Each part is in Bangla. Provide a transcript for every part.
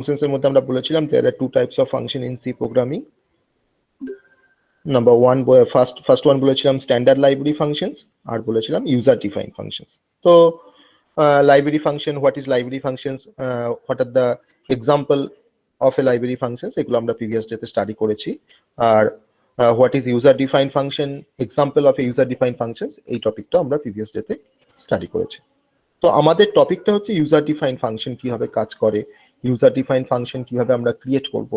functions এর মধ্যে আমরা বলেছিলাম there are two types of function in C programming. Number one, first one বলেছিলাম standard library functions আর বলেছিলাম user defined functions. তো library function, what is library functions, what are the example of a library functions, এগুলো আমরা previous day তে স্টাডি করেছি। আর what is user defined function, example of a user defined functions, এই টপিকটা আমরা previous day তে স্টাডি করেছি। তো আমাদের টপিকটা হচ্ছে ইউজার ডিফাইন ফাংশন কিভাবে কাজ করে, ইউজার ডিফাইন ফাংশন কিভাবে আমরা ক্রিয়েট করব,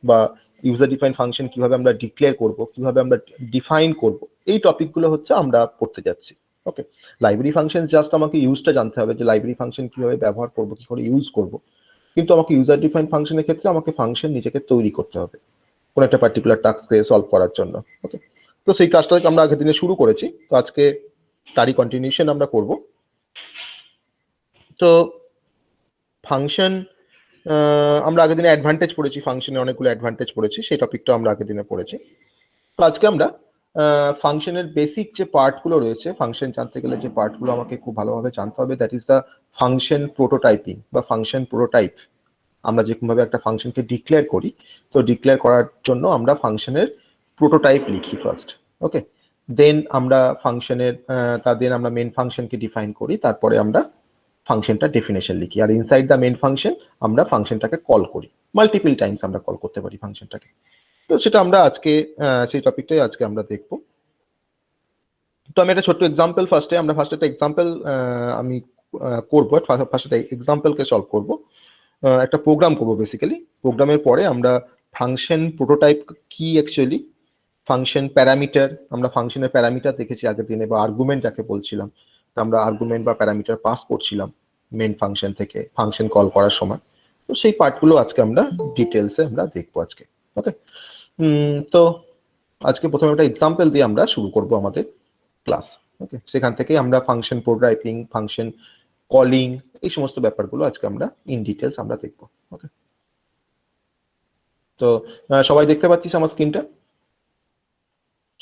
বা ইউজার ডিফাইন ফাংশন কিভাবে আমরা ডিক্লেয়ার করব, কিভাবে আমরা ডিফাইন করব, এই টপিকগুলো হচ্ছে আমরা পড়তে যাচ্ছি। ওকে, লাইব্রেরি ফাংশন জাস্ট আমাকে ইউজটা জানতে হবে যে লাইব্রেরি ফাংশন কিভাবে ব্যবহার করব, কি করে ইউজ করব, কিন্তু আমাকে ইউজার ডিফাইন ফাংশনের ক্ষেত্রে আমাকে ফাংশন নিজেকে তৈরি করতে হবে কোন একটা পার্টিকুলার টাস্ককে সলভ করার জন্য। ওকে, তো সেই কাজটা আমরা আগের দিনে শুরু করেছি, তো আজকে তারই কন্টিনিউশন আমরা করব। তো ফাংশন আমরা আগের দিনে অ্যাডভান্টেজ পড়েছি, ফাংশনের অনেকগুলো অ্যাডভান্টেজ পড়েছি, সেই টপিকটা আমরা আগের দিনে পড়েছি। তো আজকে আমরা ফাংশনের বেসিক যে পার্টগুলো রয়েছে, ফাংশন জানতে গেলে যে পার্টগুলো আমাকে খুব ভালোভাবে জানতে হবে, that is the function prototyping বা ফাংশন প্রোটোটাইপ। আমরা যেরকমভাবে একটা ফাংশনকে ডিক্লেয়ার করি, তো ডিক্লেয়ার করার জন্য আমরা ফাংশনের প্রোটোটাইপ লিখি ফার্স্ট। ওকে, দেন আমরা ফাংশনের দেন আমরা মেন ফাংশনকে ডিফাইন করি, তারপরে আমরা ফাংশনটা ডেফিনেশন লিখি, আর ইনসাইড দ্য মেন ফাংশন আমরা ফাংশনটাকে কল করি, মাল্টিপল টাইমস আমরা কল করতে পারি ফাংশনটাকে। তো সেটা আমরা আজকে সেই টপিকটাই আজকে আমরা দেখব। তো আমি একটা ছোট্ট এক্সাম্পল ফার্স্টে একটা এক্সাম্পল আমি করবো, ফার্স্ট একটা এক্সাম্পলকে সলভ করব, একটা প্রোগ্রাম করব বেসিক্যালি। প্রোগ্রামের পরে আমরা ফাংশন প্রোটোটাইপ কি, অ্যাকচুয়ালি ফাংশন প্যারামিটার, আমরা ফাংশনের প্যারামিটার দেখেছি আগের দিনে, বা আর্গুমেন্ট যাকে বলছিলাম, আমরা আর্গুমেন্ট বা প্যারামিটার পাস করছিলাম মেন ফাংশন থেকে ফাংশন কল করার সময়। তো সেই পার্টগুলো আজকে আমরা ডিটেলসে আমরা দেখবো আজকে। ওকে, তো আজকে প্রথমে একটা এক্সাম্পল দিয়ে আমরা শুরু করব আমাদের ক্লাস। ওকে, সেখান থেকে আমরা ফাংশন প্রোটোটাইপিং, ফাংশন কলিং, এই সমস্ত ব্যাপারগুলো আজকে আমরা ইন ডিটেলস আমরা দেখবো। ওকে, তো সবাই দেখতে পাচ্ছিস আমার স্ক্রিনটা?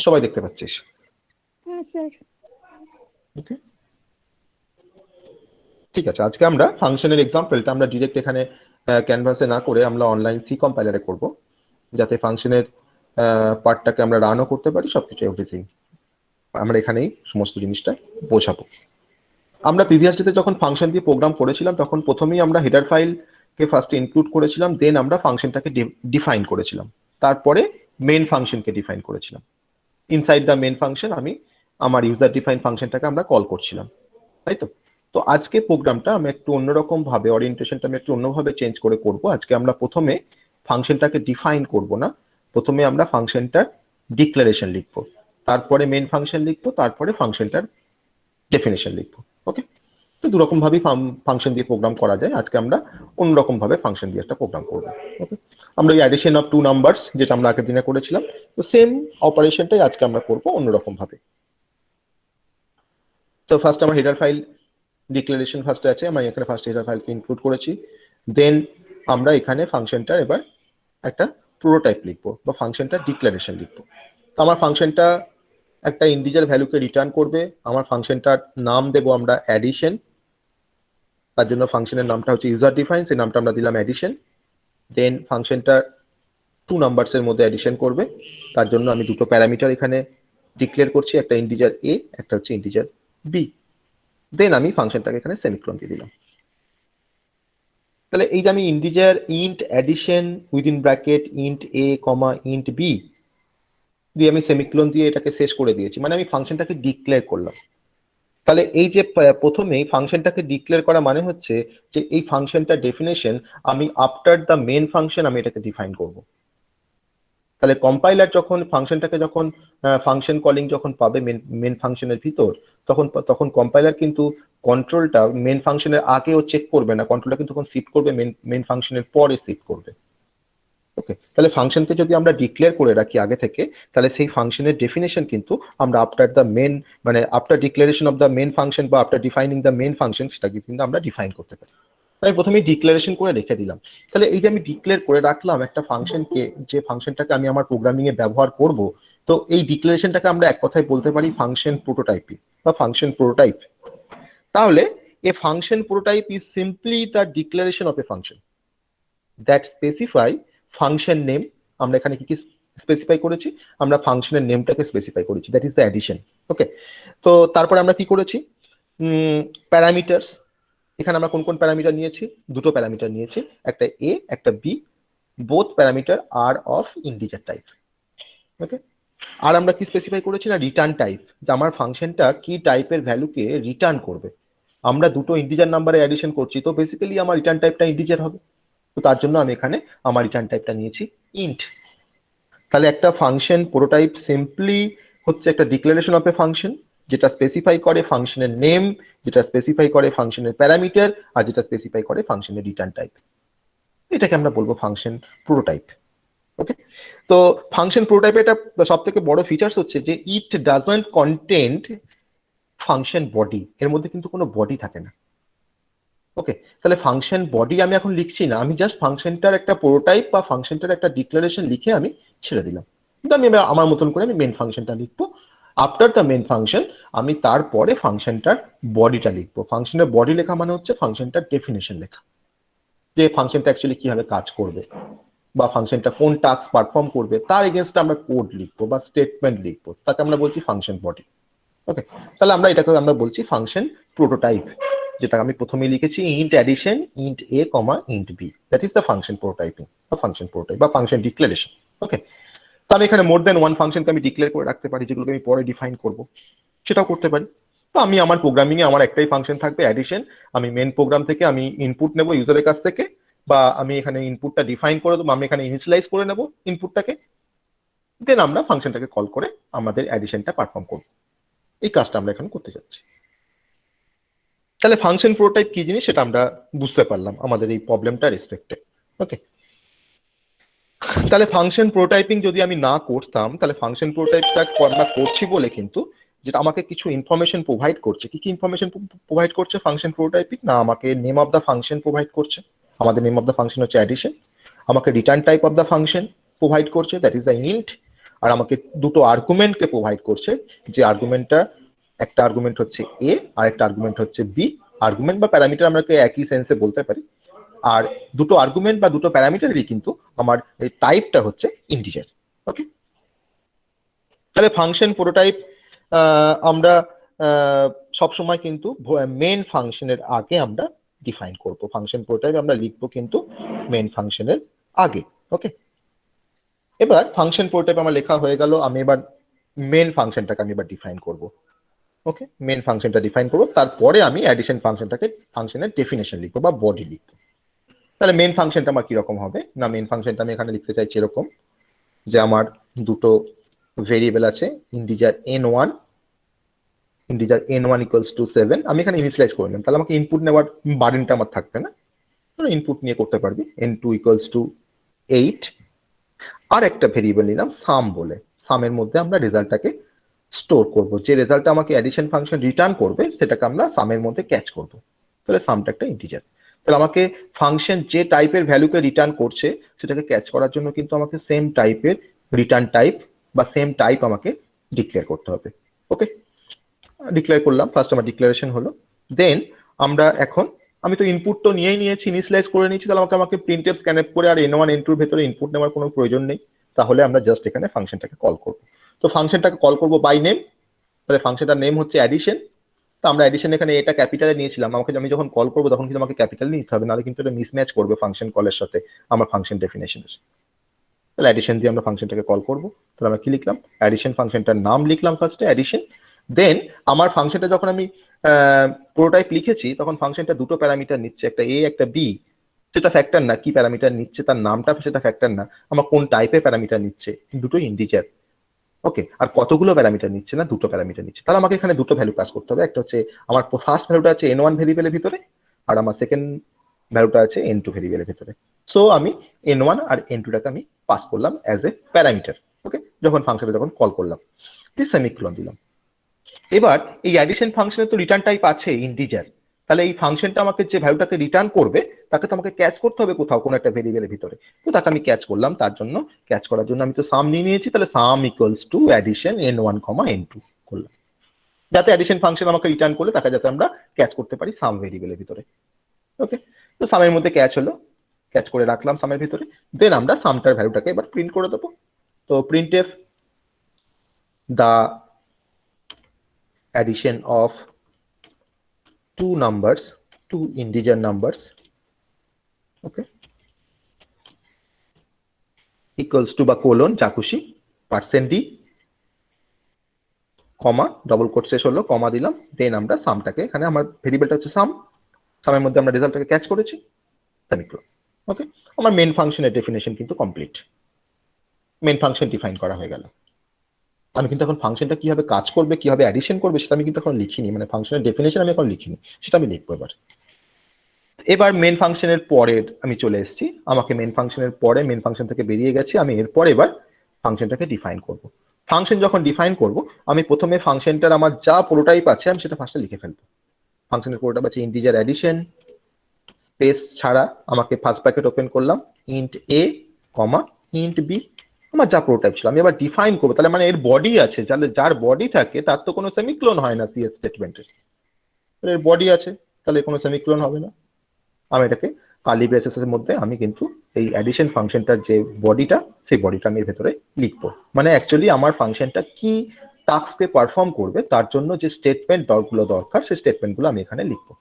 সবাই দেখতে পাচ্ছিস? হ্যাঁ স্যার। ওকে, ঠিক আছে। আজকে আমরা ফাংশনের এক্সাম্পলটা আমরা ডিরেক্ট এখানে ক্যানভাসে না করে আমরা অনলাইন সি কম্পাইলারে করব, যাতে ফাংশনের পার্টটাকে আমরা রানও করতে পারি, সবকিছু এভরিথিং আমরা এখানেই সমস্ত জিনিসটা বোঝাবো। আমরা প্রিভিয়াস ডেতে যখন ফাংশন দিয়ে প্রোগ্রাম করেছিলাম, তখন প্রথমেই আমরা হেডার ফাইলকে ফার্স্টে ইনক্লুড করেছিলাম, দেন আমরা ফাংশনটাকে ডিফাইন করেছিলাম, তারপরে মেন ফাংশনকে ডিফাইন করেছিলাম। ইনসাইড দ্য মেন ফাংশন আমি আমার ইউজার ডিফাইন ফাংশনটাকে আমরা কল করছিলাম, তাই তো? তো আজকে প্রোগ্রামটা আমি একটু অন্যরকম ভাবে, অরিয়েন্টেশনটা আমি একটু অন্যভাবে চেঞ্জ করে করব। আজকে আমরা প্রথমে ফাংশনটাকে ডিফাইন করব না, প্রথমে আমরা ফাংশনটার ডিক্লারেশন লিখবো, তারপরে মেন ফাংশন লিখবো, তারপরে ফাংশনটার ডেফিনেশন লিখবো। ওকে, তো দুরকম ভাবেই ফাংশন দিয়ে প্রোগ্রাম করা যায়, আজকে আমরা অন্যরকম ভাবে ফাংশন দিয়ে একটা প্রোগ্রাম করবো। ওকে, আমরা এই অ্যাডিশন অফ টু নাম্বারস যেটা আমরা আগের দিনে করেছিলাম, তো সেম অপারেশনটাই আজকে আমরা করবো অন্যরকম ভাবে। তো ফার্স্ট আমার হেডার ফাইল ডিক্লারেশন ফার্স্টে আছে, আমি এখানে ফার্স্ট হেডার ফাইলকে ইনক্লুড করেছি, দেন আমরা এখানে ফাংশনটার এবার একটা প্রোটোটাইপ লিখবো বা ফাংশনটার ডিক্লারেশন লিখবো। তো আমার ফাংশনটা একটা ইন্টিজার ভ্যালুকে রিটার্ন করবে, আমার ফাংশনটার নাম দেবো আমরা অ্যাডিশন, তার জন্য ফাংশনের নামটা হচ্ছে ইউজার ডিফাইন, সেই নামটা আমরা দিলাম অ্যাডিশন। দেন ফাংশনটা টু নাম্বারসের মধ্যে অ্যাডিশন করবে, তার জন্য আমি দুটো প্যারামিটার এখানে ডিক্লেয়ার করছি, একটা ইন্টিজার এ, একটা হচ্ছে ইন্টিজার বি। দেন আমি ফাংশনটাকে এখানে সেমিকোলন দিয়ে দিলাম। তাহলে এই যে আমি integer int addition within bracket int a comma int b দিয়ে আমি সেমিকোলন দিয়ে এটাকে শেষ করে দিয়েছি, মানে আমি ফাংশনটাকে ডিক্লেয়ার করলাম। তাহলে এই যে প্রথমেই ফাংশনটাকে ডিক্লেয়ার করা মানে হচ্ছে যে এই ফাংশনটার ডেফিনেশন আমি আফটার দ্য মেন ফাংশন আমি এটাকে ডিফাইন করব। তাহলে কম্পাইলার যখন ফাংশনটাকে যখন ফাংশন কলিং যখন পাবে মেন ফাংশনের ভিতর, তখন কম্পাইলার কিন্তু কন্ট্রোলটা মেন ফাংশনের আগেও চেক করবে না, কন্ট্রোলটা কিন্তু তখন শিফট করবে মেন ফাংশনের পরে শিফট করবে। ওকে, তাহলে ফাংশনকে যদি আমরা ডিক্লেয়ার করে রাখি আগে থেকে, তাহলে সেই ফাংশনের ডেফিনেশন কিন্তু আমরা আফটার দ্য মেন, মানে after declaration of the main function বা after defining the main function, সেটাকে কিন্তু আমরা ডিফাইন করতে পারি। আমি প্রথমেই ডিক্লারেশন করে রেখে দিলাম। তাহলে এই যে আমি ডিক্লেয়ার করে রাখলাম একটা ফাংশনকে, যে ফাংশনটাকে আমি আমার প্রোগ্রামিং এ ব্যবহার করব, তো এই ডিক্লারেশনটাকে আমরা এক কথায় বলতে পারি ফাংশন প্রোটোটাইপিং বা ফাংশন প্রোটোটাইপ। তাহলে a function prototype is simply the declaration of a function. That specify function name. আমরা এখানে কি কি স্পেসিফাই করেছি? আমরা ফাংশনের নেমটাকে স্পেসিফাই করেছি, that is the addition. Okay, তো তারপরে আমরা কি করেছি? প্যারামিটারস। এখানে আমরা কোন কোন প্যারামিটার নিয়েছি? দুটো প্যারামিটার নিয়েছি, একটা এ একটা b. Both parameter are of integer type. Okay, আর আমরা কি স্পেসিফাই করেছি না রিটার্ন টাইপ, যে আমার ফাংশনটা কি টাইপের ভ্যালুকে রিটার্ন করবে। আমরা দুটো ইন্টিজার নাম্বারে অ্যাডিশন করছি, তো বেসিক্যালি আমার রিটার্ন টাইপটা ইন্টিজার হবে। তো তার জন্য আমি এখানে আমার রিটার্ন টাইপটা নিয়েছি ইন্ট। তাহলে একটা ফাংশন প্রোটোটাইপ সিম্পলি হচ্ছে একটা ডিক্লারেশন অফ এ ফাংশন, যেটা স্পেসিফাই করে ফাংশনের নেম, যেটা স্পেসিফাই করে ফাংশনের প্যারামিটার, আর যেটা স্পেসিফাই করে ফাংশনের রিটার্ন টাইপ। এটাকে আমরা বলবো ফাংশন প্রোটোটাইপ। ওকে, তো ফাংশন প্রোটোটাইপে এটা সব থেকে বড় ফিচার্স হচ্ছে যে it doesn't content function body. এর মধ্যে কিন্তু কোনো বডি থাকে না। ওকে, তাহলে ফাংশন বডি আমি এখন লিখছি না, আমি জাস্ট ফাংশনটার একটা প্রোটোটাইপ বা ফাংশনটার একটা ডিক্লারেশন লিখে আমি ছেড়ে দিলাম। কিন্তু আমি আমার মতন করে আমি মেন ফাংশনটা লিখবো। আফটার দ্য মেন ফাংশন আমি তারপরে ফাংশনটার বডিটা লিখবো। ফাংশনের বডি লেখা মানে হচ্ছে ফাংশনটার ডেফিনেশন লেখা, যে ফাংশনটা অ্যাকচুয়ালি কিভাবে কাজ করবে বা ফাংশনটা কোন টাস্ক পারফর্ম করবে তার এগেনস্টে আমরা কোড লিখবো বা স্টেটমেন্ট লিখবো, তাকে আমরা বলছি ফাংশন বডি। ওকে, তাহলে আমরা এটাকে আমরা বলছি ফাংশন প্রোটোটাইপ, যেটা আমি প্রথমেই লিখেছি int addition int a comma int b, that is the function prototyping বা ফাংশন প্রোটোটাইপ বা ফাংশন ডিক্লারেশন। ওকে, তো আমি এখানে মোর দেন ওয়ান ফাংশনকে আমি ডিক্লেয়ার করে রাখতে পারি, যেগুলোকে আমি পরে ডিফাইন করব, সেটাও করতে পারি। তো আমি আমার প্রোগ্রামিং এ আমার একটাই ফাংশন থাকবে অ্যাডিশন। আমি মেন প্রোগ্রাম থেকে আমি ইনপুট নেব ইউজারের কাছ থেকে, বা আমি এখানে ইনপুটটা ডিফাইন করে দেবো, আমি এখানে ইনিশিয়ালাইজ করে নেব ইনপুটটাকে, দেন আমরা ফাংশনটাকে কল করে আমাদের অ্যাডিশনটা পারফর্ম করব। এই কাজটা আমরা এখন করতে যাচ্ছি। তাহলে ফাংশন প্রোটোটাইপ কি জিনিস সেটা আমরা বুঝতে পারলাম আমাদের এই প্রবলেমটা রেসপেক্টে। ওকে, তাহলে ফাংশন প্রোটোটাইপিং যদি আমি না করতাম, তাহলে ফাংশন প্রোটোটাইপটা আমরা করছি বলে কিন্তু যেটা আমাকে কিছু ইনফরমেশন প্রোভাইড করছে। কি কি ইনফরমেশন প্রোভাইড করছে ফাংশন প্রোটোটাইপিং? না, আমাকে name of the function provide করছে। আমাদের নেম অফ দ্য ফাংশন হচ্ছে অ্যাডিশন। আমাকে return type of the function provide করছে, দ্যাট ইজ দ্য ইন্ট। আর আমাকে দুটো আর্গুমেন্টকে প্রোভাইড করছে, যে আর্গুমেন্টটা একটা আর্গুমেন্ট হচ্ছে এ আর একটা আর্গুমেন্ট হচ্ছে বি। আর্গুমেন্ট বা প্যারামিটার আমরা একই সেন্সে বলতে পারি। আর দুটো আর্গুমেন্ট বা দুটো প্যারামিটারই কিন্তু আমার এই টাইপটা হচ্ছে ইন্টিজার। ওকে, তাহলে ফাংশন প্রোটোটাইপ আমরা সব সময় কিন্তু মেন ফাংশনের আগে আমরা ডিফাইন করব। ফাংশন প্রোটোটাইপ আমরা লিখবো কিন্তু মেন ফাংশনের আগে। ওকে, এবার ফাংশন প্রোটোটাইপ আমার লেখা হয়ে গেল, আমি এবার মেন ফাংশনটাকে আমি এবার ডিফাইন করব। ওকে, মেন ফাংশনটা ডিফাইন করব, তারপরে আমি অ্যাডিশন ফাংশনটাকে ফাংশনের ডেফিনেশন লিখবো বা বডি লিখবো। তাহলে মেন ফাংশনটা আমার কিরকম হবে? না, মেন ফাংশনটা আমি এখানে লিখতে চাইছি এরকম, যে আমার দুটো ভেরিয়েবল আছে, integer n1, integer n1 equals to 7। আমি এখানে ইনিশিয়ালাইজ করে নিলাম, তাহলে আমাকে ইনপুট নেওয়ার বার্ডেনটা আমার থাকবে না, ইনপুট নিয়ে করতে পারবি। n2 equals to 8। আর একটা ভেরিয়েবল নিলাম সাম বলে, সামের মধ্যে আমরা রেজাল্টটাকে স্টোর করব। যে রেজাল্টটা আমাকে অ্যাডিশন ফাংশন রিটার্ন করবে সেটাকে আমরা সামের মধ্যে ক্যাচ করব। তাহলে সামটা একটা ইন্টিজার। তাহলে আমাকে ফাংশন যে টাইপের ভ্যালুকে রিটার্ন করছে সেটাকে ক্যাচ করার জন্য কিন্তু আমাকে সেম টাইপের রিটার্ন টাইপ বা সেম টাইপ আমাকে ডিক্লেয়ার করতে হবে। ওকে, ডিক্লেয়ার করলাম, ফার্স্ট আমার ডিক্লারেশন হলো। দেন আমরা এখন, আমি তো ইনপুট তো নিয়েই নিয়েছি, ইনিশিয়ালাইজ করে নিয়েছি, তাহলে আমাকে প্রিন্টএফ স্ক্যানএফ করে আর n1 n2 এর ভেতরে ইনপুট নেওয়ার কোনো প্রয়োজন নেই। তাহলে আমরা জাস্ট এখানে ফাংশনটাকে কল করব। তো ফাংশনটাকে কল করব বাই নেম। তাহলে ফাংশনটার নেম হচ্ছে অ্যাডিশন। তো আমরা অ্যাডিশন এখানে এটা ক্যাপিটালে নিয়েছিলাম, আমি যখন কল করবো তখন কিন্তু আমাকে ক্যাপিটাল নিতে হবে, নাহলে কিন্তু এটা মিসম্যাচ করবে ফাংশন কলের সাথে আমার ফাংশন ডেফিনেশনের। তাহলে অ্যাডিশন দিয়ে আমরা ফাংশনটাকে কল করব। তাহলে আমরা কি লিখলাম? অ্যাডিশন ফাংশনটার নাম লিখলাম ফার্স্টে অ্যাডিশন। দেন আমার ফাংশনটা যখন আমি প্রোটোটাইপ লিখেছি তখন ফাংশনটা দুটো প্যারামিটার নিচ্ছে, একটা এ একটা বি। সেটা ফ্যাক্টর না, কি প্যারামিটার নিচ্ছে তার নামটা সেটা ফ্যাক্টর না, আমার কোন টাইপের প্যারামিটার নিচ্ছে, দুটোই ইন্টিজার। ওকে, আর কতগুলো প্যারামিটার নিচ্ছে? না, দুটো প্যারামিটার নিচ্ছে। তাহলে আমাকে এখানে দুটো ভ্যালু পাস করতে হবে। একটা হচ্ছে আমার ফার্স্ট ভ্যালুটা আছে n1 ভেরিয়েবলের ভিতরে, আর আমার সেকেন্ড ভ্যালুটা আছে n2 ভেরিয়েবলের ভিতরে। সো আমি n1 আর n2টাকে আমি পাস করলাম অ্যাজ এ প্যারামিটার। ওকে, যখন ফাংশনটা যখন কল করলাম, সেমিকোলন দিলাম। এবার এই অ্যাডিশন ফাংশনের তো রিটার্ন টাইপ আছে ইন্টিজার, তাহলে এই ফাংশনটা আমাকে যে ভ্যালুটাকে রিটার্ন করবে তাকে তো আমাকে ক্যাচ করতে হবে কোথাও, কোনো একটা ভেরিয়েবলের ভিতরে। তো তাকে আমি ক্যাচ করলাম, তার জন্য ক্যাচ করার জন্য আমি তো সাম নিয়ে নিয়েছি, তাহলে সাম equals to addition n1, n2 করলাম, যাতে অ্যাডিশন ফাংশন আমাকে রিটার্ন করলে তাকে যাতে আমরা ক্যাচ করতে পারি সাম ভেরিয়েবলের ভিতরে। ওকে, তো সামের মধ্যে ক্যাচ হলো। ক্যাচ করে রাখলাম সামের ভিতরে, দেন আমরা সামটার ভ্যালুটাকে এবার প্রিন্ট করে দেবো। তো printf the addition of two numbers, two integer numbers, okay, equals to বা কোলন যা খুশি %d কমা ডবল কোট শেষ হলো, কমা দিলাম, দেন আমরা সামটাকে, এখানে আমার ভেরিয়েবলটা হচ্ছে সাম, সামের মধ্যে আমরা রেজাল্টটাকে ক্যাচ করেছি, সেমিকোলন। ওকে, আমার মেন ফাংশনের ডেফিনেশন কিন্তু কমপ্লিট, মেন ফাংশন ডিফাইন করা হয়ে গেল। আমি কিন্তু এখন ফাংশনটা কিভাবে কাজ করবে, কিভাবে অ্যাডিশন করবে সেটা আমি কিন্তু এখন লিখিনি, মানে ফাংশনের ডেফিনেশন আমি এখন লিখিনি, সেটা আমি লিখবো এবার। এবার মেন ফাংশনের পরের আমি চলে এসেছি, আমাকে মেন ফাংশনের পরে, মেন ফাংশন থেকে বেরিয়ে গেছি আমি, এরপর এবার ফাংশনটাকে ডিফাইন করব। ফাংশন যখন ডিফাইন করব, আমি প্রথমে ফাংশনটার আমার যা প্রোটোটাইপ আছে আমি সেটা ফার্স্টে লিখে ফেলবো। ফাংশনের প্রোটোটাইপ আছে ইন্টিজার অ্যাডিশন, স্পেস ছাড়া আমাকে ফার্স্ট ব্র্যাকেট ওপেন করলাম, int a comma int B, আমার যা প্রোটোটাইপ ছিল আমি এবার ডিফাইন করবো। তাহলে মানে এর বডি আছে, যার বডি থাকে তার তো কোনো সেমিক্লোন হয় না সিএস স্টেটমেন্টের, এর বডি আছে তাহলে কোনো সেমিক্লোন হবে না। আমি এটাকে কার্লি ব্রেসেস এর মধ্যে আমি কিন্তু এই অ্যাডিশন ফাংশনটার যে বডিটা, সেই বডিটা আমি এর ভেতরে লিখবো। মানে অ্যাকচুয়ালি আমার ফাংশনটা কি টাস্ককে পারফর্ম করবে তার জন্য যে স্টেটমেন্ট গুলো দরকার, সেই স্টেটমেন্টগুলো আমি এখানে লিখবো।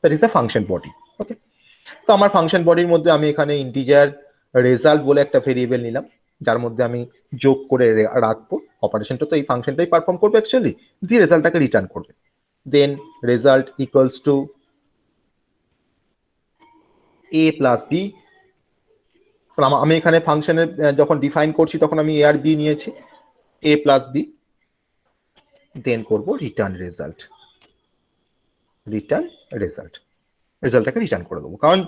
That is a function body. Okay, তো আমার ফাংশন বডির মধ্যে আমি এখানে ইন্টিজার রেজাল্ট বলে একটা ভেরিয়েবল নিলাম, যার মধ্যে আমি যোগ করে রাখবো। অপারেশনটা তো এই ফাংশনটাই পারফর্ম করবে অ্যাকচুয়ালি, দিয়ে রেজাল্টটাকে রিটার্ন করবে। Then result equals to a plus b. আমি এখানে ফাংশনের যখন ডিফাইন করছি তখন আমি a আর b নিয়েছি, a প্লাস বি, দেন করব রিটার্ন রেজাল্ট, রেজাল্টটাকে রিটার্ন করে দেবো। কারণ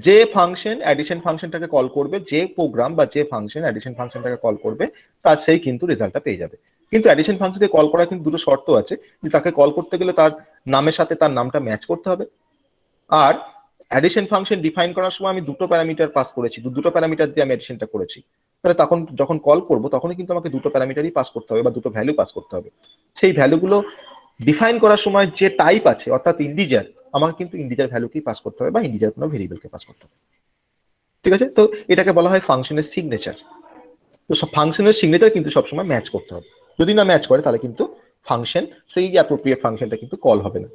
যে ফাংশন অ্যাডিশন ফাংশনটাকে কল করবে, যে প্রোগ্রাম বা যে ফাংশন অ্যাডিশন ফাংশনটাকে কল করবে, তার সেই কিন্তু রেজাল্টটা পেয়ে যাবে। কিন্তু অ্যাডিশন ফাংশনকে কল করার কিন্তু দুটো শর্ত আছে, যে তাকে কল করতে গেলে তার নামের সাথে তার নামটা ম্যাচ করতে হবে, আর অ্যাডিশন ফাংশন ডিফাইন করার সময় আমি দুটো প্যারামিটার পাস করেছি, দুটো প্যারামিটার দিয়ে আমি অ্যাডিশনটা করেছি, তাহলে তখন যখন কল করব তখনই কিন্তু আমাকে দুটো প্যারামিটারই পাস করতে হবে বা দুটো ভ্যালু পাস করতে হবে। সেই ভ্যালুগুলো ডিফাইন করার সময় যে টাইপ আছে অর্থাৎ ইন্টিজার, আমাকে কিন্তু ইন্টিজার ভ্যালুকেই পাস করতে হবে বা ইন্টিজার কোনো ভেরিয়েবলকে পাস করতে হবে। ঠিক আছে, তো এটাকে বলা হয় ফাংশনের সিগনেচার। তো ফাংশনের সিগনেচার কিন্তু সবসময় ম্যাচ করতে হবে, যদি না ম্যাচ করে তাহলে কিন্তু ফাংশন সেই অ্যাপ্রোপ্রিয়েট ফাংশনটা কিন্তু কল হবে না।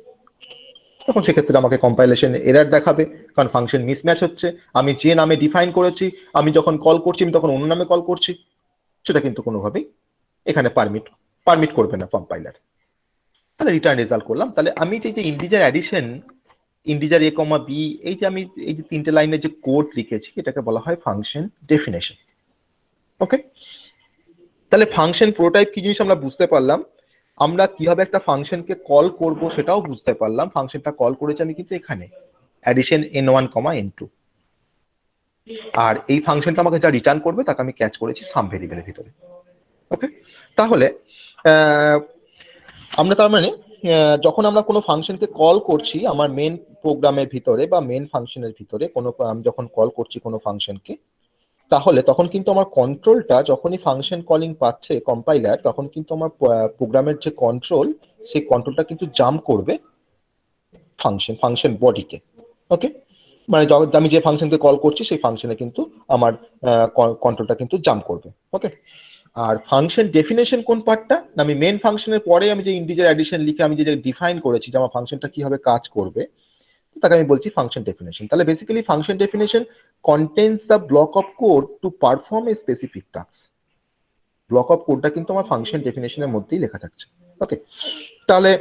তখন সেক্ষেত্রে আমাকে কম্পাইলেশন এরার দেখাবে, কারণ ফাংশন মিসম্যাচ হচ্ছে। আমি যে নামে ডিফাইন করেছি, আমি যখন কল করছি আমি তখন অন্য নামে কল করছি, সেটা কিন্তু কোনোভাবেই এখানে পারমিট করবে না কম্পাইলার। তাহলে রিটার্ন রেজাল্ট করলাম। তাহলে আমি যে ইন্টিজার অ্যাডিশন, ইন্টিজার এ কমা বি, এই যে আমি এই যে তিনটে লাইনের যে কোড লিখেছি, এটাকে বলা হয় ফাংশন ডেফিনেশন। ওকে, তাহলে ফাংশন প্রোটোটাইপ কি জিনিস আমরা বুঝতে পারলাম, আমরা কিভাবে একটা ফাংশনকে কল করব সেটাও বুঝতে পারলাম। ফাংশনটা কল করেছি আমি কিন্তু এখানে অ্যাডিশন n1, n2, আর এই ফাংশনটা আমাকে যা রিটার্ন করবে তাকে আমি ক্যাচ করেছি সাম ভেরিয়েবলের ভিতরে। ওকে, তাহলে আমরা তার মানে যখন আমরা কোনো ফাংশনকে কল করছি আমার মেন প্রোগ্রামের ভিতরে বা মেন ফাংশনের ভিতরে, কোনো আমি যখন কল করছি কোনো ফাংশনকে, তাহলে তখন কিন্তু আমার কন্ট্রোলটা যখনই ফাংশন কলিং পাচ্ছে কম্পাইলার, তখন কিন্তু আমার প্রোগ্রামের যে কন্ট্রোল, সেই কন্ট্রোলটা কিন্তু জাম্প করবে ফাংশন বডিকে। ওকে, মানে আমি যে ফাংশনকে কল করছি সেই ফাংশনে কিন্তু আমার কন্ট্রোলটা কিন্তু জাম্প করবে। ওকে, আর ফাংশন ডেফিনেশন কোন পার্টটা, আমি মেন ফাংশনের পরে আমি যে ইন্টিজার অ্যাডিশন লিখে আমি যে ডিফাইন করেছি যে আমার ফাংশনটা কিভাবে কাজ করবে, তাকে আমি বলছি ফাংশন ডেফিনেশন। তাহলে basically function definition contains the block of code to perform a specific task. Block of কোডটা কিন্তু আমার ফাংশন ডেফিনেশনের মধ্যেই লেখা থাকছে। ওকে, তাহলে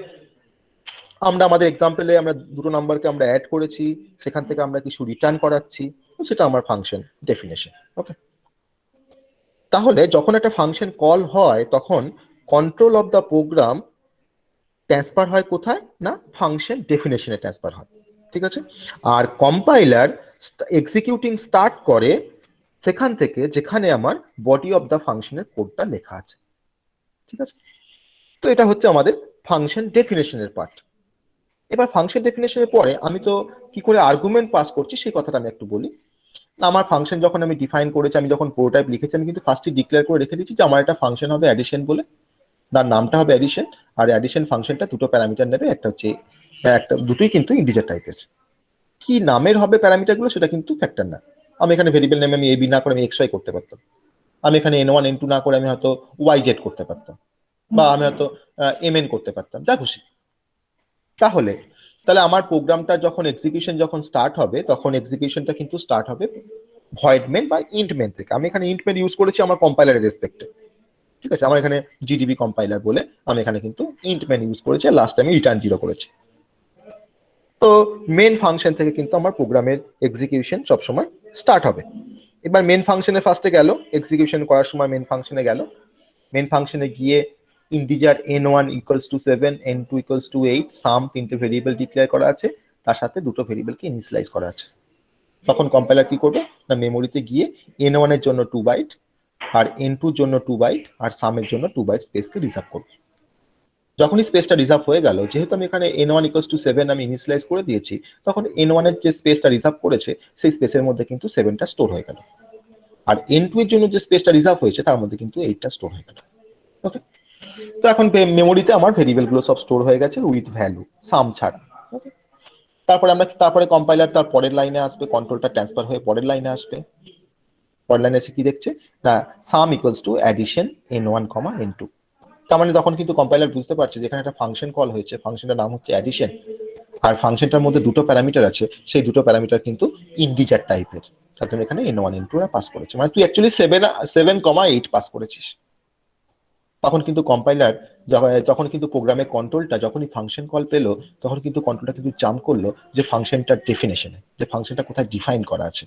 আমরা আমাদের এক্সাম্পলে আমরা দুটো নাম্বারকে আমরা অ্যাড করেছি, সেখান থেকে আমরা কিছু রিটার্ন করাচ্ছি, সেটা আমার ফাংশন ডেফিনেশন। ওকে, তাহলে যখন একটা ফাংশন কল হয় তখন control of the program transfer হয় কোথায় না, ফাংশন ডেফিনেশনে ট্রান্সফার হয়। ঠিক আছে, আর কম্পাইলার এক্সিকিউটিং স্টার্ট করে সেখান থেকে যেখানে আমার বডি অফ দ্য ফাংশনের কোডটা লেখা আছে। ঠিক আছে, তো এটা হচ্ছে আমাদের ফাংশন ডেফিনেশনের পার্ট। এবার ফাংশন ডেফিনেশনের পরে আমি তো কি করে আর্গুমেন্ট পাস করছি সেই কথাটা আমি একটু বলি। আমার ফাংশন যখন আমি ডিফাইন করেছি, আমি যখন প্রোটোটাইপ লিখেছি, আমি কিন্তু ফার্স্টে ডিক্লেয়ার করে রেখে দিচ্ছি যে আমার একটা ফাংশন হবে অ্যাডিশন বলে, তার নামটা হবে অ্যাডিশন, আর অ্যাডিশন ফাংশনটা দুটো প্যারামিটার নেবে, একটা হচ্ছে দুটোই কিন্তু ইন্টিজার টাইপের। কি নামের হবে প্যারামিটারগুলো সেটা কিন্তু ফ্যাক্টর না, আমি এখানে ভেরিয়েবল নেমে আমি এবি না করে আমি এক্স করতে পারতাম, আমি এখানে N1 N2 না করে আমি হয়তো YZ করতে পারতাম, বা আমি হয়তো MN করতে পারতাম, যা খুশি। তাহলে তাহলে আমার প্রোগ্রামটা যখন এক্সিকিউশন যখন স্টার্ট হবে, তখন এক্সিকিউশনটা কিন্তু স্টার্ট হবে ভয়েড মেন বা ইন্ট মেন থেকে। আমি এখানে ইন্ট মেন ইউজ করেছি আমার কম্পাইলারের রেসপেক্টে, ঠিক আছে, আমার এখানে জিডিবি কম্পাইলার বলে আমি এখানে কিন্তু ইন্ট মেন ইউজ করেছি, লাস্ট আমি রিটার্ন 0 করেছি। তো মেন ফাংশন থেকে কিন্তু আমার প্রোগ্রামের এক্সিকিউশন সবসময় স্টার্ট হবে। এবার মেন ফাংশনে ফার্স্টে গেল, এক্সিকিউশন করার সময় মেন ফাংশনে গেল, মেন ফাংশনে গিয়ে integer n1 equals to 7, n2 equals to 8, সাম তিনটে ভেরিয়েবল ডিক্লেয়ার করা আছে, তার সাথে দুটো ভেরিয়েবলকে ইনিশিয়ালাইজ করা আছে। তখন কম্পাইলার কি করবে না, মেমোরিতে গিয়ে n1 এর জন্য 2 বাইট আর n2 এর জন্য 2 বাইট আর সামের জন্য 2 বাইট স্পেসকে রিজার্ভ করবে। যখনই স্পেসটা রিজার্ভ হয়ে গেল, যেহেতু আমি এখানে n1 ইকুয়ালস টু 7 আমি ইনিশিয়ালাইজ করে দিয়েছি, তখন n1 এর যে স্পেসটা রিজার্ভ করেছে সেই স্পেসের মধ্যে কিন্তু 7টা স্টোর হয়ে গেল, আর n2 এর জন্য যে স্পেসটা রিজার্ভ হয়েছে তার মধ্যে কিন্তু 8টা স্টোর হয়ে গেল। ওকে, তো এখন মেমোরিতে আমার ভেরিয়েবল গুলো সব স্টোর হয়ে গেছে উইথ ভ্যালু, সাম ছাড়া। ওকে, তারপরে কম্পাইলার তার পরের লাইনে আসবে, কন্ট্রোলটা ট্রান্সফার হয়ে পরের লাইনে আসবে। পরের লাইনে এসে কি দেখছে না, সাম equals to addition n1, n2। তার মানে তখন কিন্তু কম্পাইলার বুঝতে পারছে যেখানে একটা ফাংশন কল হয়েছে, ফাংশনটার নাম হচ্ছে অ্যাডিশন, আর ফাংশনটার মধ্যে দুটো প্যারামিটার আছে, সেই দুটো প্যারামিটার কিন্তু ইন্টিজার টাইপের, তার জন্য এখানে n1 n2 পাস করেছে, মানে তুই অ্যাকচুয়ালি 7,8 পাস করেছিস। তখন কিন্তু কম্পাইলার যখন কিন্তু প্রোগ্রামের কন্ট্রোলটা যখনই ফাংশন কল পেলো, তখন কিন্তু কন্ট্রোলটা কিন্তু জাম্প করলো যে ফাংশনটার ডেফিনেশনে, যে ফাংশনটা কোথায় ডিফাইন করা আছে।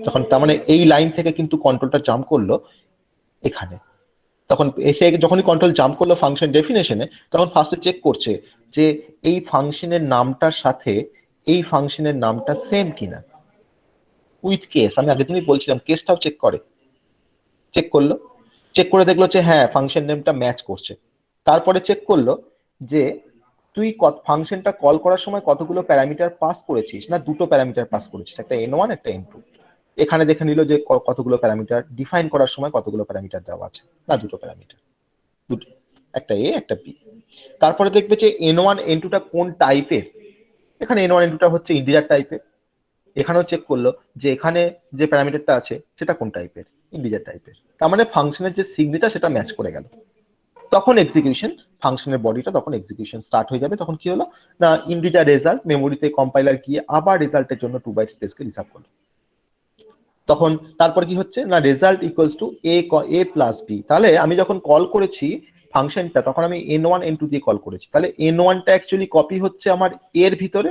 তখন তার মানে এই লাইন থেকে কিন্তু কন্ট্রোলটা জাম্প করলো এখানে। তখন এসে যখনই কন্ট্রোল জাম্প করলো ফাংশন ডেফিনেশনে, তখন ফার্স্টে চেক করছে যে এই ফাংশনের নামটার সাথে এই ফাংশনের নামটা সেম কিনা, উইথ কেস। আমি আগের দিনই বলছিলাম কেসটাও চেক করে, চেক করলো, চেক করে দেখলো যে হ্যাঁ ফাংশন নেমটা ম্যাচ করছে। তারপরে চেক করলো যে তুই ফাংশনটা কল করার সময় কতগুলো প্যারামিটার পাস করেছিস, না দুটো প্যারামিটার পাস করেছিস, একটা n1 একটা n2। এখানে দেখে নিল যে কতগুলো প্যারামিটার ডিফাইন করার সময় কতগুলো প্যারামিটার দেওয়া আছে, না দুটো প্যারামিটার, দুটো, একটা এ একটা বি। তারপরে দেখবে যে n1 n2টা কোন টাইপের, এখানে n1 n2টা হচ্ছে ইন্টিজার টাইপের। এখানেও চেক করলো যে এখানে যে প্যারামিটারটা আছে সেটা কোন টাইপের, ইন্টিজার টাইপের। তার মানে ফাংশনের যে সিগনেচার সেটা ম্যাচ করে গেল। তখন এক্সিকিউশন, ফাংশনের বডিটা তখন এক্সিকিউশন স্টার্ট হয়ে যাবে। তখন কি হলো না, ইন্টিজার রেজাল্ট মেমোরিতে কম্পাইলার গিয়ে আবার রেজাল্টের জন্য 2 বাইট স্পেসকে রিজার্ভ করলো। তখন তারপর কি হচ্ছে না, result equals to a plus b. তাহলে আমি যখন কল করেছি ফাংশনটা, তখন আমি n1 n2 দিয়ে কল করেছি, তাহলে n1টা অ্যাকচুয়ালি কপি হচ্ছে আমার a এর ভিতরে,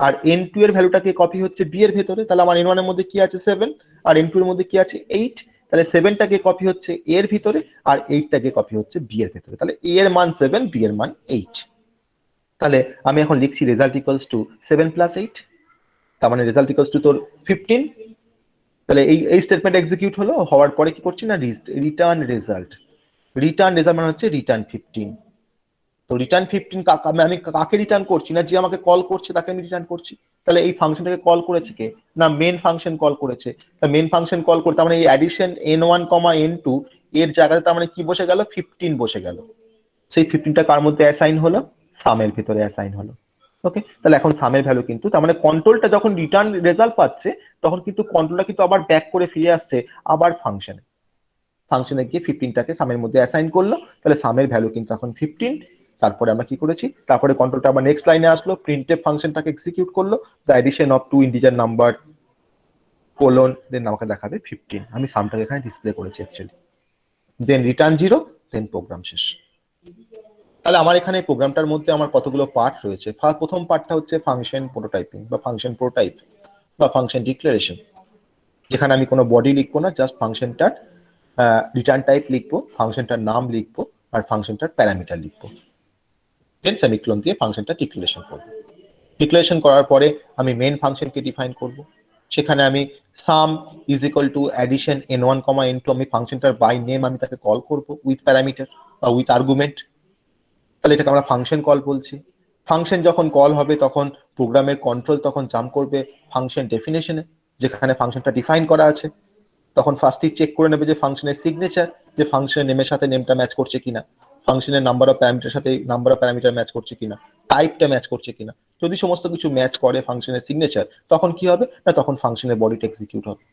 আর n2 এর ভ্যালুটাকে কপি হচ্ছে b এর ভেতরে। তাহলে আমার n1 এর মধ্যে কি আছে 7, আর n2 এর মধ্যে কি আছে 8। তাহলে 7টাকে কপি হচ্ছে a এর ভিতরে, আর 8টাকে কপি হচ্ছে b এর ভেতরে। তাহলে a এর মান 7, b এর মান 8। তাহলে আমি এখন লিখছি রেজাল্ট ইকুয়ালস টু 7 প্লাস 8, তার মানে রেজাল্ট ইকুয়ালস টু তোর 15। তাহলে এই স্টেটমেন্ট এক্সিকিউট হলো, হওয়ার পরে কি করছি না, রিটার্ন রেজাল্ট। রিটার্ন রেজাল্ট মানে হচ্ছে রিটার্ন 15। তো রিটার্ন 15 আমি কাকে রিটার্ন করছি না, যে আমাকে কল করছে তাকে আমি রিটার্ন করছি। তাহলে এই ফাংশনটাকে কল করেছে কে, না মেন ফাংশন কল করেছে। তা মেন ফাংশন কল করতে মানে এই অ্যাডিশন n1, n2 এর জায়গাতে তার মানে কি বসে গেল, 15 বসে গেল। সেই 15টা কার মধ্যে অ্যাসাইন হলো, সামের ভিতরে অ্যাসাইন হলো। ওকে, তাহলে এখন সামের ভ্যালু কিন্তু, তার মানে কন্ট্রোলটা যখন রিটার্ন রেজাল্ট পাচ্ছে, তখন কিন্তু কন্ট্রোলটা কিন্তু আবার ব্যাক করে ফিরে আসছে আবার ফাংশনে গিয়ে 15টাকে সামের মধ্যে অ্যাসাইন করলো। তাহলে সামের ভ্যালু কিন্তু এখন 15। তারপরে আমরা কি করেছি, তারপরে কন্ট্রোলটা আবার নেক্সট লাইনে আসলো, প্রিন্টএফ ফাংশনটাকে এক্সিকিউট করলো, the addition of two integer number colon, then আমাকে দেখাবে 15। আমি সামটাকে এখানে ডিসপ্লে করেছি actually, then return 0, then program শেষ। তাহলে আমার এখানে প্রোগ্রামটার মধ্যে আমার কতগুলো পার্ট রয়েছে। প্রথম পার্টটা হচ্ছে ফাংশন প্রোটোটাইপিং বা ফাংশন প্রোটোটাইপ বা ফাংশন ডিক্লারেশন, যেখানে আমি কোনো বডি লিখবো না, জাস্ট ফাংশনটার রিটার্ন টাইপ লিখবো, ফাংশনটার নাম লিখবো, আর ফাংশনটার প্যারামিটার লিখবো, দেন সেমিকোলন দিয়ে ফাংশনটা ডিক্লারেশন করবো। ডিক্লারেশন করার পরে আমি মেন ফাংশনকে ডিফাইন করব। সেখানে আমি সাম is equal two addition n1, n2, আমি ফাংশনটার বাই নেম আমি তাকে কল করব উইথ প্যারামিটার বা উইথ আর্গুমেন্ট। তাহলে এটাকে আমরা ফাংশন কল বলছি। ফাংশন যখন কল হবে তখন প্রোগ্রামের কন্ট্রোল তখন জাম্প করবে ফাংশন ডেফিনেশনে, যেখানে ফাংশনটা ডিফাইন করা আছে। তখন ফার্স্টই চেক করে নেবে যে ফাংশনের সিগনেচার, যে ফাংশনের নেমের সাথে নেমটা ম্যাচ করছে কিনা, ফাংশনের নাম্বার অফ প্যারামিটার সাথে নাম্বার অফ প্যারামিটার ম্যাচ করছে কিনা। টাইপটা ম্যাচ করছে কিনা। যদি সমস্ত কিছু ম্যাচ করে ফাংশনের সিগনেচার, তখন কি হবে না, তখন ফাংশনের বডিটা এক্সিকিউট হবে।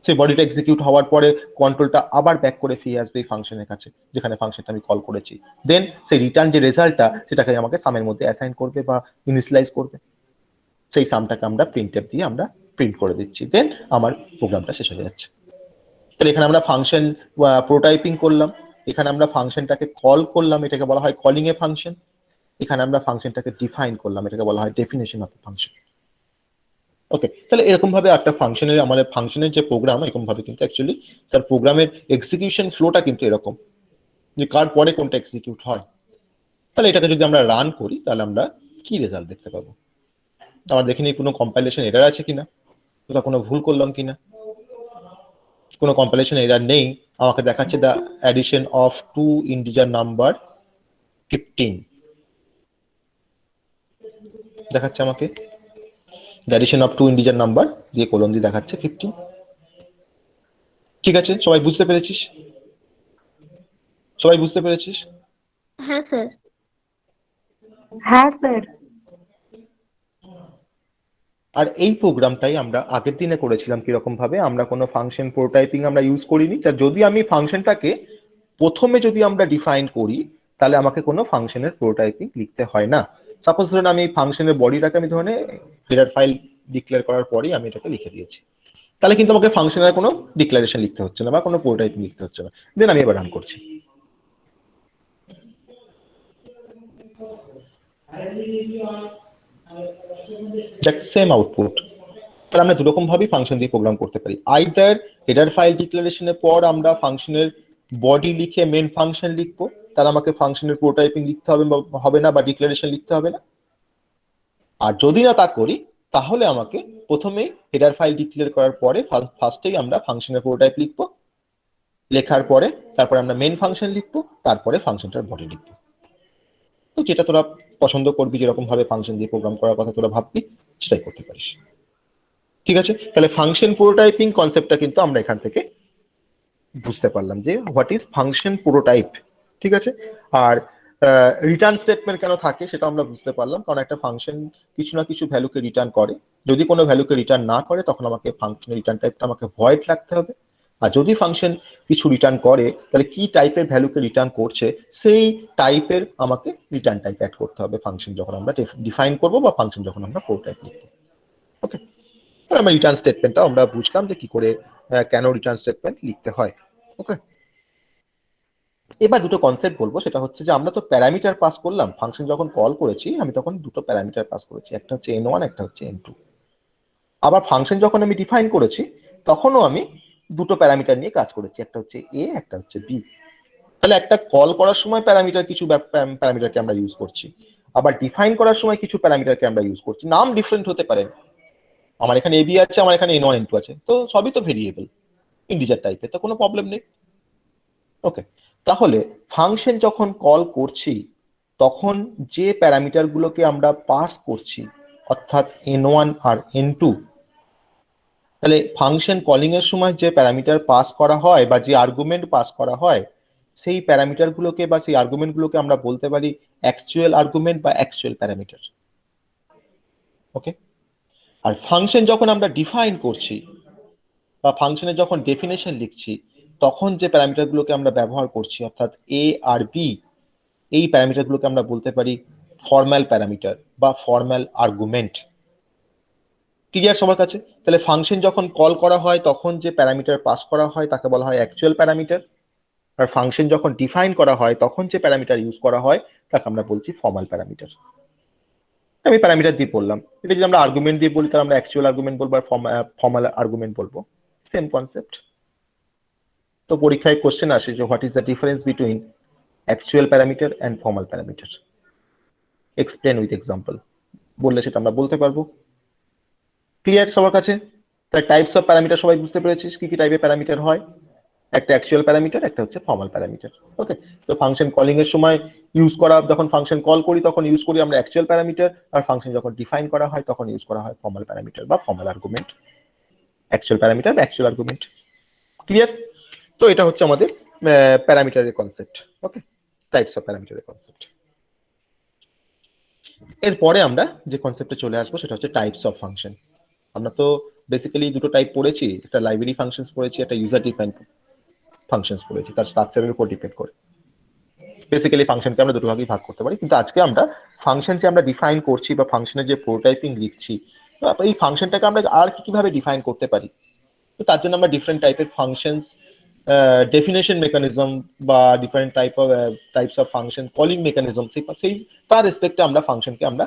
সেই বডিটা এক্সিকিউট হওয়ার পরে কন্ট্রোলটা আবার ব্যাক করে ফিরে আসবে এই ফাংশনের কাছে, যেখানে ফাংশনটা আমি কল করেছি। দেন সেই রিটার্ন যে রেজাল্টটা, সেটাকে আমাকে সামের মধ্যে অ্যাসাইন করবে বা ইনিশিয়ালাইজ করবে। সেই সামটাকে আমরা প্রিন্টএফ দিয়ে আমরা প্রিন্ট করে দিচ্ছি। দেন আমার প্রোগ্রামটা শেষ হয়ে যাচ্ছে। তাহলে এখানে আমরা ফাংশন প্রোটাইপিং করলাম, এখানে আমরা ফাংশনটাকে কল করলাম, এটাকে বলা হয় কলিং এ ফাংশন। এখানে আমরা ফাংশনটাকে ডিফাইন করলাম, এটাকে বলা হয় ডেফিনেশন অফ ফাংশন। ওকে, তাহলে এরকম ভাবে একটা ফাংশনের, আমাদের ফাংশনের যে প্রোগ্রাম, এরকম ভাবে কিন্তু অ্যাকচুয়ালি তার প্রোগ্রামের এক্সিকিউশন ফ্লোটা কিন্তু এরকম, যে কার পরে কোনটা এক্সিকিউট হয়। তাহলে এটাকে যদি আমরা রান করি, তাহলে আমরা কি রেজাল্ট দেখতে পাবো। আমার দেখে নিই কোনো কম্পাইলেশন এরর আছে কিনা, কোথাও কোনো ভুল করলাম কিনা। কোনো কম্পাইলেশন এরর নেই, আমাকে দেখাচ্ছে the addition of two integer number 15 দেখাচ্ছে আমাকে। The addition of two integer number দিয়ে কোলন দিয়ে দেখাচ্ছে 15। ঠিক আছে, সবাই বুঝতে পেরেছিস? সবাই বুঝতে পেরেছিস? হ্যাঁ স্যার। হ্যাঁ স্যার। আর এই প্রোগ্রামটাই আমরা আগের দিনে করেছিলাম কিরকম ভাবে, আমরা কোনো ফাংশন প্রোটাইপিং আমরা ইউজ করিনি। তা যদি আমি ফাংশনটাকে প্রথমে যদি আমরা ডিফাইন করি, তাহলে আমাকে কোনো ফাংশনের প্রোটাইপিং লিখতে হয় না। সাপোজ ধরুন আমি ফাংশনের বডিটাকে আমি ধরে হেডার ফাইল ডিক্লেয়ার করার পরেই আমি এটাকে লিখে দিয়েছি, তাহলে কিন্তু আমাকে ফাংশনের কোনো ডিক্লারেশন লিখতে হচ্ছে না বা কোনো প্রোটাইপিং লিখতে হচ্ছে না। দেন আমি এবার রান করছি। Same output. তাহলে আমরা দুরকম ভাবেই ফাংশন দিয়ে প্রোগ্রাম করতে পারি। আইদার হেডার ফাইল ডিক্লারেশনের পর আমরা ফাংশনের বডি লিখে মেন ফাংশন লিখবো, তাহলে আমাকে ফাংশনের প্রোটাইপিং লিখতে হবে না বা ডিক্লারেশন লিখতে হবে না। আর যদি না তা করি, তাহলে আমাকে প্রথমেই হেডার ফাইল ডিক্লেয়ার করার পরে ফার্স্টেই আমরা ফাংশনের প্রোটাইপ লিখবো, লেখার পরে তারপরে আমরা মেন ফাংশন লিখবো, তারপরে ফাংশনটার বডি লিখবো। তো যেটা তোরা পছন্দ করবি, যেরকম ভাবে ফাংশন দিয়ে প্রোগ্রাম করার কথা তোরা ভাববি, সেটাই করতে পারিস। ঠিক আছে, তাহলে ফাংশন প্রোটোটাইপিং কনসেপ্টটা কিন্তু আমরা এখান থেকে বুঝতে পারলাম যে হোয়াট ইজ ফাংশন প্রোটোটাইপ। ঠিক আছে, আর রিটার্ন স্টেটমেন্ট কেন থাকে সেটা আমরা বুঝতে পারলাম, কারণ একটা ফাংশন কিছু না কিছু ভ্যালুকে রিটার্ন করে। যদি কোনো ভ্যালুকে রিটার্ন না করে, তখন আমাকে ফাংশনের রিটার্ন টাইপটা আমাকে ভয়েড রাখতে হবে। আর যদি ফাংশন কিছু রিটার্ন করে, তাহলে কি টাইপের ভ্যালুকে রিটার্ন করছে সেই টাইপের আমাকে রিটার্ন টাইপ অ্যাড করতে হবে ফাংশন যখন আমরা ডিফাইন করবো বা ফাংশন যখন আমরা প্রোটোটাইপ লিখবো। ওকে, আমরা রিটার্ন স্টেটমেন্টটা আমরা বুঝলাম যে কি করে কেন রিটার্ন স্টেটমেন্ট লিখতে হয়। ওকে, এবার দুটো কনসেপ্ট বলবো, সেটা হচ্ছে যে আমরা তো প্যারামিটার পাস করলাম, ফাংশন যখন কল করেছি আমি তখন দুটো প্যারামিটার পাস করেছি, একটা হচ্ছে n1, একটা হচ্ছে n2। আবার ফাংশন যখন আমি ডিফাইন করেছি, তখনও আমি দুটো প্যারামিটার নিয়ে কাজ করেছি, একটা হচ্ছে a, একটা হচ্ছে b। তাহলে একটা কল করার সময় প্যারামিটার কিছু প্যারামিটারকে আমরা ইউজ করছি, আবার ডিফাইন করার সময় কিছু প্যারামিটারকে আমরা ইউজ করছি। নাম ডিফারেন্ট হতে পারে, আমার এখানে ab আছে, আমার এখানে n1 n2 আছে, তো সবই তো ভেরিয়েবল ইন্টিজার টাইপের, তো কোনো প্রবলেম নেই। ওকে, তাহলে ফাংশন যখন কল করছি, তখন যে প্যারামিটার গুলোকে আমরা পাস করছি, অর্থাৎ n1 আর n2, তাহলে ফাংশন কলিং এর সময় যে প্যারামিটার পাস করা হয় বা যে আর্গুমেন্ট পাস করা হয়, সেই প্যারামিটার গুলোকে বা সেই আর্গুমেন্ট গুলোকে আমরা বলতে পারি অ্যাকচুয়াল আর্গুমেন্ট বা অ্যাকচুয়াল প্যারামিটার। ওকে, আর ফাংশন যখন আমরা ডিফাইন করছি বা ফাংশনের যখন ডেফিনেশন লিখছি, তখন যে প্যারামিটারগুলোকে আমরা ব্যবহার করছি, অর্থাৎ এ আর বি, এই প্যারামিটারগুলোকে আমরা বলতে পারি ফর্মাল প্যারামিটার বা ফর্মাল আর্গুমেন্ট। ক্লিয়ার সবার কাছে? তাহলে ফাংশন যখন কল করা হয়, তখন যে প্যারামিটার পাস করা হয় তাকে বলা হয় অ্যাকচুয়াল প্যারামিটার, আর ফাংশন যখন ডিফাইন করা হয়, তখন যে প্যারামিটার ইউজ করা হয় তাকে আমরা বলছি ফর্মাল প্যারামিটার। আমি প্যারামিটার দিয়ে বললাম, এটা যদি আমরা আর্গুমেন্ট দিয়ে বলি, তাহলে আমরা অ্যাকচুয়াল আর্গুমেন্ট বলবো আর ফর্মাল আর্গুমেন্ট বলবো, সেম কনসেপ্ট। তো পরীক্ষায় কোশ্চেন আসে যে what is the difference between actual parameter and formal parameter, explain with example বললে সেটা আমরা বলতে পারবো। ক্লিয়ার সবার কাছে? তাই টাইপস অফ প্যারামিটার সবাই বুঝতে পেরেছিস কি কি টাইপের প্যারামিটার হয়? একটা অ্যাকচুয়াল প্যারামিটার, একটা হচ্ছে ফর্মাল প্যারামিটার। ওকে, তো ফাংশন কলিং এর সময় ইউজ করা, যখন ফাংশন কল করি তখন ইউজ করি আমরা অ্যাকচুয়াল প্যারামিটার, আর ফাংশন যখন ডিফাইন করা হয় তখন ইউজ করা হয় ফর্মাল প্যারামিটার বা ফর্মাল আর্গুমেন্ট। অ্যাকচুয়াল প্যারামিটার বা অ্যাকচুয়াল আর্গুমেন্ট। ক্লিয়ার? তো এটা হচ্ছে আমাদের প্যারামিটারের কনসেপ্ট। ওকে, টাইপস অফ প্যারামিটারের কনসেপ্ট। এরপরে আমরা যে কনসেপ্টে চলে আসবো সেটা হচ্ছে টাইপস অফ ফাংশন। আমরা তো বেসিক্যালি দুটো টাইপ পড়েছি, একটা লাইব্রেরি ফাংশনস পড়েছি, একটা ইউজার ডিফাইন্ড ফাংশনস পড়েছি, তার স্ট্রাকচারের উপর ডিপেন্ড করে বেসিক্যালি ফাংশনকে আমরা দুটো ভাগেই ভাগ করতে পারি। কিন্তু আজকে আমরা ফাংশন যে আমরা ডিফাইন করছি বা ফাংশনের যে প্রোটোটাইপিং লিখছি, তো এই ফাংশনটাকে আমরা আর কিভাবে ডিফাইন করতে পারি, তো তার জন্য আমরা ডিফারেন্ট টাইপের ফাংশনস ডেফিনেশন মেকানিজম বা different types of function calling mechanism সেই তার রেসপেক্টে আমরা ফাংশনকে আমরা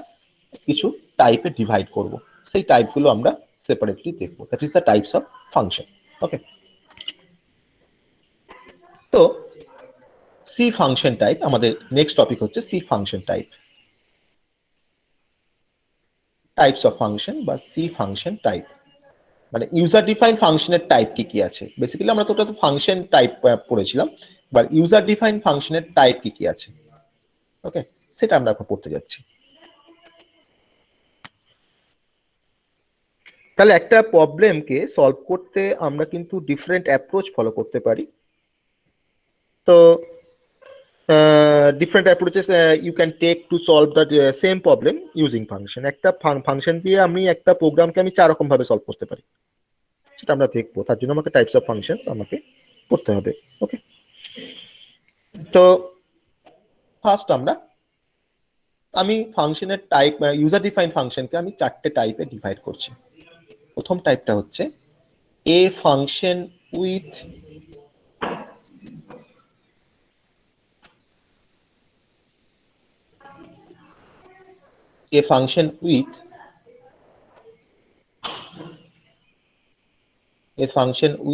কিছু টাইপে ডিভাইড করব। সেই টাইপগুলো আমরা সেপারেটলি দেখবো। That is the types of function. Okay, তো সি ফাংশন টাইপ আমাদের নেক্সট টপিক হচ্ছে C function type, types of function বা সি ফাংশন টাইপ। মানে ইউজার ডিফাইন ফাংশনের টাইপ কি কি আছে। বেসিক্যালি আমরা তো ওটা তো ফাংশন টাইপ পড়েছিলাম, বা ইউজার ডিফাইন ফাংশনের টাইপ কি কি আছে, ওকে, সেটা আমরা এখন পড়তে যাচ্ছি। তাহলে একটা প্রবলেমকে সলভ করতে আমরা কিন্তু ডিফারেন্ট অ্যাপ্রোচ ফলো করতে পারি। তো different approaches you can take to solve the same problem using function। একটা ফাংশন দিয়ে আমি একটা প্রোগ্রামকে আমি চার রকম ভাবে সলভ করতে পারি, সেটা আমরা দেখবো। তার জন্য আমাকে টাইপস অফ ফাংশন আমাকে পড়তে হবে। ওকে, তো ফার্স্ট আমি ফাংশনের টাইপ ইউজার ডিফাইন ফাংশনকে আমি চারটে টাইপে ডিভাইড করছি। প্রথম টাইপটা হচ্ছে a function with a function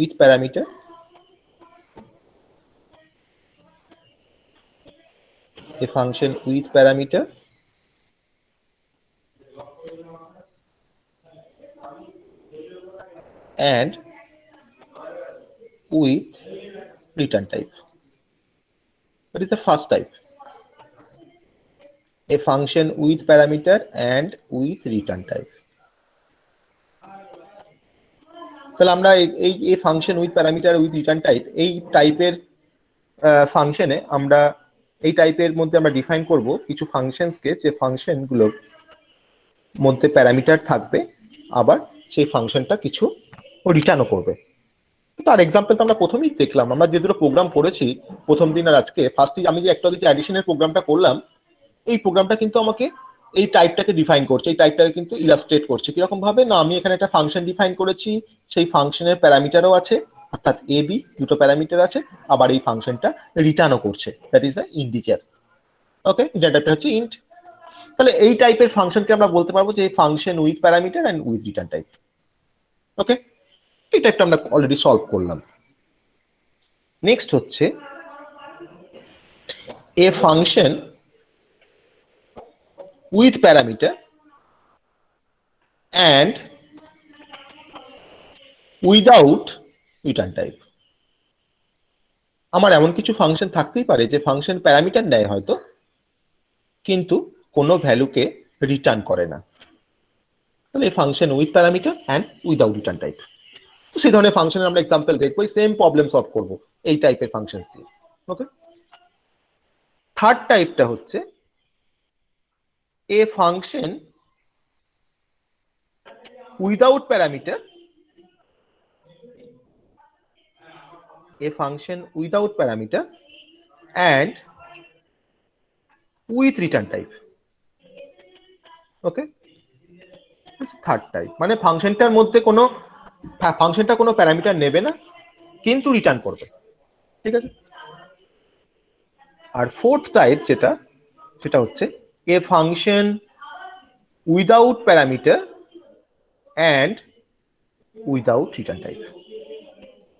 with parameter and with return type. That is the first type, a function with parameter and with return type. তাহলে আমরা এই function with parameter with return type, এই টাইপের ফাংশনে আমরা এই টাইপের মধ্যে আমরা ডিফাইন করব কিছু ফাংশনসকে, যে ফাংশনগুলোর মধ্যে প্যারামিটার থাকবে, আবার সেই ফাংশনটা কিছু রিটার্নও করবে। তার এক্সাম্পল তো আমরা প্রথমেই দেখলাম, আমরা যে দুটো প্রোগ্রাম করেছি প্রথম দিন আর আজকে। ফার্স্টে আমি যে একটা যে অ্যাডিশনের প্রোগ্রামটা করলাম, এই প্রোগ্রামটা কিন্তু আমাকে এই টাইপটাকে ডিফাইন করছে, এই টাইপটাকে কিন্তু ইলাস্ট্রেট করছে। কিরকম ভাবে না, আমি এখানে একটা ফাংশন ডিফাইন করেছি, সেই ফাংশনের প্যারামিটারও আছে, অর্থাৎ এ বি দুটো প্যারামিটার আছে, আবার এই ফাংশনটা রিটার্নও করছে, দ্যাট ইজ আ ইন্টিজার। ওকে, ইন্টারটাইপটা হচ্ছে ইন্ট। তাহলে এই টাইপের ফাংশনকে আমরা বলতে পারবো যে function with parameter and with return type. Okay, এই টাইপটা আমরা অলরেডি সলভ করলাম। নেক্সট হচ্ছে a function with parameter and without return type। আমার এমন কিছু ফাংশন থাকতেই পারে যে ফাংশন প্যারামিটার নেয় হয়তো, কিন্তু কোনো ভ্যালুকে রিটার্ন করে না। তাহলে এই function with parameter and without return type. তো সেই ধরনের ফাংশনের আমরা এক্সাম্পল দেখবো, সেম প্রবলেম সলভ করবো এই টাইপের ফাংশন দিয়ে। ওকে, থার্ড টাইপটা হচ্ছে a function without parameter and with return type। Okay, third type মানে ফাংশনটার মধ্যে ফাংশনটা কোনো প্যারামিটার নেবে না, কিন্তু রিটার্ন করবে। ঠিক আছে, আর ফোর্থ টাইপ সেটা হচ্ছে a function without parameter and without return type.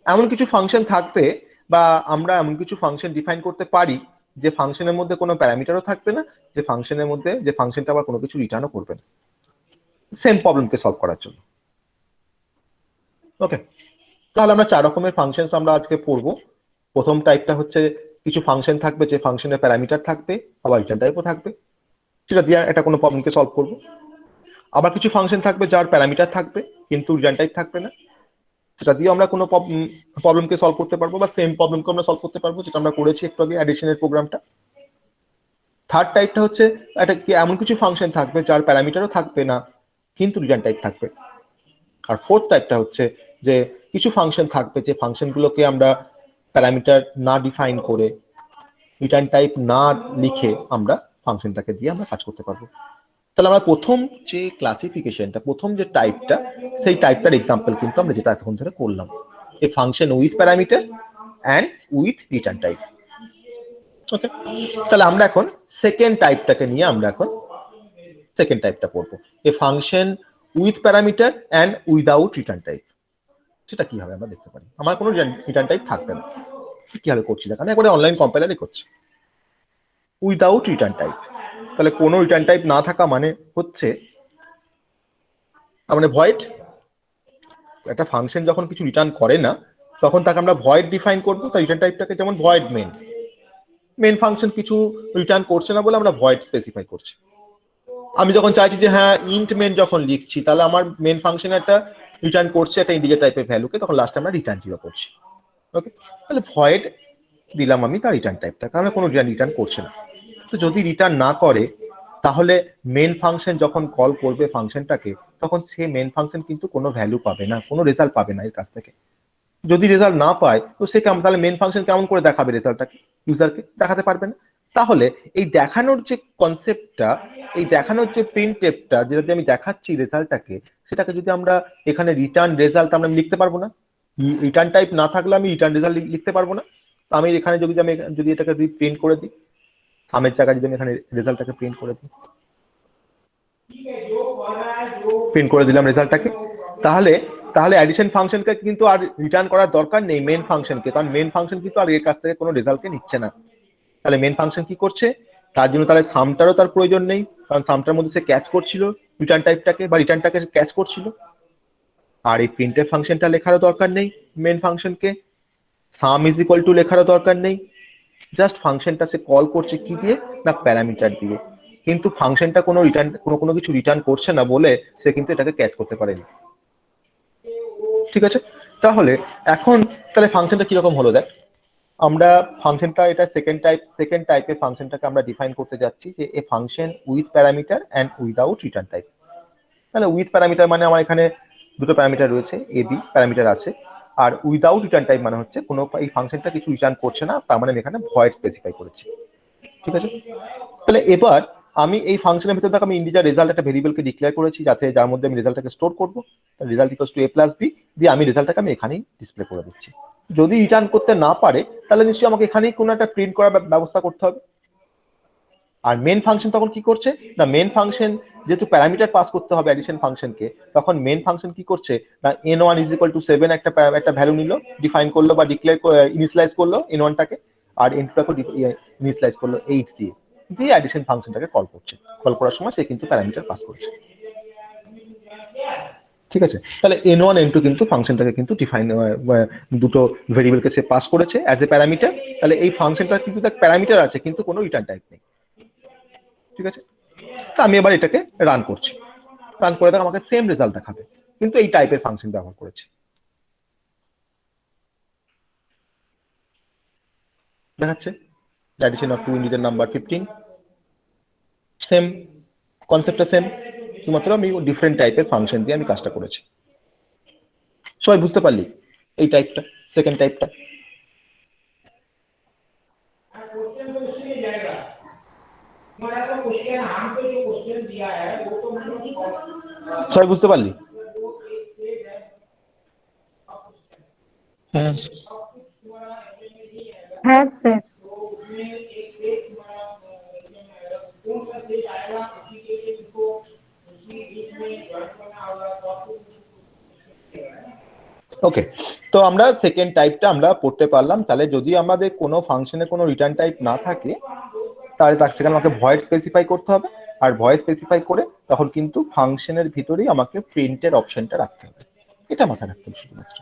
এমন কিছু ফাংশন থাকবে বা আমরা এমন কিছু ফাংশন ডিফাইন করতে পারি যে ফাংশনের মধ্যে কোনো প্যারামিটারও থাকবে না, যে ফাংশনটা আবার কোনো কিছু রিটার্নও করবে না, সেম প্রবলেমকে সলভ করার জন্য। ওকে, তাহলে আমরা চার রকমের ফাংশন আমরা আজকে পড়বো। প্রথম টাইপটা হচ্ছে কিছু ফাংশন থাকবে যে ফাংশনের প্যারামিটার থাকবে, আবার রিটার্ন টাইপও থাকবে, সেটা দিয়ে এটা কোনো প্রবলেমকে সলভ করবো। আবার কিছু ফাংশন থাকবে যার প্যারামিটার থাকবে কিন্তু রিটার্ন টাইপ থাকবে না, সেটা দিয়ে আমরা কোনো প্রবলেমকে সলভ করতে পারবো, বা সেম প্রবলেমকে আমরা সলভ করতে পারবো, যেটা আমরা করেছি একটু আগে অ্যাডিশনের প্রোগ্রামটা। থার্ড টাইপটা হচ্ছে একটা এমন কিছু ফাংশন থাকবে যার প্যারামিটারও থাকবে না কিন্তু রিটার্ন টাইপ থাকবে। আর ফোর্থ টাইপটা হচ্ছে যে কিছু ফাংশন থাকবে যে ফাংশনগুলোকে আমরা প্যারামিটার না ডিফাইন করে রিটার্ন টাইপ না লিখে আমরা ফাংশনটাকে দিয়ে আমরা কাজ করতে পারবো। তাহলে আমরা প্রথম যে ক্লাসিফিকেশনটা, প্রথম যে টাইপটা, সেই টাইপটার এক্সাম্পল কিন্তু আমরা যেটা এতক্ষণ ধরে করলাম, a function with parameter and with return type. Okay, তাহলে আমরা এখন সেকেন্ড টাইপটাকে নিয়ে আমরা এখন সেকেন্ড টাইপটা পড়বো, a function with parameter and without return type. সেটা কি হবে আমরা দেখতে পারি, আমার কোনো রিটার্ন টাইপ থাকবে না। কিভাবে করছি দেখ, আমি একবারে অনলাইন কম্পাইলারে করছি উইদাউট রিটার্ন টাইপ। তাহলে কোনো রিটার্ন টাইপ না থাকা মানে হচ্ছে মানে ভয়েড। একটা ফাংশন যখন কিছু রিটার্ন করে না তখন তাকে আমরা ভয়েড ডিফাইন করবো, তাই রিটার্ন টাইপটাকে, যেমন ভয়েড মেন ফাংশন কিছু রিটার্ন করছে না বলে আমরা ভয়েড স্পেসিফাই করছি। আমি যখন চাইছি যে হ্যাঁ ইন্ট মেন যখন লিখছি তাহলে আমার মেন ফাংশন একটা রিটার্ন করছে একটা ইন্টিজার টাইপের ভ্যালুকে, তখন লাস্টে আমরা রিটার্ন 0 করছি। ওকে, তাহলে ভয়েড দিলাম আমি তার রিটার্ন টাইপটা, কারণ কোনো রিটার্ন করছে না। তো যদি রিটার্ন না করে তাহলে মেন ফাংশন যখন কল করবে ফাংশনটাকে, তখন সে মেন ফাংশন কিন্তু কোনো ভ্যালু পাবে না, কোনো রেজাল্ট পাবে না এর কাছ থেকে। যদি রেজাল্ট না পায় তো সে কেমন, তাহলে মেন ফাংশন কেমন করে দেখাবে রেজাল্টটাকে, ইউজারকে দেখাতে পারবে না। তাহলে এই দেখানোর যে কনসেপ্টটা, এই দেখানোর যে প্রিন্টএফটা যেটা দিয়ে আমি দেখাচ্ছি রেজাল্টটাকে, সেটাকে যদি আমরা এখানে রিটার্ন রেজাল্ট আমরা লিখতে পারবো না। রিটার্ন টাইপ না থাকলে আমি রিটার্ন রেজাল্ট লিখতে পারবো না। আমি এখানে যদি এটাকে প্রিন্ট করে দিই, সামের জায়গায় যদি আমি এখানে রেজাল্টটাকে প্রিন্ট করে দিই, প্রিন্ট করে দিলাম রেজাল্টটাকে, তাহলে তাহলে অ্যাডিশন ফাংশনকে কিন্তু আর রিটার্ন করার দরকার নেই মেন ফাংশনকে, কারণ মেন ফাংশন কিন্তু আর এর কাছ থেকে কোনো রেজাল্টকে নিচ্ছে না। তাহলে মেন ফাংশন কি করছে, তার জন্য তাহলে সামটারও তার প্রয়োজন নেই, কারণ সামটার মধ্যে সে ক্যাচ করছিল রিটার্ন টাইপটাকে বা রিটার্নটাকে ক্যাচ করছিল। আর এই প্রিন্টএফ ফাংশনটা লেখারও দরকার নেই মেন ফাংশনকে, সাম ইজ ইকুয়াল টু লেখারও দরকার নেই। জাস্ট ফাংশনটা সে কল করছে কি দিয়ে না প্যারামিটার দিয়ে, কিন্তু ফাংশনটা কোনো রিটার্ন কোনো কিছু রিটার্ন করছে না বলে সে কিন্তু এটাকে ক্যাচ করতে পারেনি। ঠিক আছে, তাহলে এখন তাহলে ফাংশনটা কিরকম হলো দেখ, আমরা ফাংশনটা এটা সেকেন্ড টাইপের ফাংশনটাকে আমরা ডিফাইন করতে যাচ্ছি যে a function with parameter and without return type. তাহলে উইথ প্যারামিটার মানে আমার এখানে দুটো প্যারামিটার রয়েছে, এ বি প্যারামিটার আছে, আর উইদাউট রিটার্ন টাইপ মানে হচ্ছে কোনো এই ফাংশনটা কিছু রিটার্ন করছে না, তার মানে আমি এখানে ভয়েড স্পেসিফাই করেছি। ঠিক আছে, তাহলে এবার আমি এই ফাংশনের ভিতরে আমি ইন্টিজার রেজাল্ট একটা ভেরিয়েবলকে ডিক্লেয়ার করেছি, যাতে যার মধ্যে আমি রেজাল্টটাকে স্টোর করবো। Result equals to a plus b দিয়ে আমি রেজাল্টটাকে আমি এখানেই ডিসপ্লে করে দিচ্ছি। যদি রিটার্ন করতে না পারে তাহলে নিশ্চয়ই আমাকে এখানেই কোনো একটা প্রিন্ট করার ব্যবস্থা করতে হবে। আর মেন ফাংশন তখন কি করছে না, মেন ফাংশন যেহেতু প্যারামিটার পাস করতে হবে অ্যাডিশন ফাংশনকে, তখন মেন ফাংশন কি করছে না n1 ইজ ইকুয়াল টু 7 একটা ভ্যালু নিল, ডিফাইন করলো বা ডিক্লেয়ার ইনিশিয়ালাইজ করলো n1 টাকে, আর n2 টাকে ইনিশিয়ালাইজ করলো 8 দিয়ে দিয়ে অ্যাডিশন ফাংশনটাকে কল করছে। কল করার সময় সে কিন্তু প্যারামিটার পাস করছে। ঠিক আছে, তাহলে n1 n2 কিন্তু ফাংশনটাকে কিন্তু ডিফাইন দুটো ভেরিয়েবলকে সে পাস করেছে অ্যাজ এ প্যারামিটার। তাহলে এই ফাংশনটা কিন্তু তার প্যারামিটার আছে কিন্তু কোনো রিটার্ন টাইপ নেই। ঠিক আছে, তো আমি এবার এটাকে রান করছি, রান করে দেখ আমাকে সেম রেজাল্ট দেখাবে, কিন্তু এই টাইপের ফাংশন ব্যবহার করেছে। দেখাচ্ছে addition of two integer number 15, same কনসেপ্টটা সেম, শুধুমাত্র আমি ডিফারেন্ট টাইপের ফাংশন দিয়ে আমি কাজটা করেছি। সবাই বুঝতে পারলি এই টাইপটা, সেকেন্ড টাইপটা? সবাই বুঝতে পারলি? হ্যাঁ হ্যাঁ স্যার। ওকে, তো আমরা সেকেন্ড টাইপটা আমরা পড়তে পারলাম। তাহলে যদি আমাদের কোনো ফাংশনে কোনো রিটার্ন টাইপ না থাকে তাহলে তার সেখানে আমাকে ভয়েড স্পেসিফাই করতে হবে, আর ভয়েড স্পেসিফাই করে তখন কিন্তু ফাংশনের ভিতরেই আমাকে প্রিন্টের অপশনটা রাখতে হবে, এটা মাথায় রাখতে হবে শুধুমাত্র।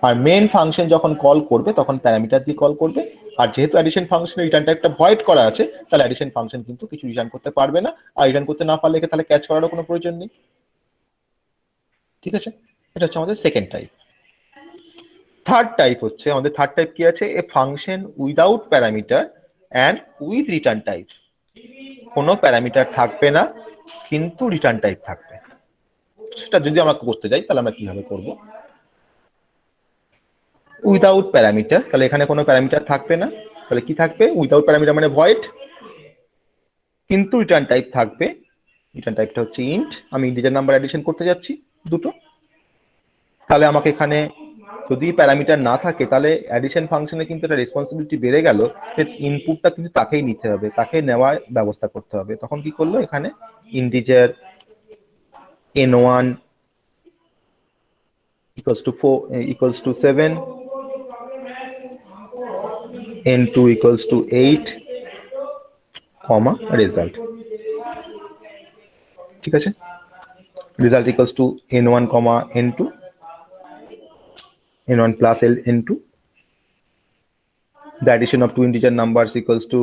আর মেন ফাংশন যখন কল করবে তখন প্যারামিটার দিয়ে কল করবে, আর যেহেতু অ্যাডিশন ফাংশনের রিটার্ন টাইপটা ভয়েড করা আছে তাহলে অ্যাডিশন ফাংশন কিন্তু কিছু রিটার্ন করতে পারবে না, আর রিটার্ন করতে না পারলে তাহলে ক্যাচ করারও কোনো প্রয়োজন নেই। ঠিক আছে, এটা হচ্ছে আমাদের সেকেন্ড টাইপ। থার্ড টাইপ হচ্ছে আমাদের, থার্ড টাইপ কি আছে, a function without parameter and with return type. কোনো প্যারামিটার থাকবে না কিন্তু রিটার্ন টাইপ থাকবে। সেটা যদি আমরা করতে যাই তাহলে আমরা কিভাবে করব? উইদাউট প্যারামিটার, তাহলে এখানে কোনো প্যারামিটার থাকবে না, তাহলে কি থাকবে? উইদাউট প্যারামিটার মানে ভয়েড, কিন্তু রিটার্ন টাইপ থাকবে। রিটার্ন টাইপটা হচ্ছে ইন্ট। আমি ইন্টিজার নাম্বার অ্যাডিশন করতে যাচ্ছি দুটো, তাহলে আমাকে এখানে যদি প্যারামিটার না থাকে তাহলে অ্যাডিশন ফাংশনে কিন্তু একটা রেসপন্সিবিলিটি বেড়ে গেল, ইনপুটটা কিন্তু তাকেই নিতে হবে, তাকে নেওয়ার ব্যবস্থা করতে হবে। তখন কি করলো? এখানে integer n1 equals to 4 equals to 7, n2 equals to 8, comma result। ঠিক আছে, result equals to n1 comma n2, n1 plus n2, the addition of two integer numbers equals to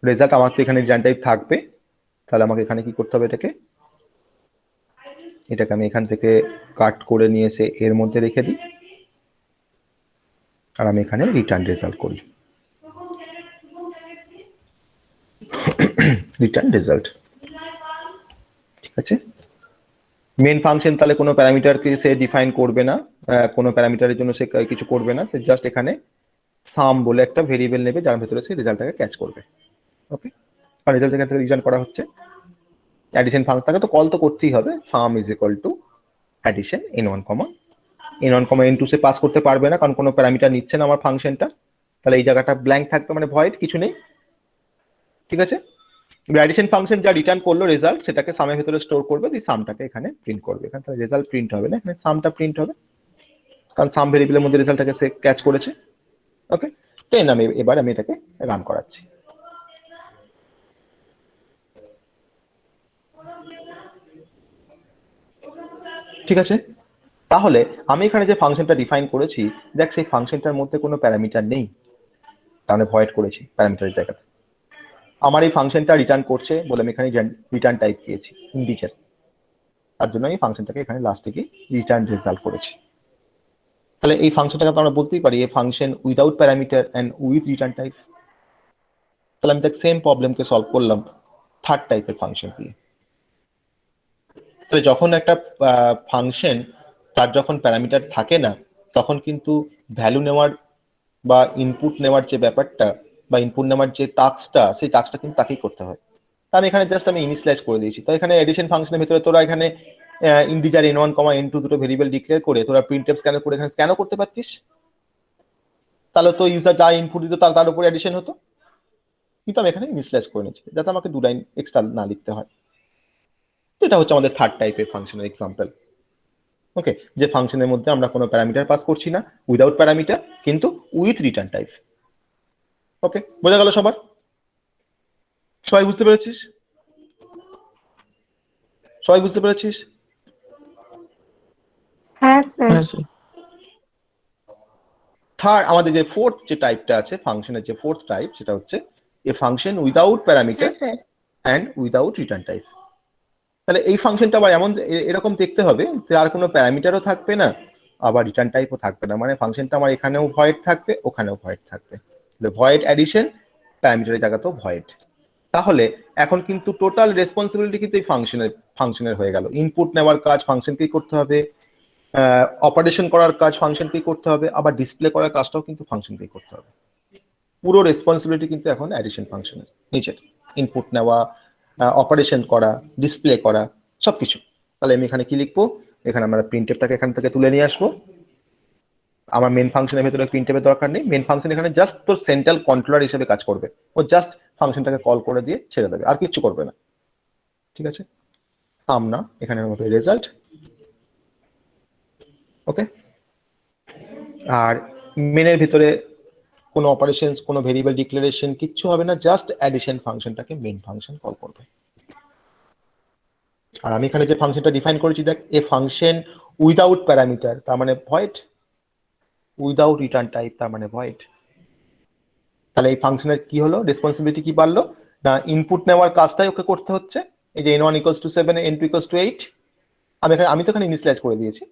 result। আমার তো এখানে রিটার্ন টাইপ থাকবে, তাহলে আমাকে এখানে কি করতে হবে? এটাকে আমি এখান থেকে কাট করে নিয়ে এসে এর মধ্যে রেখে দিই, আর আমি এখানে রিটার্ন রেজাল্ট করি, রিটার্ন রেজাল্ট। ঠিক আছে, মেন ফাংশন তাহলে কোনো প্যারামিটারকে সে ডিফাইন করবে না, কোনো প্যারামিটারের জন্য সে কিছু করবে না, সে জাস্ট এখানে সাম বলে একটা ভেরিয়েবল নেবে যার ভেতরে সে রেজাল্টটাকে ক্যাচ করবে। ওকে, আর রেজাল্ট এখান থেকে রিটার্ন করা হচ্ছে। অ্যাডিশন ফাংশনটাকে তো কল তো করতেই হবে, সাম is equal two addition n1 comma n1 comma n2 say pass করতে পারবে না কারণ কোনো প্যারামিটার নিচ্ছে না আমার ফাংশনটা, তাহলে এই জায়গাটা ব্ল্যাঙ্ক থাকবে, মানে ভয়েড, কিছু নেই। ঠিক আছে, অ্যাডিশন ফাংশন যা রিটার্ন করলো রেজাল্ট, সেটাকে সামের ভিতরে স্টোর করবে, দিয়ে সামটাকে এখানে প্রিন্ট করবে। এখানে তাহলে রেজাল্ট প্রিন্ট হবে না, এখানে সামটা প্রিন্ট হবে, কারণ সাম ভেরিয়েবলের মধ্যে রেজাল্টটাকে সে ক্যাচ করেছে। ওকে, দেন আমি এবার এটাকে রান করাচ্ছি। ঠিক আছে, তাহলে আমি এখানে যে ফাংশনটা ডিফাইন করেছি, দেখ সেই ফাংশনটার মধ্যে কোনো প্যারামিটার নেই, তাহলে ভয়েড করেছি প্যারামিটারের জায়গাতে। আমার এই ফাংশনটা রিটার্ন করছে বলে আমি এখানে রিটার্ন টাইপ দিয়েছি ইন্টিজার, তার জন্য এই ফাংশনটাকে এখানে লাস্টে গিয়ে রিটার্ন রেজাল্ট করেছি। তাহলে এই ফাংশনটাকে আমরা বলতেই পারি এই function without parameter and with return type. তাহলে আমি দেখ সেম প্রবলেমকে সলভ করলাম থার্ড টাইপের ফাংশন দিয়ে। তাহলে যখন একটা ফাংশন তার যখন প্যারামিটার থাকে না, তখন কিন্তু ভ্যালু নেওয়ার বা ইনপুট নেওয়ার যে ব্যাপারটা বা ইনপুট নেওয়ার যে টাস্কটা, সেই টাস্কটা কিন্তু তাকেই করতে হয়। তা আমি এখানে জাস্ট আমি ইনিশিয়ালাইজ করে দিয়েছি। তো এখানে এডিশন ফাংশনের ভিতরে তোরা এখানে ইন্টিজার n1 কমা n2 দুটো ভেরিয়েবল ডিক্লেয়ার করে তোরা প্রিন্টএফ স্ক্যান করে এখানে স্ক্যানও করতে পারতিস, তাহলে তো ইউজার যা ইনপুট দিত তার উপর এডিশন হতো। কিন্তু আমি এখানে ইনিশিয়ালাইজ করে নিচ্ছি যাতে আমাকে দু লাইন এক্সট্রা না লিখতে হয়। এটা হচ্ছে আমাদের থার্ড টাইপের ফাংশনের এক্সাম্পল। ওকে, যে ফাংশনের মধ্যে আমরা কোনো প্যারামিটার পাস করছি না, উইদাউট প্যারামিটার, কিন্তু উইথ রিটার্ন টাইপ। ওকে, বোঝা গেল সবার? সবাই বুঝতে পেরেছিস? সবাই বুঝতে পেরেছিস? হ্যাঁ স্যার। থার্ড আমাদের যে ফোর্থ যে টাইপটা আছে ফাংশনের, যে ফোর্থ টাইপ, সেটা হচ্ছে a function without parameter and without return type. তাহলে এই ফাংশনটা আবার এমন এরকম দেখতে হবে যে আর কোনো প্যারামিটারও থাকবে না, আবার রিটার্ন টাইপও থাকবে না, মানে ফাংশনটা আমার এখানেও ভয়েড থাকবে ওখানেও ভয়েড থাকবে, ভয়েড অ্যাডিশন, প্যারামিটারের জায়গাতেও ভয়েড। তাহলে এখন কিন্তু টোটাল রেসপন্সিবিলিটি কিন্তু এই ফাংশনের হয়ে গেল। ইনপুট নেওয়ার কাজ ফাংশনকেই করতে হবে, অপারেশন করার কাজ ফাংশনকেই করতে হবে, আবার ডিসপ্লে করার কাজটাও কিন্তু ফাংশনকেই করতে হবে। পুরো রেসপন্সিবিলিটি কিন্তু এখন অ্যাডিশন ফাংশনের নিচের, ইনপুট নেওয়া, অপারেশন করা, ডিসপ্লে করা, সবকিছু। তাহলে আমি এখানে কি লিখবো? এখানে আমরা প্রিন্টএফটাকে এখান থেকে তুলে নিয়ে আসবো। আমার মেন ফাংশনের ভেতরে প্রিন্টএফের দরকার নেই, মেন ফাংশন এখানে জাস্ট তোর সেন্ট্রাল কন্ট্রোলার হিসেবে কাজ করবে, ও জাস্ট ফাংশনটাকে কল করে দিয়ে ছেড়ে দেবে, আর কিছু করবে না। ঠিক আছে, সাম না, এখানে হবে রেজাল্ট। ওকে, আর মেনের ভিতরে কোনো অপারেশন, কোনো ভেরিয়েবল ডিক্লারেশন কিচ্ছু হবে না, জাস্ট অ্যাডিশন ফাংশনটাকে মেন ফাংশন কল করবে। আর আমি এখানে যে ফাংশনটা ডিফাইন করেছি দেখ, এ ফাংশন উইদাউট প্যারামিটার তার মানে ভয়েড, উইদাউট রিটার্ন টাইপ তার মানে ভয়েড। তাহলে এই ফাংশনের কি হলো, রেসপন্সিবিলিটি কি বাড়লো না, ইনপুট নেওয়ার কাজটাই ওকে করতে হচ্ছে। এই যে n1 = 7 n2 = 8, আমি তো এখানে ইনিশিয়ালাইজ করে দিয়েছি।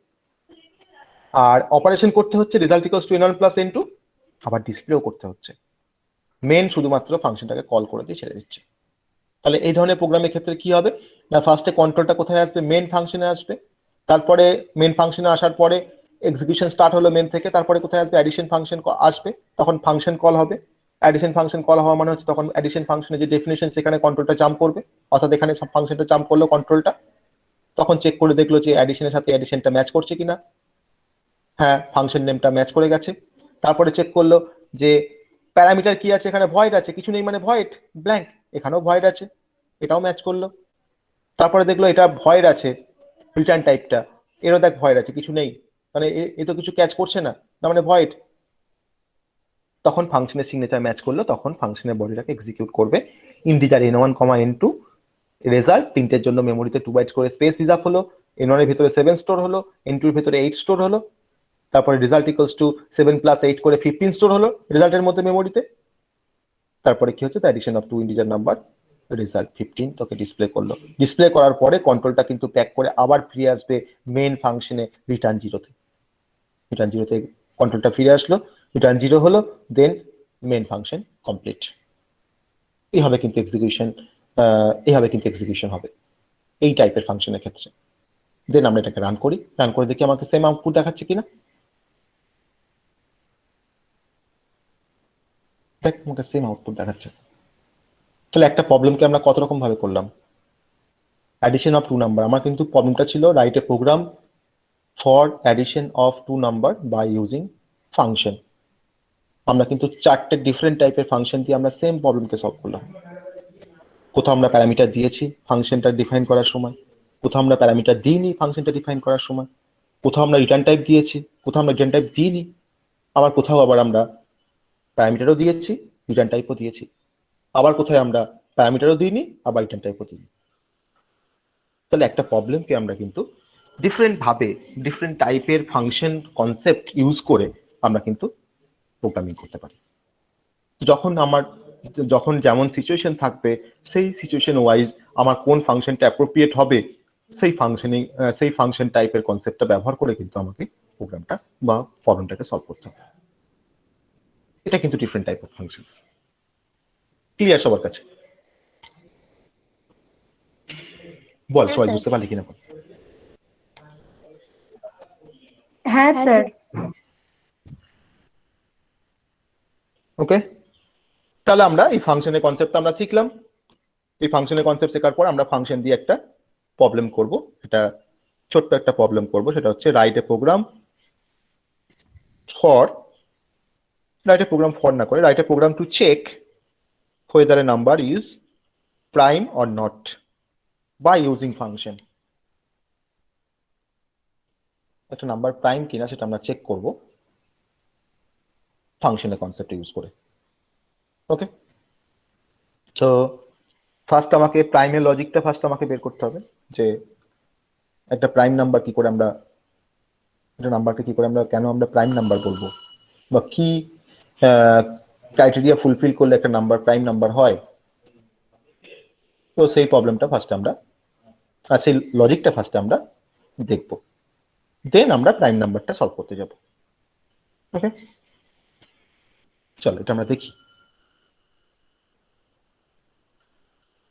আর অপারেশন করতে হচ্ছে রেজাল্ট = n1 + n2, আবার ডিসপ্লেও করতে হচ্ছে। মেন শুধুমাত্র ফাংশনটাকে কল করে দিয়ে ছেড়ে দিচ্ছে। তাহলে এই ধরনের প্রোগ্রামের ক্ষেত্রে কি হবে না, ফার্স্টে কন্ট্রোলটা কোথায় আসবে, মেন ফাংশনে আসবে, তারপরে মেন ফাংশনে আসার পরে এক্সিকিউশন স্টার্ট হলো মেন থেকে, তারপরে কোথায় আসবে, অ্যাডিশন ফাংশন আসবে, তখন ফাংশন কল হবে। অ্যাডিশন ফাংশন কল হওয়া মানে হচ্ছে তখন অ্যাডিশন ফাংশনের যে ডেফিনেশন সেখানে কন্ট্রোলটা জাম্প করবে, অর্থাৎ এখানে ফাংশনটা জাম্প করলো কন্ট্রোলটা, তখন চেক করে দেখলো যে অ্যাডিশনের সাথে অ্যাডিশনটা ম্যাচ করছে কিনা, হ্যাঁ ফাংশন নেমটা ম্যাচ করে গেছে। তারপরে চেক করলো যে প্যারামিটার কি আছে, এখানে ভয়েড আছে, কিছু নেই মানে ভয়েড ব্ল্যাঙ্ক, এখানেও ভয়েড আছে, এটাও ম্যাচ করলো। তারপরে দেখলো এটা ভয়েড আছে, রিটার্ন টাইপটা, এরও দেখ ভয়েড আছে, কিছু নেই, মানে এ তো কিছু ক্যাচ করছে না, না মানে ভয়েড। তখন ফাংশনের সিগনেচার ম্যাচ করলো, তখন ফাংশনের বডিটাকে এক্সিকিউট করবে। ইন্টিজার n1, n2 রেজাল্ট, তিনটের জন্য মেমোরিতে 2 বাইট করে স্পেস রিজার্ভ হলো, n1 এর ভিতরে 7 স্টোর হলো, n2 এর ভিতরে 8 স্টোর হলো, তারপরে রেজাল্ট ইকুয়ালস টু 7 + 8 করে 15 স্টোর হলো রেজাল্টের মধ্যে মেমোরিতে। তারপরে কি হচ্ছে, the addition of two integer number, result 15 তোকে ডিসপ্লে করলো। ডিসপ্লে করার পরে কন্ট্রোলটা কিন্তু প্যাক করে আবার ফিরে আসবে মেন ফাংশনে রিটার্ন জিরোতে। রিটার্ন জিরোতে কন্ট্রোলটা ফিরে আসলো, রিটার্ন জিরো হলো, দেন মেন ফাংশন কমপ্লিট। এইভাবে কিন্তু এক্সিকিউশন হবে এই টাইপের ফাংশনের ক্ষেত্রে। দেন আমরা এটাকে রান করি, রান করে দেখি আমাকে সেম আউটপুট দেখাচ্ছে কিনা। দেখ আমাকে সেম আউটপুট দেখাচ্ছে। তাহলে একটা প্রবলেমকে আমরা কত রকম ভাবে করলাম, অ্যাডিশন অফ টু নাম্বার। আমার কিন্তু প্রবলেমটা ছিল write a program for addition of two number by using function. আমরা কিন্তু চারটে ডিফারেন্ট টাইপের ফাংশন দিয়ে আমরা সেম প্রবলেমকে সলভ করলাম। কোথাও আমরা প্যারামিটার দিয়েছি ফাংশনটা ডিফাইন করার সময়, কোথাও আমরা প্যারামিটার দিইনি ফাংশনটা ডিফাইন করার সময়, কোথাও আমরা রিটার্ন টাইপ দিয়েছি, কোথাও আমরা রিটার্ন টাইপ দিইনি, আবার কোথাও আবার আমরা প্যারামিটারও দিয়েছি, রিটার্ন টাইপও দিয়েছি, আবার কোথায় আমরা প্যারামিটারও দিইনি, আবার রিটার্ন টাইপও দিইনি। তাহলে একটা প্রবলেমকে আমরা কিন্তু ডিফারেন্ট ভাবে ডিফারেন্ট টাইপের ফাংশন কনসেপ্ট ইউজ করে আমরা কিন্তু প্রোগ্রামিং করতে পারি। যখন যেমন সিচুয়েশন থাকবে সেই সিচুয়েশন ওয়াইজ আমার কোন ফাংশনটা অ্যাপ্রোপ্রিয়েট হবে সেই ফাংশন টাইপের কনসেপ্টটা ব্যবহার করে কিন্তু আমাকে প্রোগ্রামটা বা প্রবলেমটাকে সলভ করতে হবে। এটা কিন্তু different type of functions. Clear সবার কাছে? বল সবাই বুঝতে পারলি কিনা? হ্যাঁ স্যার। ওকে, তাহলে আমরা এই ফাংশনের কনসেপ্ট আমরা শিখলাম। এই ফাংশনের কনসেপ্ট শেখার পর আমরা ফাংশন দিয়ে একটা প্রবলেম করব, এটা ছোট্ট একটা প্রবলেম করব, সেটা হচ্ছে রাইট এ প্রোগ্রাম না করে write a program to check whether a number is prime or not by using function। একটা নাম্বার প্রাইম কিনা সেটা আমরা চেক করব ফাংশনের কনসেপ্ট ইউজ করে। ওকে, তো ফার্স্ট আমাকে প্রাইমের লজিকটা আমাকে বের করতে হবে যে একটা প্রাইম নাম্বার কি করে আমরা, একটা নাম্বারকে কি করে আমরা, কেন আমরা প্রাইম নাম্বার বলবো, বা কি ক্রাইটেরিয়া ফুলফিল করলে একটা নাম্বার প্রাইম নাম্বার হয়। তো সেই প্রবলেমটা সেই লজিকটা আমরা দেখব, দেন আমরা প্রাইম নাম্বারটা সলভ করতে যাব। ওকে, চলো এটা আমরা দেখি।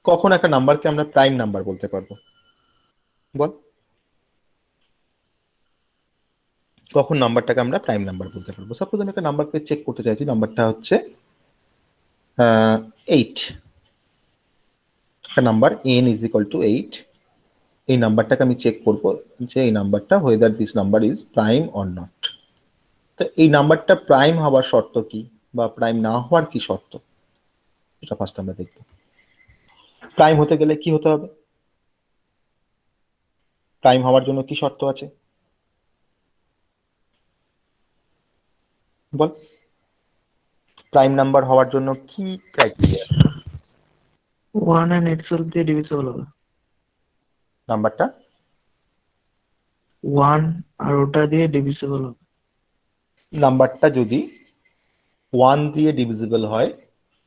কখন একটা নাম্বারকে আমরা প্রাইম নাম্বার বলতে পারবো বল? কখন নাম্বারটাকে আমরা প্রাইম নাম্বার বলতে পারবো? সাপোজ আমি একটা নাম্বারকে চেক করতে চাইছি, নাম্বারটা হচ্ছে 8, একটা নাম্বার n = 8। এই নাম্বারটাকে আমি চেক করব যে এই নাম্বারটা whether this number is prime or not। তো এই নাম্বারটা প্রাইম হওয়ার শর্ত কি বা প্রাইম না হওয়ার কি শর্ত, এটা ফার্স্ট আমরা দেখব। প্রাইম হতে গেলে কি হতে হবে, প্রাইম হওয়ার জন্য কি শর্ত আছে বল? প্রাইম নাম্বার হওয়ার জন্য কি ক্রাইটেরিয়া? 1 and itself দিয়ে ডিভিজিবল হবে। নাম্বারটা 1 আর ওটা দিয়ে ডিভিজিবল হবে। নাম্বারটা যদি 1 দিয়ে ডিভিজিবল হয়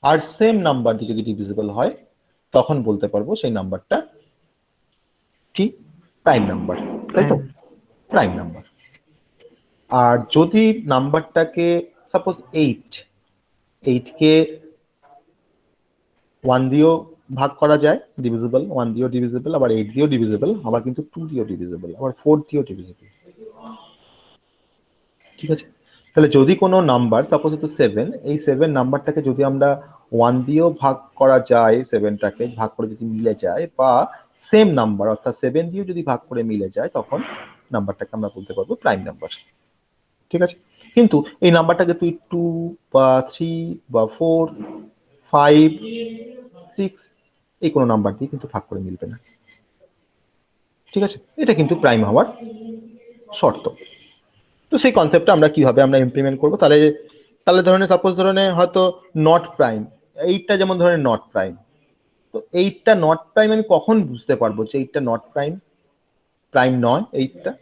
আর সেম নাম্বার দিয়ে যদি ডিভিজিবল হয় তখন বলতে পারবো সেই নাম্বারটা কি প্রাইম নাম্বার, তাই তো? Prime number. আর যদি নাম্বারটাকে সাপোজ 8 কে 1 দিয়েও ভাগ করা যায়, ডিভিজিবল, 1 দিয়েও ডিভিজিবল, আবার 8 দিয়েও ডিভিজিবল, আবার কিন্তু 2 দিয়েও ডিভিজিবল, আবার 4 দিয়েও ডিভিজিবল। ঠিক আছে, তাহলে যদি কোনো নাম্বার সাপোজ হতো 7, এই 7 নাম্বারটাকে যদি আমরা 1 দিয়েও ভাগ করা যায়, 7টাকে ভাগ করে যদি মিলে যায়, বা সেম নাম্বার অর্থাৎ 7 দিয়েও যদি ভাগ করে মিলে যায়, তখন নাম্বারটাকে আমরা বলতে পারবো প্রাইম নাম্বার। ঠিক আছে, কিন্তু এই নাম্বারটাকে তুই 2 বা 3 বা 4, 5, 6 এই কোনো নাম্বার দিয়ে কিন্তু ভাগ করে মিলবে না। ঠিক আছে, এটা কিন্তু প্রাইম হওয়ার শর্ত। তো সেই কনসেপ্টটা আমরা কিভাবে আমরা ইমপ্লিমেন্ট করবো, তাহলে তাহলে ধরনের সাপোজ ধরনের হয়তো নট প্রাইম, এইটটা যেমন ধরনের নট প্রাইম, তো এইটটা নট প্রাইম আমি কখন বুঝতে পারবো যে এইটটা নট প্রাইম, প্রাইম নয় এইটটা?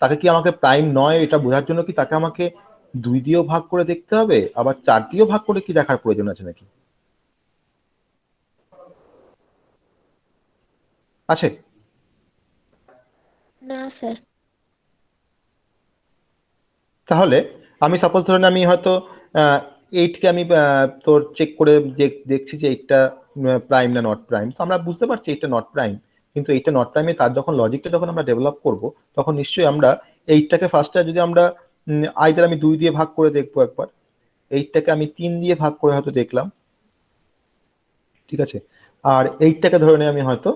তাকে কি আমাকে প্রাইম নয় এটা বোঝার জন্য কি তাকে আমাকে 2 দিয়েও ভাগ করে দেখতে হবে, আবার 4 দিয়েও ভাগ করে কি দেখার প্রয়োজন আছে নাকি? আছে? না স্যার। তাহলে আমি সাপোজ ধরেন আমি হয়তো 8কে আমি তোর চেক করে দেখছি যে এইটটা প্রাইম না নট প্রাইম, তো আমরা বুঝতে পারছি এইটা নট প্রাইম, কিন্তু এইটা নট প্রাইমে তার যখন লজিকটা যখন আমরা ডেভেলপ করব, তখন নিশ্চয়ই আমরা এইটটাকে ফার্স্টে যদি আমরা আইদার আমি 2 দিয়ে ভাগ করে দেখবো একবার, এইটটাকে আমি 3 দিয়ে ভাগ করে হয়তো দেখলাম, ঠিক আছে, আর এইটটাকে ধরে নিয়ে আমি হয়তো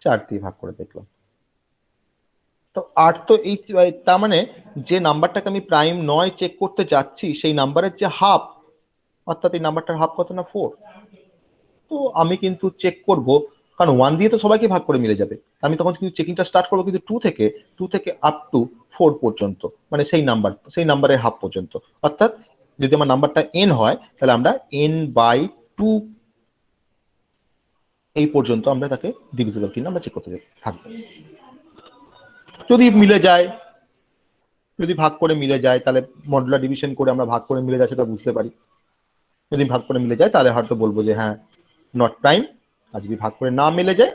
4 দিয়ে ভাগ করে দেখলাম। তো 8 তো এই তার মানে যে নাম্বারটাকে আমি প্রাইম নয় চেক করতে যাচ্ছি, সেই নাম্বারের যে হাফ, অর্থাৎ এই নাম্বারটার হাফ কত না 4, তো আমি কিন্তু চেক করব, কারণ 1 দিয়ে তো সবাইকে ভাগ করে মিলে যাবে, আমি তখন কিন্তু চেকিংটা স্টার্ট করবো কিন্তু 2 থেকে আপ টু 4 পর্যন্ত, মানে সেই নাম্বারের হাফ পর্যন্ত। অর্থাৎ যদি আমার নাম্বারটা n হয়, তাহলে আমরা n/2 এই পর্যন্ত আমরা তাকে ডিভিজিবল কিনা আমরা চেক করতে থাকবো। যদি মিলে যায়, যদি ভাগ করে মিলে যায়, তাহলে মডুলার ডিভিশন করে আমরা ভাগ করে মিলে যায় সেটা বুঝতে পারি। যদি ভাগ করে মিলে যায় তাহলে হয়তো বলবো যে হ্যাঁ নট প্রাইম, আর যদি ভাগ করে না মিলে যায়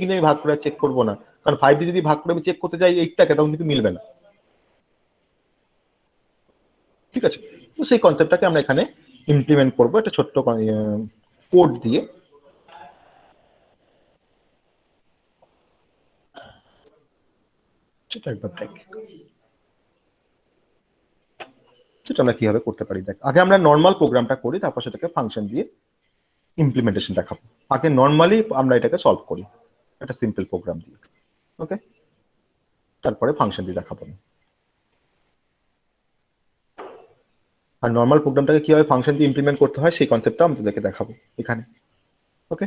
কিন্তু আমি ভাগ করে চেক করবো না, কারণ 5 দিয়ে যদি ভাগ করে আমি চেক করতে যাই 8টাকে, তখন কিন্তু মিলবে না। ঠিক আছে, তো সেই কনসেপ্টটাকে আমরা এখানে ইমপ্লিমেন্ট করবো একটা ছোট্ট কোড দিয়ে। সেটা একবার দেখ, সেটা আমরা কিভাবে করতে পারি দেখ। আগে আমরা নর্মাল প্রোগ্রামটা করি, তারপর সেটাকে ফাংশন দিয়ে ইমপ্লিমেন্টেশন দেখাবো। আগে নর্মালি আমরা এটাকে সলভ করি একটা সিম্পল প্রোগ্রাম দিয়ে, ওকে, তারপরে ফাংশন দিয়ে দেখাবো। আর নর্মাল প্রোগ্রামটাকে কিভাবে ফাংশন দিয়ে ইমপ্লিমেন্ট করতে হয় সেই কনসেপ্টটা আমি তোদেরকে দেখাবো এখানে, ওকে।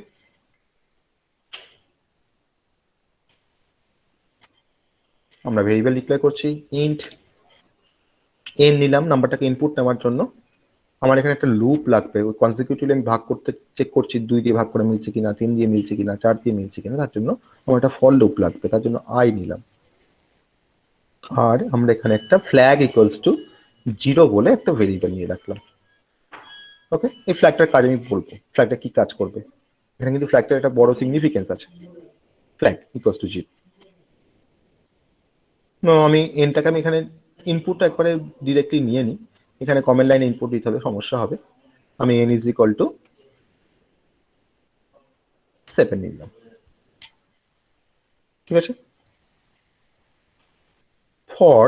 আমরা ভেরিয়েবল ডিক্লেয়ার করছি, ইন্ট n নিলাম নাম্বারটাকে ইনপুট নেওয়ার জন্য। আমার এখানে একটা লুপ লাগবে, ওই কনসিকিউটিভলি আমি ভাগ করতে চেক করছি 2 দিয়ে ভাগ করে মিলছে কিনা, 3 দিয়ে মিলছে কিনা, 4 দিয়ে মিলছে কিনা, তার জন্য আমার একটা ফর লুপ লাগবে, তার জন্য i নিলাম। আর আমরা এখানে একটা ফ্ল্যাগ ইকুয়ালস টু 0 বলে একটা ভেরিয়েবল নিয়ে রাখলাম, ওকে। এই ফ্ল্যাগটার কাজ আমি বলবো, ফ্ল্যাগটা কি কাজ করবে। এখানে কিন্তু ফ্ল্যাগটার একটা বড় সিগনিফিকেন্স আছে, ফ্ল্যাগ ইকুয়ালস টু 0। আমি এনটাকে আমি এখানে ইনপুটটা একবারে ডিরেক্টলি নিয়ে নিই, এখানে কমেন্ট লাইনে ইনপুট দিতে হবে, সমস্যা হবে। আমি n ইজ ইকুয়াল টু 7 নিলাম, ঠিক আছে। ফর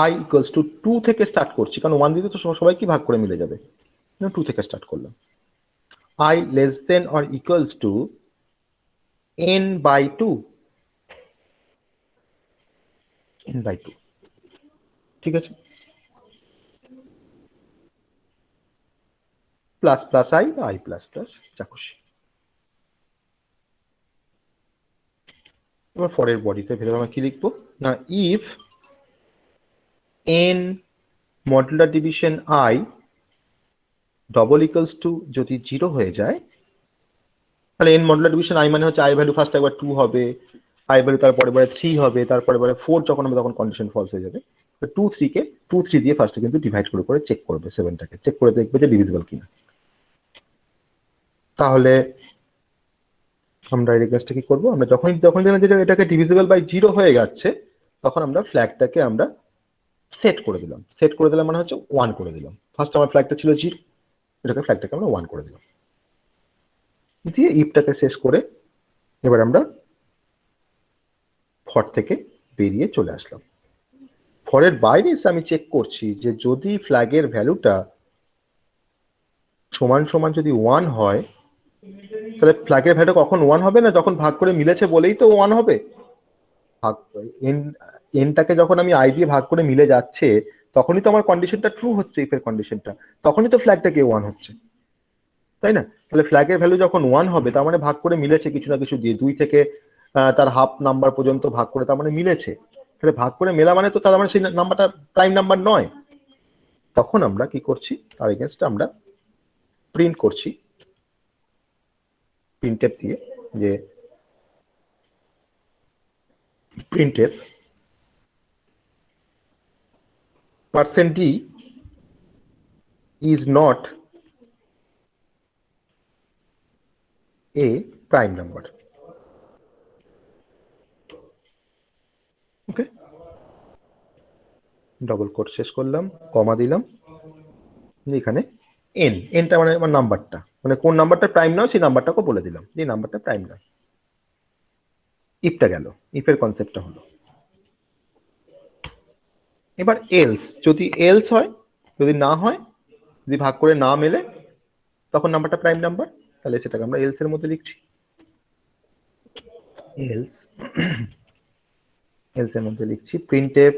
i ইকুয়ালস টু 2 থেকে স্টার্ট করছি, কারণ 1 দিয়ে তো সবাইকে ভাগ করে মিলে যাবে, 2 থেকে স্টার্ট করলাম। i less than or equals to n/2, n/2, ঠিক আছে, প্লাস প্লাস i বা i প্লাস প্লাস যা খুশি। এবার ফরের বডিতে ভেতরে আমরা কি লিখবো না, if n modular division i double equals to যদি 0 হয়ে যায়, তাহলে n মডুলার ডিভিশন i মানে হচ্ছে i ভ্যালু ফার্স্ট একবার 2 হবে, আই ভ্যালু তারপরে পরে 3 হবে, তারপরে পরে 4 যখন হবে তখন কন্ডিশন ফলস হয়ে যাবে। তো 2 3 কে 2 3 দিয়ে ফার্স্টে কিন্তু ডিভাইড করে চেক করবে 7টাকে, চেক করে দেখবে যে ডিভিজিবল কিনা। তাহলে আমরা এই কাজটা কি করব, আমরা যখন দেখলাম যে এটাকে ডিভিজিবল বাই 0 হয়ে যাচ্ছে তখন আমরা ফ্ল্যাগটাকে আমরা সেট করে দিলাম। সেট করে দিলাম মানে হচ্ছে 1 করে দিলাম। ফার্স্ট আমার ফ্ল্যাগটা ছিল 0, এটাকে ফ্ল্যাগটাকে আমরা 1 করে দিলাম, দিয়ে ইফটাকে শেষ করে এবার আমরা ফর থেকে বেরিয়ে চলে আসলাম। ফরের বাইরে এসে আমি চেক করছি যে যদি ফ্ল্যাগের ভ্যালুটা সমান সমান যদি 1 হয়, তাহলে ফ্ল্যাগের ভ্যালু কখন 1 হবে না, যখন ভাগ করে মিলেছে বলেই তো 1 হবে। ভাগ এনটাকে যখন আমি আই দিয়ে ভাগ করে মিলে যাচ্ছে তখনই তো আমার কন্ডিশনটা ট্রু হচ্ছে, ইফের কন্ডিশনটা, তখনই তো ফ্ল্যাগটাকে 1 হচ্ছে, তাই না? তাহলে ফ্ল্যাগের ভ্যালু যখন 1 হবে তার মানে ভাগ করে মিলেছে কিছু না কিছু দিয়ে, 2 থেকে তার হাফ নাম্বার পর্যন্ত ভাগ করে তার মানে মিলেছে। তাহলে ভাগ করে মেলা মানে তো তার মানে সেই নাম্বারটা প্রাইম নাম্বার নয়। তখন আমরা কি করছি, তার এগেইনস্টে আমরা প্রিন্ট করছি প্রিন্টএফ দিয়ে, যে printf %d is not a prime number. Okay, double quote শেষ করলাম, কমা দিলাম, এখানে এনটা মানে আমার নাম্বারটা, মানে কোন নাম্বারটা প্রাইম নয় সেই নাম্বারটাকে বলে দিলাম যে নাম্বারটা প্রাইম নয়। ইফটা গেল, ইফের কনসেপ্টটা হলো। এবার এলস, যদি এলস হয়, যদি না হয়, যদি ভাগ করে না মেলে তখন নাম্বারটা প্রাইম নাম্বার, তাহলে সেটাকে আমরা এলস এর মধ্যে লিখছি। এলস এলস এর মধ্যে লিখছি printf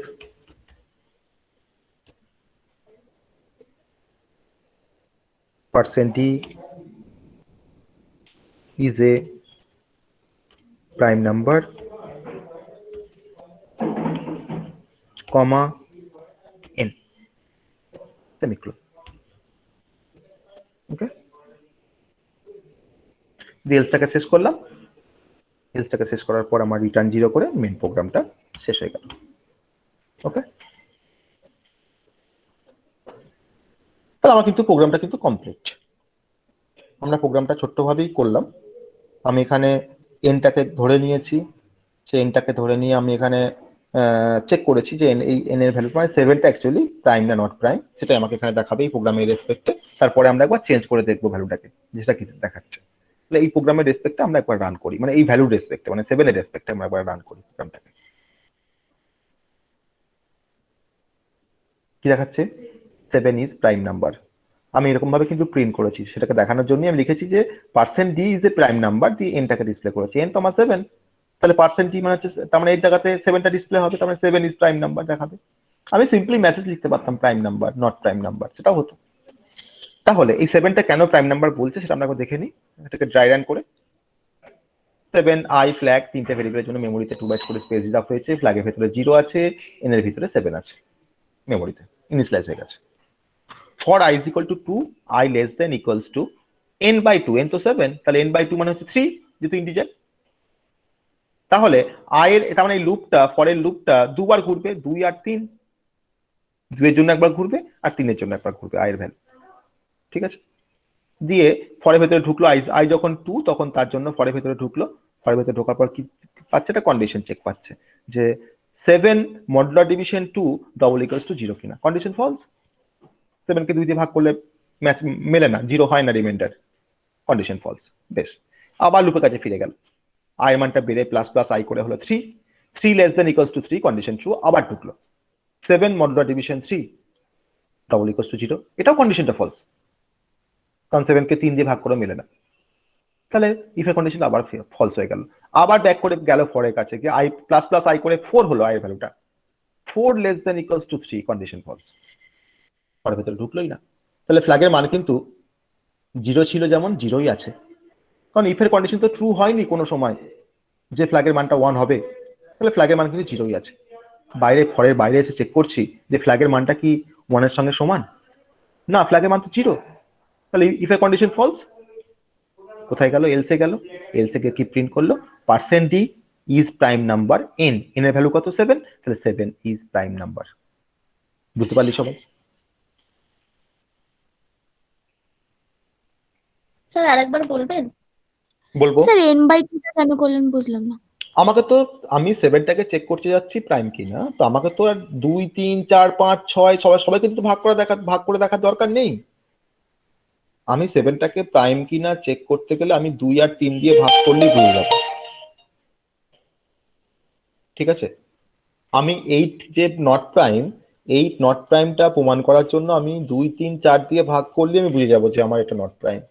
%d is a prime number, comma n semicolon. ওকে, এলসটাকে শেষ করলাম। এলসটাকে শেষ করার পর আমার রিটার্ন 0 করে মেন প্রোগ্রামটা শেষ হয়ে গেল। ওকে, তাহলে আমার কিন্তু প্রোগ্রামটা কিন্তু কমপ্লিট। আমরা প্রোগ্রামটা ছোট্টভাবেই করলাম। আমি এখানে এনটাকে ধরে নিয়েছি, সে এনটাকে ধরে নিয়ে আমি এখানে চেক করেছি যে এই এন এর ভ্যালু মানে 7টা অ্যাকচুয়ালি প্রাইম না নট প্রাইম, সেটাই আমাকে এখানে দেখাবে এই প্রোগ্রামের রেসপেক্টে। তারপরে আমরা একবার চেঞ্জ করে দেখবো ভ্যালুটাকে, যেটা কি দেখাচ্ছে। তাহলে এই প্রোগ্রামের রেসপেক্টে আমরা একবার রান করি, মানে এই ভ্যালুর রেসপেক্টে, মানে 7 এর রেসপেক্টে আমরা একবার রান করি প্রোগ্রামটাকে। কি দেখাচ্ছে, 7 ইজ প্রাইম নাম্বার। আমি এরকম ভাবে কিন্তু প্রিন্ট করেছি, সেটাকে দেখানোর জন্য আমি লিখেছি যে %d is a prime number, দিয়ে এনটাকে ডিসপ্লে করেছি। এন তো আমার 7, তাহলে %d মানে হচ্ছে, তার মানে এই জায়গাতে 7টা ডিসপ্লে হবে, তার মানে 7 ইজ প্রাইম নাম্বার দেখাবে। আমি সিম্পলি মেসেজ লিখতে পারতাম prime number, not prime number, সেটাও হতো। তাহলে এই 7টা কেন প্রাইম নাম্বার বলছে সেটা আমরা দেখে নিই। এটাকে ড্রাই রান করে 7i ফ্ল্যাগ 3টে ভেরিয়েবলের জন্য মেমোরিতে 2 বাইট করে স্পেস রিজার্ভ হয়েছে, ফ্ল্যাগের ভিতরে 0 আছে, এন এর ভিতরে 7 আছে, মেমোরিতে ইনিশিয়ালাইজ হয়ে গেছে। for I is equal to 2, I less than equals to n by 2, n তো 7, তাহলে n by 2 মানে হচ্ছে 3, যেহেতু ইন্টিজার। তাহলে I এর, তার মানে এই লুপটা, ফরের লুপটা দুবার ঘুরবে, 2 আর 3, 2 এর জন্য একবার ঘুরবে আর 3 এর জন্য একবার ঘুরবে I এর ভ্যালু, ঠিক আছে। দিয়ে ফরের ভেতরে ঢুকলো, I যখন 2 তখন তার জন্য ফরের ভেতরে ঢুকলো। ফরের ভেতরে ঢোকার পর কি পাচ্ছে, একটা কন্ডিশন চেক পাচ্ছে যে 7 modular division 2 double equals to 0 কিনা। কন্ডিশন ফলস, 7 কে 2 দিয়ে ভাগ করলে ম্যাচ মেলে না, 0 হয় না রিমাইন্ডার, কন্ডিশন ফলস। বেশ, আবার লুপের কাছে ফিরে গেল, আই মানটা বেড়ে প্লাস প্লাস আই করে হলো 3, 3 less than equals to 3, condition true. আবার ঢুকলো 7 modular division 3 double equals to 0, এটাও কন্ডিশনটা ফলস, কারণ 7 কে 3 দিয়ে ভাগ করে মেলে না। তাহলে ইফের কন্ডিশন আবার ফলস হয়ে গেল। আবার ব্যাক করে গেল ফরের কাছে, কি আই প্লাস প্লাস আই করে 4 হলো আই এর ভ্যালুটা, 4 less than equals to 3, condition false, ফরের ভেতরে ঢুকলোই না। তাহলে ফ্ল্যাগের মান কিন্তু 0 ছিল যেমন 0ই আছে, কারণ ইফের কন্ডিশন তো ট্রু হয়নি কোনো সময় যে ফ্ল্যাগের মানটা 1 হবে। তাহলে ফ্ল্যাগের মান কিন্তু 0ই আছে। বাইরে, ফরের বাইরে এসে চেক করছি যে ফ্ল্যাগের মানটা কি 1 এর সঙ্গে সমান, না ফ্ল্যাগের মান তো 0, তাহলে ইফের কন্ডিশন ফলস। কোথায় গেল, এলসে গেল, এলসে গিয়ে কি প্রিন্ট করলো, %d is prime number n, n এর ভ্যালু কত 7, তাহলে 7 ইজ প্রাইম নাম্বার। বুঝতে পারলি সবাই? স্যার আরেকবার বলবেন? বলবো। স্যার n/2 টা কেন করলেন বুঝলাম না। আমাকে তো, আমি 7টাকে চেক করতে যাচ্ছি প্রাইম কিনা, তো আমাকে তো আর 2 3 4 5 6 সবাইকে কিন্তু ভাগ করে দেখার দরকার নেই। আমি 7টাকে প্রাইম কিনা চেক করতে গেলে আমি 2 আর 3 দিয়ে ভাগ করলেই বুঝে যাবো। ঠিক আছে, আমি 8 যে নট প্রাইম, 8 নট প্রাইমটা প্রমাণ করার জন্য আমি 2 3 4 দিয়ে ভাগ করলে আমি বুঝে যাবো যে আমার এটা নট প্রাইম।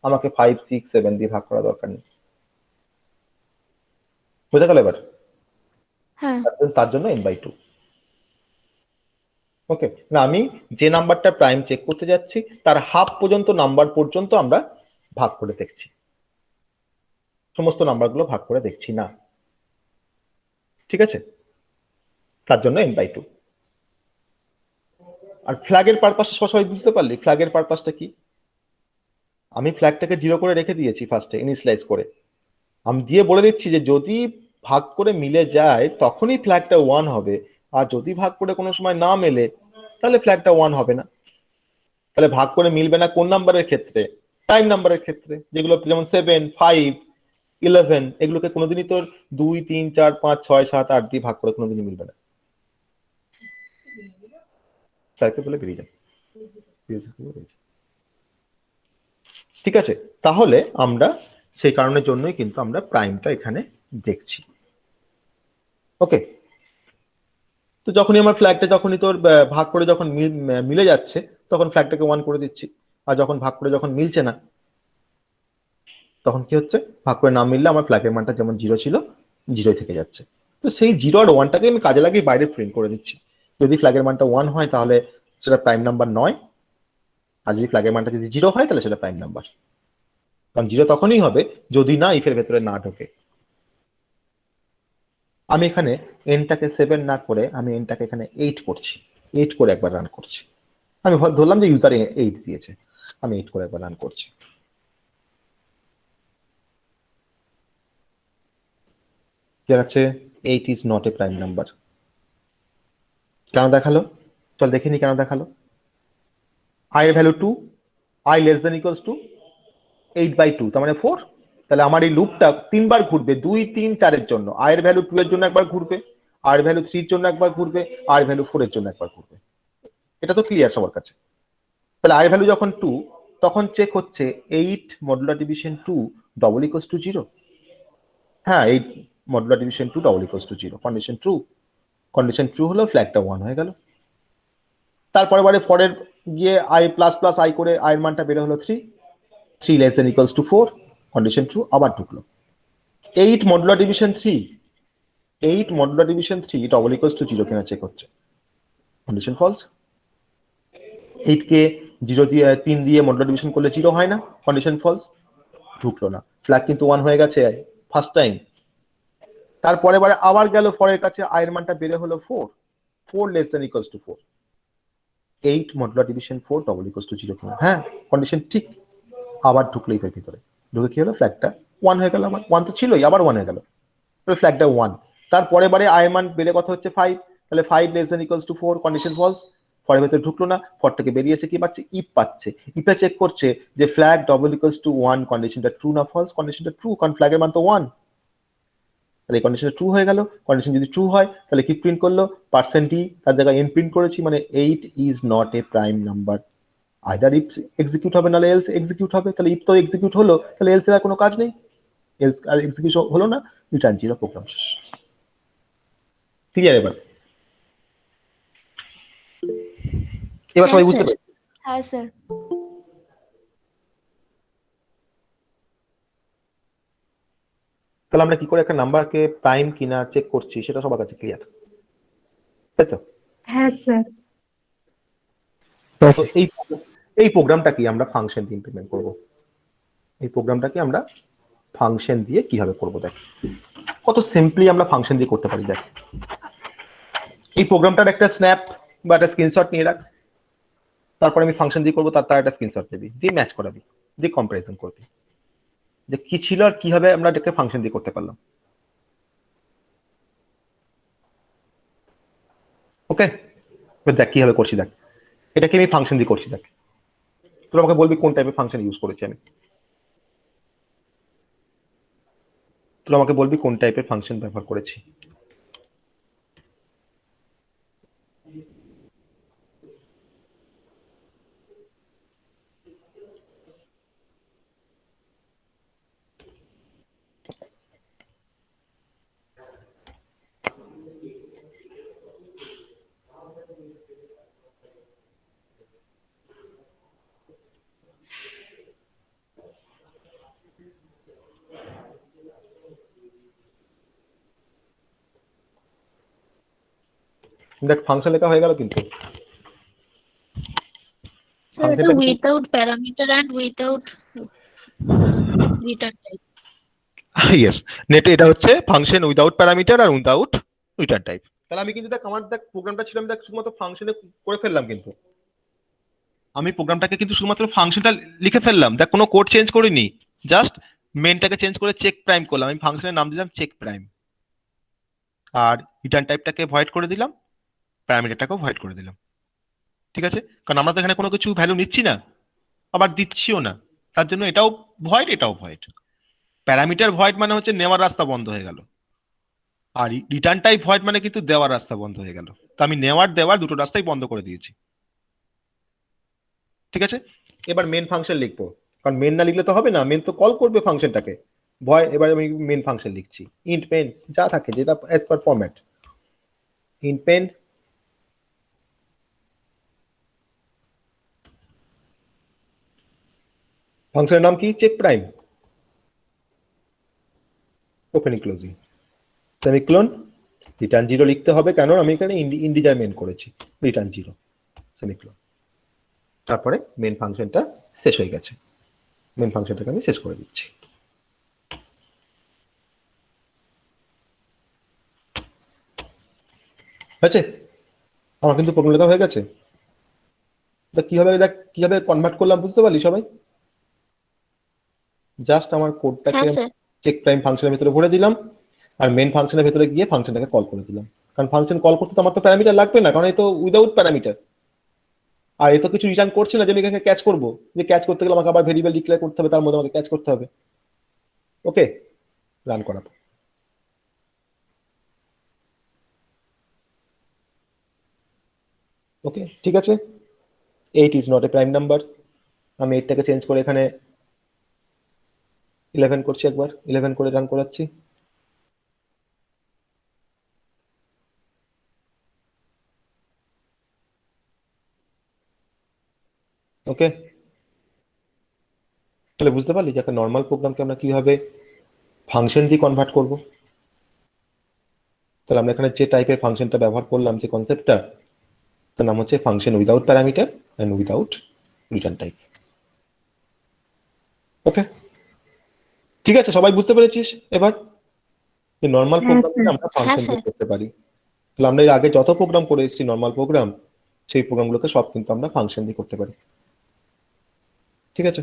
আমাকে 5 6 7 দিয়ে ভাগ করা দরকার নেই। বুঝা গেল এবার? হ্যাঁ তার জন্য n/2। ওকে, না আমি যে নাম্বারটা প্রাইম চেক করতে যাচ্ছি তার হাফ পর্যন্ত নাম্বার পর্যন্ত আমরা ভাগ করে দেখছি, সমস্ত নাম্বারগুলো ভাগ করে দেখছি না। ঠিক আছে, তার জন্য n/2। আর ফ্ল্যাগের পারপাসটা সবাই বুঝতে পারলি? ফ্ল্যাগের পারপাসটা কি? আমি ফ্ল্যাগটাকে 0 করে রেখে দিয়েছি ফার্স্টে ইনিশিয়ালাইজ করে। আমি দিয়ে বলে দিচ্ছি যে যদি ভাগ করে মিলে যায় তখনই ফ্ল্যাগটা 1 হবে, আর যদি ভাগ করে কোনো সময় না মেলে তাহলে ফ্ল্যাগটা 1 হবে না। তাহলে ভাগ করে মিলবে না কোন নাম্বারের ক্ষেত্রে? প্রাইম নাম্বারের ক্ষেত্রে, যেগুলো যেমন 7 5 11, এগুলোকে কোনোদিনই তোর 2 3 4 5 6 7 8 দিয়ে ভাগ করে কোনোদিনই মিলবে না। স্যারকে বলে বেরিয়ে যান। ঠিক আছে, তাহলে আমরা সেই কারণের জন্যই কিন্তু আমরা প্রাইমটা এখানে দেখছি। ওকে, তো যখনই আমার ফ্ল্যাগটা যখনই তোর ভাগ করে যখন মিলে যাচ্ছে তখন ফ্ল্যাগটাকে 1 করে দিচ্ছি, আর যখন ভাগ করে যখন মিলছে না তখন কি হচ্ছে, ভাগ করে না মিললে আমার ফ্ল্যাগের মানটা যেমন 0 ছিল 0 থেকে যাচ্ছে। তো সেই 0 আর 1টাকে আমি কাজে লাগিয়ে বাইরে প্রিন্ট করে দিচ্ছি। যদি ফ্ল্যাগের মানটা 1 হয় তাহলে সেটা প্রাইম নাম্বার নয়, আর যদি ফ্ল্যাগের মানটা যদি 0 হয় তাহলে সেটা প্রাইম নাম্বার। কারণ 0 তখনই হবে যদি না ইফের ভেতরে না ঢোকে। আমি এখানে এনটাকে 7 না করে আমি এনটাকে এখানে 8 করছি, 8 করে একবার রান করছি। আমি ধরলাম যে ইউজার 8 দিয়েছে, আমি 8 করে একবার রান করছি। দেখাচ্ছে 8 is not a prime number. কেন দেখালো? চল দেখিনি কেন দেখালো। i এর value 2, i less than equals two 8/2, তার মানে 4। তাহলে আমার এই লুপটা 3 বার ঘুরবে, 2 3 4 এর জন্য। i এর ভ্যালু 2 এর জন্য একবার ঘুরবে, r এর ভ্যালু 3 এর জন্য একবার ঘুরবে, r এর ভ্যালু 4 এর জন্য একবার ঘুরবে। এটা তো ক্লিয়ার সবার কাছে? তাহলে i এর ভ্যালু যখন 2 তখন চেক হচ্ছে 8 modular division 2 double equals to 0। হ্যাঁ, 8 modular division 2 double equals to 0, condition true. Condition true হলো ফ্ল্যাগটা 1 হয়ে গেল। তারপরে বারে পরের গিয়ে i প্লাস প্লাস i করে i এর মানটা বের হলো 3 less than equals to 4, condition true, আবার ঢুকলো। 8 modular division 3 double equals to 0 কিনা চেক হচ্ছে, কন্ডিশন ফলস। 8 কে 0 দিয়ে 3 দিয়ে মডুলার ডিভিশন করলে 0 হয় না, কন্ডিশন ফলস, ঢুকলো না। ফ্ল্যাগ কিন্তু 1 হয়ে গেছে ফার্স্ট টাইম। তারপরে বারে আবার গেল পরের কাছে i এর মানটা বের হলো 4 less than equals to 4, 8 modular division 4 double equals to 0 কিনা, হ্যাঁ কন্ডিশন ঠিক। আবার ঢুকলো এর ভিতরে, ঢুকে কি হলো, ফ্ল্যাগটা 1 হয়ে গেল। আমার 1 তো ছিলই, আবার 1 হয়ে গেল, তাহলে ফ্ল্যাগটা 1। তারপরে বারে i এর মান বেড়ে কথা হচ্ছে 5, তাহলে 5 less than equals to 4, condition false. ফরের ভিতরে ঢুকলো না, ফর থেকে বেরিয়ে এসে কি পাচ্ছে, ইফ পাচ্ছে। ইফে চেক করছে যে ফ্ল্যাগ ডবল ইকুয়ালস টু 1, কন্ডিশনটা ট্রু না ফলস, কন্ডিশনটা ট্রু, কারণ ফ্ল্যাগের মান তো 1। তাহলে এই কন্ডিশনটা ট্রু হয়ে গেল। কন্ডিশন যদি ট্রু হয় তাহলে কি প্রিন্ট করলো, %d, তার জায়গায় n প্রিন্ট করেছি, মানে 8 is not a prime number. Either if execute হবে নাহলে এলস এক্সিকিউট হবে। তাহলে ইফ তো এক্সিকিউট হলো, তাহলে এলস এর আর কোনো কাজ নেই, এলস আর এক্সিকিউট হলো না, রিটার্ন 0, প্রোগ্রাম শেষ। ক্লিয়ার? এবার সবাই বুঝতে পারবে? হ্যাঁ স্যার। তাহলে আমরা কি করে একটা নাম্বারকে প্রাইম কিনা চেক করছি সেটা সবার কাছে ক্লিয়ার, তাই তো? হ্যাঁ স্যার। তো এই প্রোগ্রামটাকে আমরা ফাংশন দিয়ে ইমপ্লিমেন্ট করব। এই প্রোগ্রামটাকে আমরা ফাংশন দিয়ে কিভাবে করব দেখ, কত সিম্পলি আমরা ফাংশন দিয়ে করতে পারি। দেখ, এই প্রোগ্রামটার একটা স্ন্যাপ বা একটা স্ক্রিনশট নিয়ে রাখ, তারপর আমি ফাংশন দিয়ে করবো, তার একটা স্ক্রিনশট দিবি, দিয়ে ম্যাচ করাবি, দিয়ে কম্পারিজন করবি যে কি ছিল আর কিভাবে আমরা এটাকে ফাংশন দিয়ে করতে পারলাম। ওকে, এবার দেখ কিভাবে করছি, দেখ এটাকে আমি ফাংশন দিয়ে করছি, দেখ তোরা আমাকে বলবি কোন টাইপের ফাংশন ইউজ করেছি আমি, তোরা আমাকে বলবি কোন টাইপের ফাংশন ব্যবহার করেছি। দেখ ফাংশন লেখা হয়ে গেল কিন্তু স্যার এটা ফাংশনটা without parameter and without return type. Yes, net এটা হচ্ছে ফাংশন উইদাউট প্যারামিটার আর উইদাউট রিটার্ন টাইপ। তাহলে আমি কিন্তু দেখ আমার দেখ প্রোগ্রামটা ছিল, আমি দেখ শুধুমাত্র ফাংশনে করে ফেললাম, কিন্তু আমি প্রোগ্রামটাকে কিন্তু শুধুমাত্র ফাংশনটা লিখে ফেললাম, দেখ কোনো কোড চেঞ্জ করিনি, জাস্ট মেনটাকে চেঞ্জ করে চেক প্রাইম করলাম, আমি ফাংশনের নাম দিলাম চেক প্রাইম, আর রিটার্ন টাইপটাকে ভয়েড করে দিলাম, প্যারামিটারটাকেও ভয়েড করে দিলাম। ঠিক আছে, কারণ আমরা তো এখানে কোনো কিছু ভ্যালু নিচ্ছি না, আবার দিচ্ছিও না, তার জন্য এটাও ভয়েড এটাও ভয়েড। প্যারামিটার ভয়েড মানে হচ্ছে নেওয়ার রাস্তা বন্ধ হয়ে গেল, আর রিটার্ন টাইপ ভয়েড মানে কিন্তু দেওয়ার রাস্তা বন্ধ হয়ে গেল। তো আমি নেওয়ার দেওয়ার দুটো রাস্তাই বন্ধ করে দিয়েছি। ঠিক আছে, এবার মেন ফাংশন লিখবো, কারণ মেন না লিখলে তো হবে না, মেন তো কল করবে ফাংশনটাকে। ভয় এবার আমি মেন ফাংশন লিখছি, ইন্ট মেন যা থাকে যেটা as per format, int main ফাংশনের নাম কি, check prime, opening closing semicolon, return 0 লিখতে হবে, কারণ আমি এখানে ইন্টিজার মেন করেছি, রিটার্ন 0 সেমিক্লোন। তারপরে মেন ফাংশনটা শেষ হয়ে গেছে, মেন ফাংশনটাকে আমি শেষ করে দিচ্ছি। হয়েছে, আমার কিন্তু প্রবলেম লেখা হয়ে গেছে। কিভাবে দেখ কিভাবে কনভার্ট করলাম বুঝতে পারলি সবাই? জাস্ট আমার কোডটাকে হ্যাঁ স্যার। চেক প্রাইম ফাংশনের ভিতরে ভরে দিলাম, আর মেন ফাংশনের ভিতরে গিয়ে ফাংশনটাকে কল করে দিলাম, কারণ ফাংশন কল করতে তো আমার তো প্যারামিটার লাগবে না, কারণ এই তো উইদাউট প্যারামিটার, আর এ তো কিছু রিটার্ন করছে না যে আমি এখানে ক্যাচ করবো, যে ক্যাচ করতে গেলে আমাকে আবার ভেরিয়েবল ডিক্লেয়ার করতে হবে, তার মধ্যে আমাকে ক্যাচ করতে হবে। ওকে, রান করাবো। ওকে ঠিক আছে, 8 is not a prime number, আমি 8টাকে চেঞ্জ করে এখানে 11 করছি, একবার 11 করে রান করাচ্ছি। ওকে, তাহলে বুঝতে পারলি যে একটা নর্মাল প্রোগ্রামকে আমরা কিভাবে ফাংশন দিয়ে কনভার্ট করব। তাহলে আমরা এখানে যে টাইপের ফাংশনটা ব্যবহার করলাম, যে কনসেপ্টটা, তার নাম হচ্ছে function without parameter and without return type. Okay ঠিক আছে, সবাই বুঝতে পেরেছিস এবার যে নর্মাল প্রোগ্রামকে আমরা ফাংশন দিয়ে করতে পারি। তাহলে আমরা এর আগে যত প্রোগ্রাম করে এসেছি নর্মাল প্রোগ্রাম, সেই প্রোগ্রামগুলোকে সব কিন্তু আমরা ফাংশন দিয়ে করতে পারি। ঠিক আছে,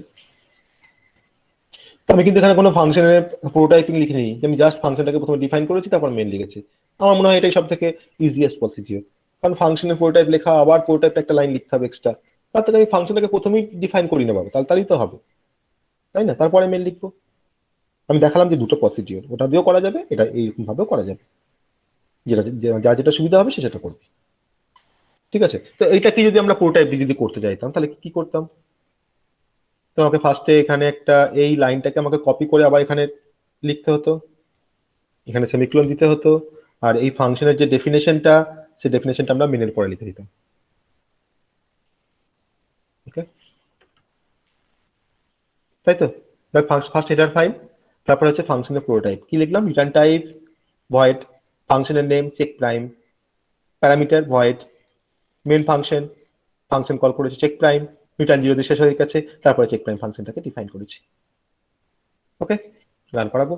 তো আমি কিন্তু এখানে কোনো ফাংশনের প্রোটোটাইপিং লিখিনি, আমি জাস্ট ফাংশনটাকে প্রথমে ডিফাইন করেছি, তারপর মেন লিখেছি। আমার মনে হয় এটাই সব থেকে ইজিয়েস্ট প্রসিডিওর, কারণ ফাংশনের প্রোটোটাইপ লেখা আবার প্রোটোটাইপটা একটা লাইন লিখতে হবে এক্সট্রা, তার থেকে আমি ফাংশনটাকে প্রথমেই ডিফাইন করি না বাবা, তাহলেই তো হবে, তাই না? তারপরে মেন লিখবো। আমি দেখালাম যে দুটো প্রসিডিওর, ওটা দিয়েও করা যাবে, এটা এইরকম ভাবেও করা যাবে, যেটা যার যেটা সুবিধা হবে সে সেটা করবে। ঠিক আছে, তো এইটাকে যদি আমরা প্রোটোটাইপ দিয়ে যদি করতে চাইতাম তাহলে কি করতাম? তো আমাকে ফার্স্টে এখানে একটা এই লাইনটাকে আমাকে কপি করে আবার এখানে লিখতে হতো, এখানে সেমিকোলন দিতে হতো, আর এই ফাংশনের যে ডেফিনেশনটা, সেই ডেফিনেশনটা আমরা মেনের পরে লিখে দিতাম। ওকে, তাই তো? দেখ ফার্স্ট হেডার ফাইল, তারপর হচ্ছে ফাংশনের প্রোটোটাইপ, কি লিখলাম, রিটার্ন টাইপ ভয়েড, ফাংশনের name check prime, parameter void, main function, function call করেছে চেক প্রাইম, রিটার্ন 0 দিয়ে শেষ হয়ে গেছে, তারপরে চেক প্রাইম ফাংশনটাকে ডিফাইন করেছি। ওকে, রান করাবো।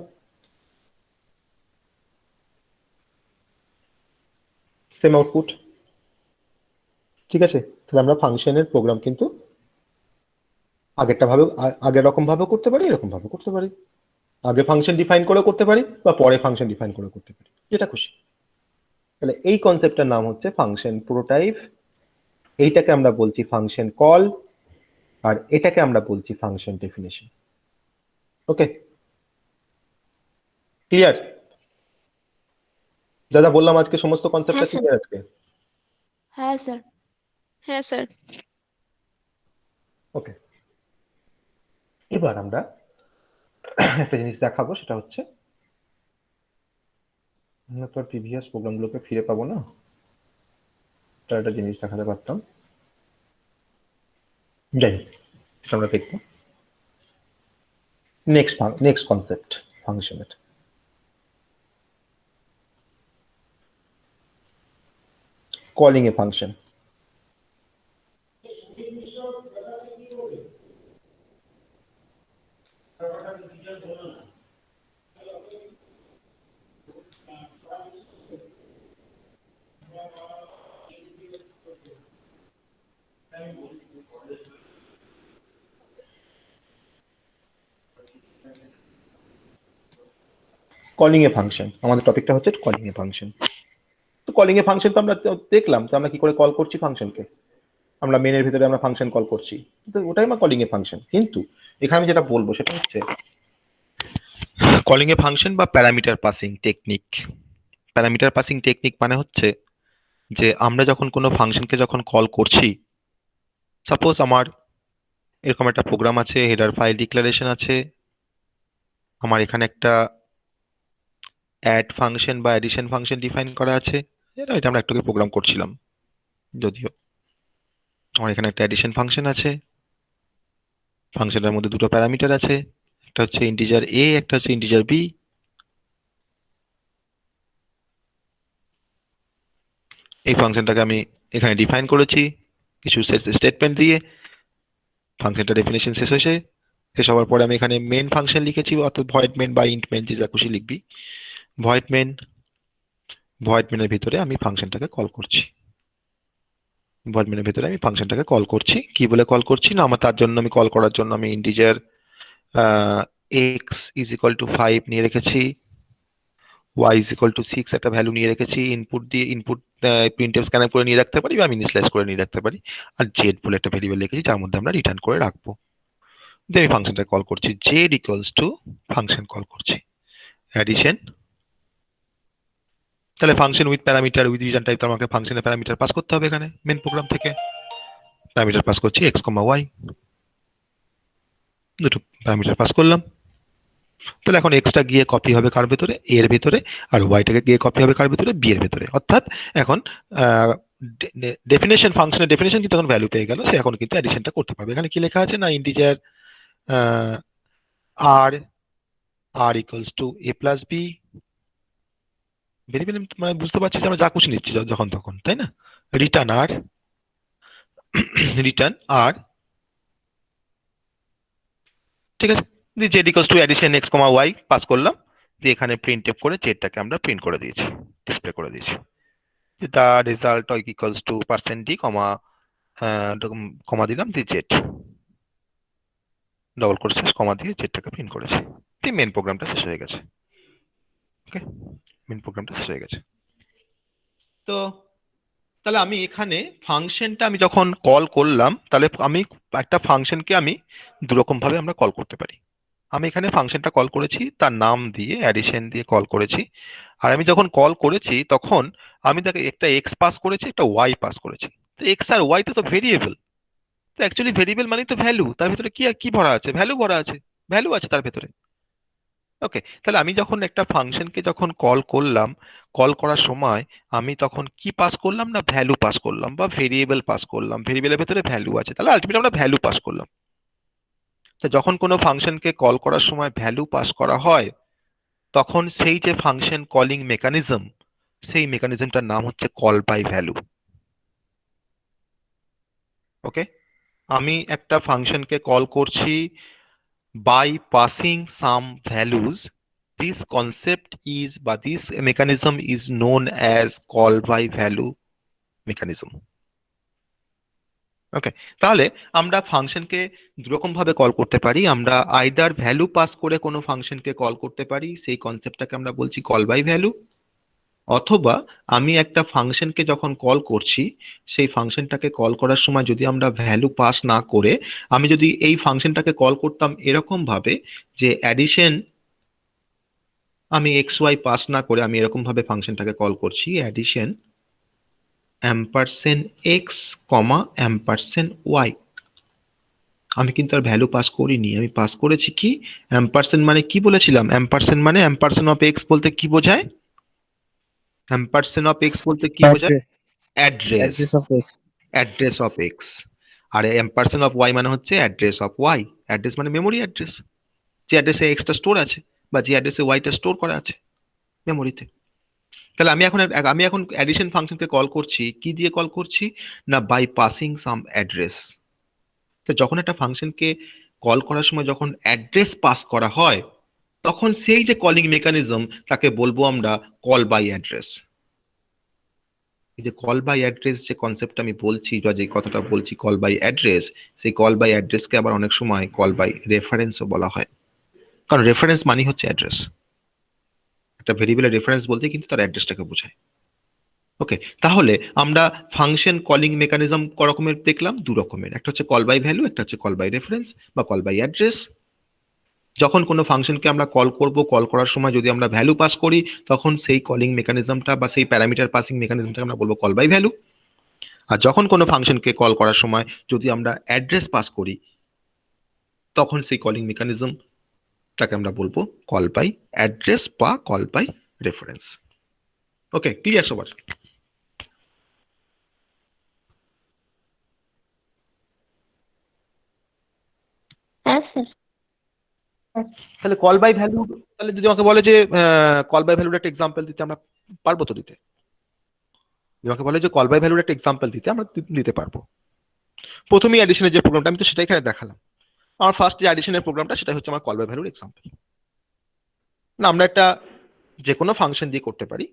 Same output. ঠিক আছে, তাহলে আমরা ফাংশনের প্রোগ্রাম কিন্তু আগের রকম ভাবে করতে পারি, এরকম ভাবে করতে পারি, আগে ফাংশন ডিফাইন করে করতে পারি, বা পরে ফাংশন ডিফাইন করে করতে পারি, যেটা খুশি। তাহলে এই কনসেপ্টটার নাম হচ্ছে ফাংশন প্রোটোটাইপ, এইটাকে আমরা বলছি ফাংশন কল, আর এটাকে আমরা বলছি ফাংশন ডেফিনেশন। ওকে, ক্লিয়ার? যা যা বললাম আজকে সমস্ত কনসেপ্টটা হ্যাঁ, স্যার। ক্লিয়ার আজকে? হ্যাঁ স্যার। হ্যাঁ স্যার। ওকে, এবার আমরা একটা জিনিস দেখাবো, সেটা হচ্ছে আমরা তো প্রিভিয়াস প্রোগ্রামগুলোকে ফিরে পাবো না, তার একটা জিনিস দেখাতে পারতাম। যাই হোক, সেটা আমরা দেখবো নেক্সট কনসেপ্ট ফাংশনের। কলিং এ ফাংশন। কলিং এ ফাংশন, আমাদের টপিকটা হচ্ছে কলিং এ ফাংশন। তো কলিং এ ফাংশন তো আমরা দেখলাম, তো আমরা কি করে কল করছি ফাংশনকে। আমরা মেনের ভিতরে আমরা ফাংশন কল করছি, তো ওটাই আমার কলিং এ ফাংশন। কিন্তু এখানে আমি যেটা বলবো সেটা হচ্ছে কলিং এ ফাংশন বা parameter passing technique. Parameter passing technique মানে হচ্ছে যে আমরা যখন কোনো ফাংশনকে যখন কল করছি, সাপোজ আমার এরকম একটা প্রোগ্রাম আছে, হেডার ফাইল ডিক্লারেশন আছে, আমার এখানে একটা অ্যাড ফাংশন বা অ্যাডিশন ফাংশন ডিফাইন করা আছে, এটা আমরা একটু প্রোগ্রাম করছিলাম যদিও। আমার এখানে একটা অ্যাডিশন ফাংশন আছে, ফাংশনের মধ্যে দুটো প্যারামিটার আছে, একটা হচ্ছে ইন্টিজার এ, একটা হচ্ছে ইন্টিজার বি। এই ফাংশনটাকে আমি এখানে ডিফাইন করেছি কিছু স্টেটমেন্ট দিয়ে। ফাংশনটা ডেফিনেশন শেষ হওয়ার পরে আমি এখানে মেন ফাংশন লিখেছি, অর্থাৎ ভয়েড মেন বা ইন্ট মেন, যে যা খুশি লিখবি। ভয়েড মেনের ভিতরে আমি ফাংশনটাকে কল করছি। ভয়েড মেনের ভিতরে আমি ফাংশনটাকে কল করছি, কি বলে কল করছি না, আমার তার জন্য আমি কল করার জন্য আমি integer x is equal two 5 নিয়ে রেখেছি, y ইজ ইকুয়াল টু 6 একটা ভ্যালু নিয়ে রেখেছি। ইনপুট প্রিন্টএফ স্ক্যানার করে নিয়ে রাখতে পারি বা আমি ইনিশিয়ালাইজ করে নিয়ে রাখতে পারি। আর জেড বলে একটা ভেরিয়েবল লিখেছি যার মধ্যে আমরা রিটার্ন করে রাখবো। দিয়ে আমি ফাংশনটা কল করছি, Z equals two function call করছি অ্যাডিশন। তাহলে function with parameter with return type, আমাকে ফাংশনের প্যারামিটার পাস করতে হবে। এখানে মেন প্রোগ্রাম থেকে প্যারামিটার পাস করছি এক্স কমা ওয়াই, দুটো প্যারামিটার পাস করলাম। তাহলে এখন এক্সটা গিয়ে কপি হবে কার ভেতরে, এ এর ভেতরে, আর ওয়াইটাকে গিয়ে কপি হবে কার ভেতরে, বি এর ভেতরে। অর্থাৎ এখন ডেফিনেশন ফাংশনের ডেফিনেশন কিন্তু এখন ভ্যালু পেয়ে গেল, সে এখন কিন্তু অ্যাডিশনটা করতে পারবে। এখানে কি লেখা আছে না, integer r r equals to a plus b. Variable মানে বুঝতে পারছি যে আমরা যা খুশি নিচ্ছি যখন তখন, তাই না? রিটার্ন আর ঠিক আছে, দিয়ে z equals to addition x comma y pass করলাম, দিয়ে এখানে প্রিন্ট এফ করে জেডটাকে আমরা প্রিন্ট করে দিয়েছি, ডিসপ্লে করে দিয়েছি। The result equals to percent d comma দিলাম, দিয়ে জেড ডবল কোট শেষ কমা দিয়ে জেডটাকে প্রিন্ট করেছি। দিয়ে মেন প্রোগ্রামটা শেষ হয়ে গেছে। ওকে, মেন প্রোগ্রামটা শেষ হয়ে গেছে। তো তাহলে আমি এখানে ফাংশনটা আমি যখন কল করলাম, তাহলে আমি একটা ফাংশনকে আমি দুরকম ভাবে আমরা কল করতে পারি। আমি এখানে ফাংশনটা কল করেছি তার নাম দিয়ে, অ্যাডিশন দিয়ে কল করেছি। আর আমি যখন কল করেছি তখন আমি তাকে একটা এক্স পাস করেছি, একটা ওয়াই পাস করেছি। তো এক্স আর ওয়াইটা তো ভেরিয়েবল, তো অ্যাকচুয়ালি ভেরিয়েবল মানে তো ভ্যালু, তার ভিতরে কি কি ভরা আছে, ভ্যালু ভরা আছে, ভ্যালু আছে তার ভেতরে। ওকে, তাহলে আমি যখন একটা ফাংশনকে যখন কল করলাম, কল করার সময় আমি তখন কি পাস করলাম না, ভ্যালু পাস করলাম বা ভেরিয়েবল পাস করলাম। ভেরিয়েবলের ভেতরে ভ্যালু আছে, তাহলে আলটিমেটলি আমরা ভ্যালু পাস করলাম। তো যখন কোনো ফাংশনকে কল করার সময় ভ্যালু পাস করা হয়, তখন সেই যে ফাংশন কলিং মেকানিজম, সেই মেকানিজমটার নাম হচ্ছে কল বাই ভ্যালু। ওকে, আমি একটা ফাংশনকে কল করছি by passing some values. This concept is, বা this mechanism is known as call by value mechanism. ওকে, তাহলে আমরা ফাংশনকে দুরকম ভাবে কল করতে পারি। আমরা আইদার ভ্যালু পাস করে কোনো ফাংশনকে কল করতে পারি, সেই কনসেপ্টটাকে আমরা বলছি কল বাই ভ্যালু। অথবা আমি একটা ফাংশনকে যখন কল করছি, সেই ফাংশনটাকে কল করার সময় যদি আমরা ভ্যালু পাস না করে আমি যদি এই ফাংশনটাকে কল করতাম এরকম ভাবে যে অ্যাডিশন, আমি এক্স ওয়াই পাস না করে আমি এরকম ভাবে ফাংশনটাকে কল করছি অ্যাডিশন অ্যাম্পারসেন্ট এক্স কমা অ্যাম্পারসেন্ট ওয়াই, আমি কিন্তু আর ভ্যালু পাস করিনি, আমি পাস করেছি কি অ্যাম্পারসেন্ট, মানে কি বলেছিলাম অ্যাম্পারসেন্ট মানে অ্যাম্পারসেন্ট অফ এক্স বলতে কি বোঝায়, অ্যাম্পারসেন্ট অফ এক্স বলতে কি বোঝায়, address, Address of X. Address of x. আর অ্যাম্পারসেন্ট অফ ওয়াই মানে হচ্ছে অ্যাড্রেস অফ ওয়াই, অ্যাড্রেস মানে মেমোরি অ্যাড্রেস, যে অ্যাড্রেসে এক্সটা স্টোর আছে বা যে অ্যাড্রেসে ওয়াইটা স্টোর করা আছে মেমোরিতে। তাহলে আমি এখন অ্যাডিশন ফাংশনকে কল করছি কি দিয়ে কল করছি না বাই পাসিং সাম অ্যাড্রেস। তো যখন একটা ফাংশনকে কল করার সময় যখন অ্যাড্রেস পাস করা হয় তখন সেই যে কলিং মেকানিজম তাকে বলবো আমরা কল বাই অ্যাড্রেস। এই যে কল বাই অ্যাড্রেস যে কনসেপ্ট আমি বলছি বা যে কথাটা বলছি কল বাই অ্যাড্রেস, সেই কল বাই অ্যাড্রেসকে আবার অনেক সময় কল বাই রেফারেন্সও বলা হয়, কারণ রেফারেন্স মানে হচ্ছে অ্যাড্রেস। একটা ভেরিয়েবলের রেফারেন্স বলতে কিন্তু তার অ্যাড্রেসটাকে বোঝায়। ওকে, তাহলে আমরা ফাংশন কলিং মেকানিজম ক রকমের দেখলাম, দু রকমের, একটা হচ্ছে কল বাই ভ্যালু, একটা হচ্ছে কল বাই রেফারেন্স বা কল বাই অ্যাড্রেস। যখন কোনো ফাংশনকে আমরা কল করব, কল করার সময় যদি আমরা ভ্যালু পাস করি তখন সেই কলিং মেকানিজমটা বা সেই প্যারামিটার পাসিং মেকানিজমটাকে আমরা বলবো কল বাই ভ্যালু। আর যখন কোনো ফাংশনকে কল করার সময় যদি আমরা অ্যাড্রেস পাস করি তখন সেই কলিং মেকানিজমটাকে আমরা বলবো কল বাই অ্যাড্রেস বা call by reference. Okay, clear সবার? হ্যাঁ স্যার। তাহলে কল বাই ভ্যালু, তাহলে যদি আমাকে বলে যে কল বাই ভ্যালুর একটা এক্সাম্পল দিতে, আমরা পারবো তো দিতে? যদি আমাকে বলে যে কল বাই ভ্যালুর একটা এক্সাম্পল দিতে, আমরা দিতে পারবো। প্রথমেই অ্যাডিশনের যে প্রোগ্রামটা আমি তো সেটাই এখানে দেখালাম, আমার ফার্স্ট যে অ্যাডিশনের প্রোগ্রামটা সেটা হচ্ছে আমার কল বাই ভ্যালুর এক্সাম্পল। না, আমরা একটা যে কোনো ফাংশন দিয়ে করতে পারি,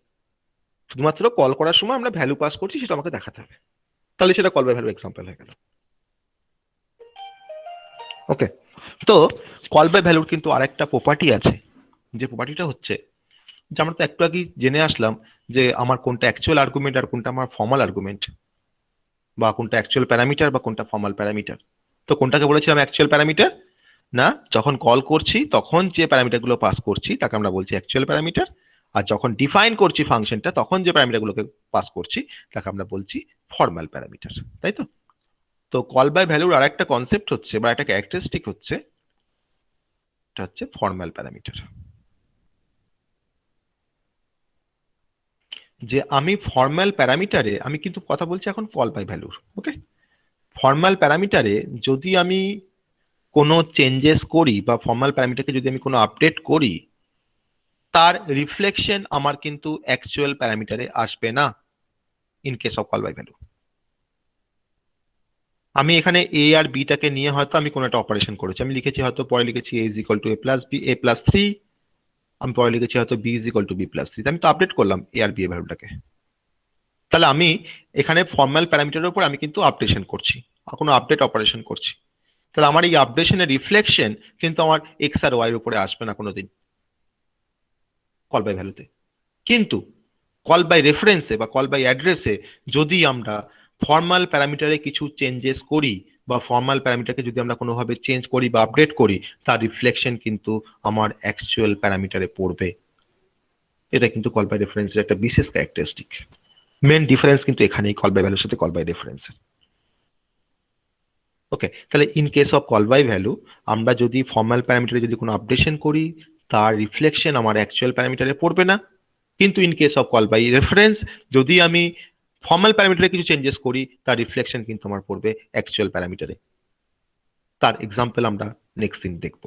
শুধুমাত্র কল করার সময় আমরা ভ্যালু পাস করছি সেটা আমাকে দেখাতে হবে, তাহলে সেটা কল বাই ভ্যালু এক্সাম্পল হয়ে গেল। ওকে, তো কল বাই ভ্যালুর কিন্তু আরেকটা প্রপার্টি আছে, যে প্রপার্টিটা হচ্ছে যে আমরা তো একটু আগেই জেনে আসলাম যে আমার কোনটা অ্যাকচুয়াল আর্গুমেন্ট আর কোনটা আমার ফর্মাল আর্গুমেন্ট, বা কোনটা অ্যাকচুয়াল প্যারামিটার বা কোনটা ফর্মাল প্যারামিটার। তো কোনটাকে বলেছিলাম অ্যাকচুয়াল প্যারামিটার, না যখন কল করছি তখন যে প্যারামিটারগুলো পাস করছি তাকে আমরা বলছি অ্যাকচুয়াল প্যারামিটার, আর যখন ডিফাইন করছি ফাংশনটা তখন যে প্যারামিটারগুলোকে পাস করছি তাকে আমরা বলছি ফর্মাল প্যারামিটার, তাই তো? তো কল বাই ভ্যালুর আরেকটা কনসেপ্ট হচ্ছে বা একটা ক্যারেক্টারিস্টিক হচ্ছে, এটা হচ্ছে ফর্মাল প্যারামিটার। যে আমি ফর্মাল প্যারামিটারে, আমি কিন্তু কথা বলছি এখন কল বাই ভ্যালুর, ওকে, ফর্মাল প্যারামিটারে যদি আমি কোনো চেঞ্জেস করি বা ফর্মাল প্যারামিটারকে যদি আমি কোনো আপডেট করি, তার রিফ্লেকশন আমার কিন্তু অ্যাকচুয়াল প্যারামিটারে আসবে না in case of call by value. আমি এখানে এ আর বিটাকে নিয়ে হয়তো আমি কোনো একটা অপারেশন করেছি, আমি লিখেছি হয়তো পরে লিখেছি a is equal to a plus b, a plus 3, আমি পরে লিখেছি হয়তো b is equal to b plus 3, আমি তো আপডেট করলাম এ আর বি এর ভ্যালুটাকে। তাহলে আমি এখানে ফর্মাল প্যারামিটারের উপর আমি কিন্তু আপডেশন করছি, কোনো আপডেট অপারেশন করছি। তাহলে আমার এই আপডেশনের রিফ্লেকশন কিন্তু আমার এক্স আর ওয়াই এর উপরে আসবে না কোনোদিন কল বাই ভ্যালুতে। কিন্তু কল বাই রেফারেন্সে বা কল বাই অ্যাড্রেসে যদি আমরা ফর্মাল প্যারামিটারে কিছু চেঞ্জেস করি বা ফর্মাল প্যারামিটারকে যদি আমরা কোনোভাবে চেঞ্জ করি বা আপডেট করি, তার রিফ্লেকশন কিন্তু আমার অ্যাকচুয়াল প্যারামিটারে পড়বে। এটা কিন্তু কল বাই রেফারেন্সের একটা বিশেষ ক্যারেক্টারিস্টিক। মেন ডিফারেন্স কিন্তু এখানেই কল বাই ভ্যালুর সাথে কল বাই রেফারেন্সের। ওকে, তাহলে in case of call by value আমরা যদি ফর্মাল প্যারামিটারে যদি কোনো আপডেশন করি তার রিফ্লেকশন আমার অ্যাকচুয়াল প্যারামিটারে পড়বে না, কিন্তু in case of call by reference যদি আমি ফর্মাল প্যারামিটারে কিছু চেঞ্জেস করি তার রিফ্লেকশন কিন্তু আমার পড়বে অ্যাকচুয়াল প্যারামিটারে। তার এক্সাম্পল আমরা নেক্সট দিন দেখব।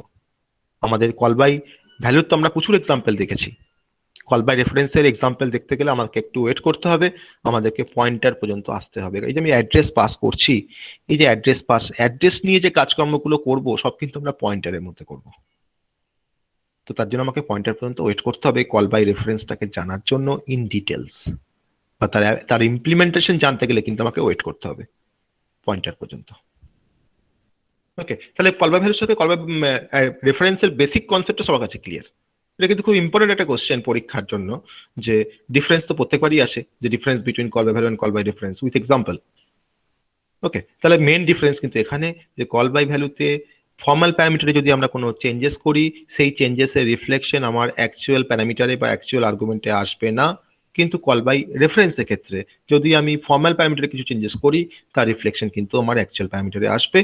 আমাদের কল বাই ভ্যালুর তো আমরা প্রচুর এক্সাম্পল দেখেছি, কল বাই রেফারেন্সের এক্সাম্পল দেখতে গেলে আমাকে একটু ওয়েট করতে হবে, আমাদেরকে পয়েন্টার পর্যন্ত আসতে হবে। এই যে আমি অ্যাড্রেস পাস করছি, এই যে অ্যাড্রেস নিয়ে যে কাজকর্মগুলো করব সব কিন্তু আমরা পয়েন্টারের মধ্যে করব। তো তার জন্য আমাকে পয়েন্টার পর্যন্ত ওয়েট করতে হবে কল বাই রেফারেন্সটাকে জানার জন্য ইন ডিটেলস, বা তার ইমপ্লিমেন্টেশন জানতে গেলে কিন্তু আমাকে ওয়েট করতে হবে পয়েন্টার পর্যন্ত। ওকে, তাহলে কল বাই ভ্যালুর সাথে কল বাই রেফারেন্সের বেসিক কনসেপ্টটা সবার কাছে ক্লিয়ার, এটা কিন্তু খুব ইম্পর্টেন্ট একটা কোশ্চেন পরীক্ষার জন্য, যে ডিফারেন্স তো প্রত্যেকবারই আসে, যে difference between call by value and call by reference with example. Okay, তাহলে মেন ডিফারেন্স কিন্তু এখানে যে কল বাই ভ্যালুতে ফর্মাল প্যারামিটারে যদি আমরা কোনো চেঞ্জেস করি, সেই চেঞ্জেসের রিফ্লেকশন আমার অ্যাকচুয়াল প্যারামিটারে বা অ্যাকচুয়াল আর্গুমেন্টে আসবে না, কিন্তু কল বাই রেফারেন্সের ক্ষেত্রে যদি আমি ফর্মাল প্যারামিটারে কিছু চেঞ্জেস করি, তার রিফ্লেকশন কিন্তু আমার অ্যাকচুয়াল প্যারামিটারে আসবে।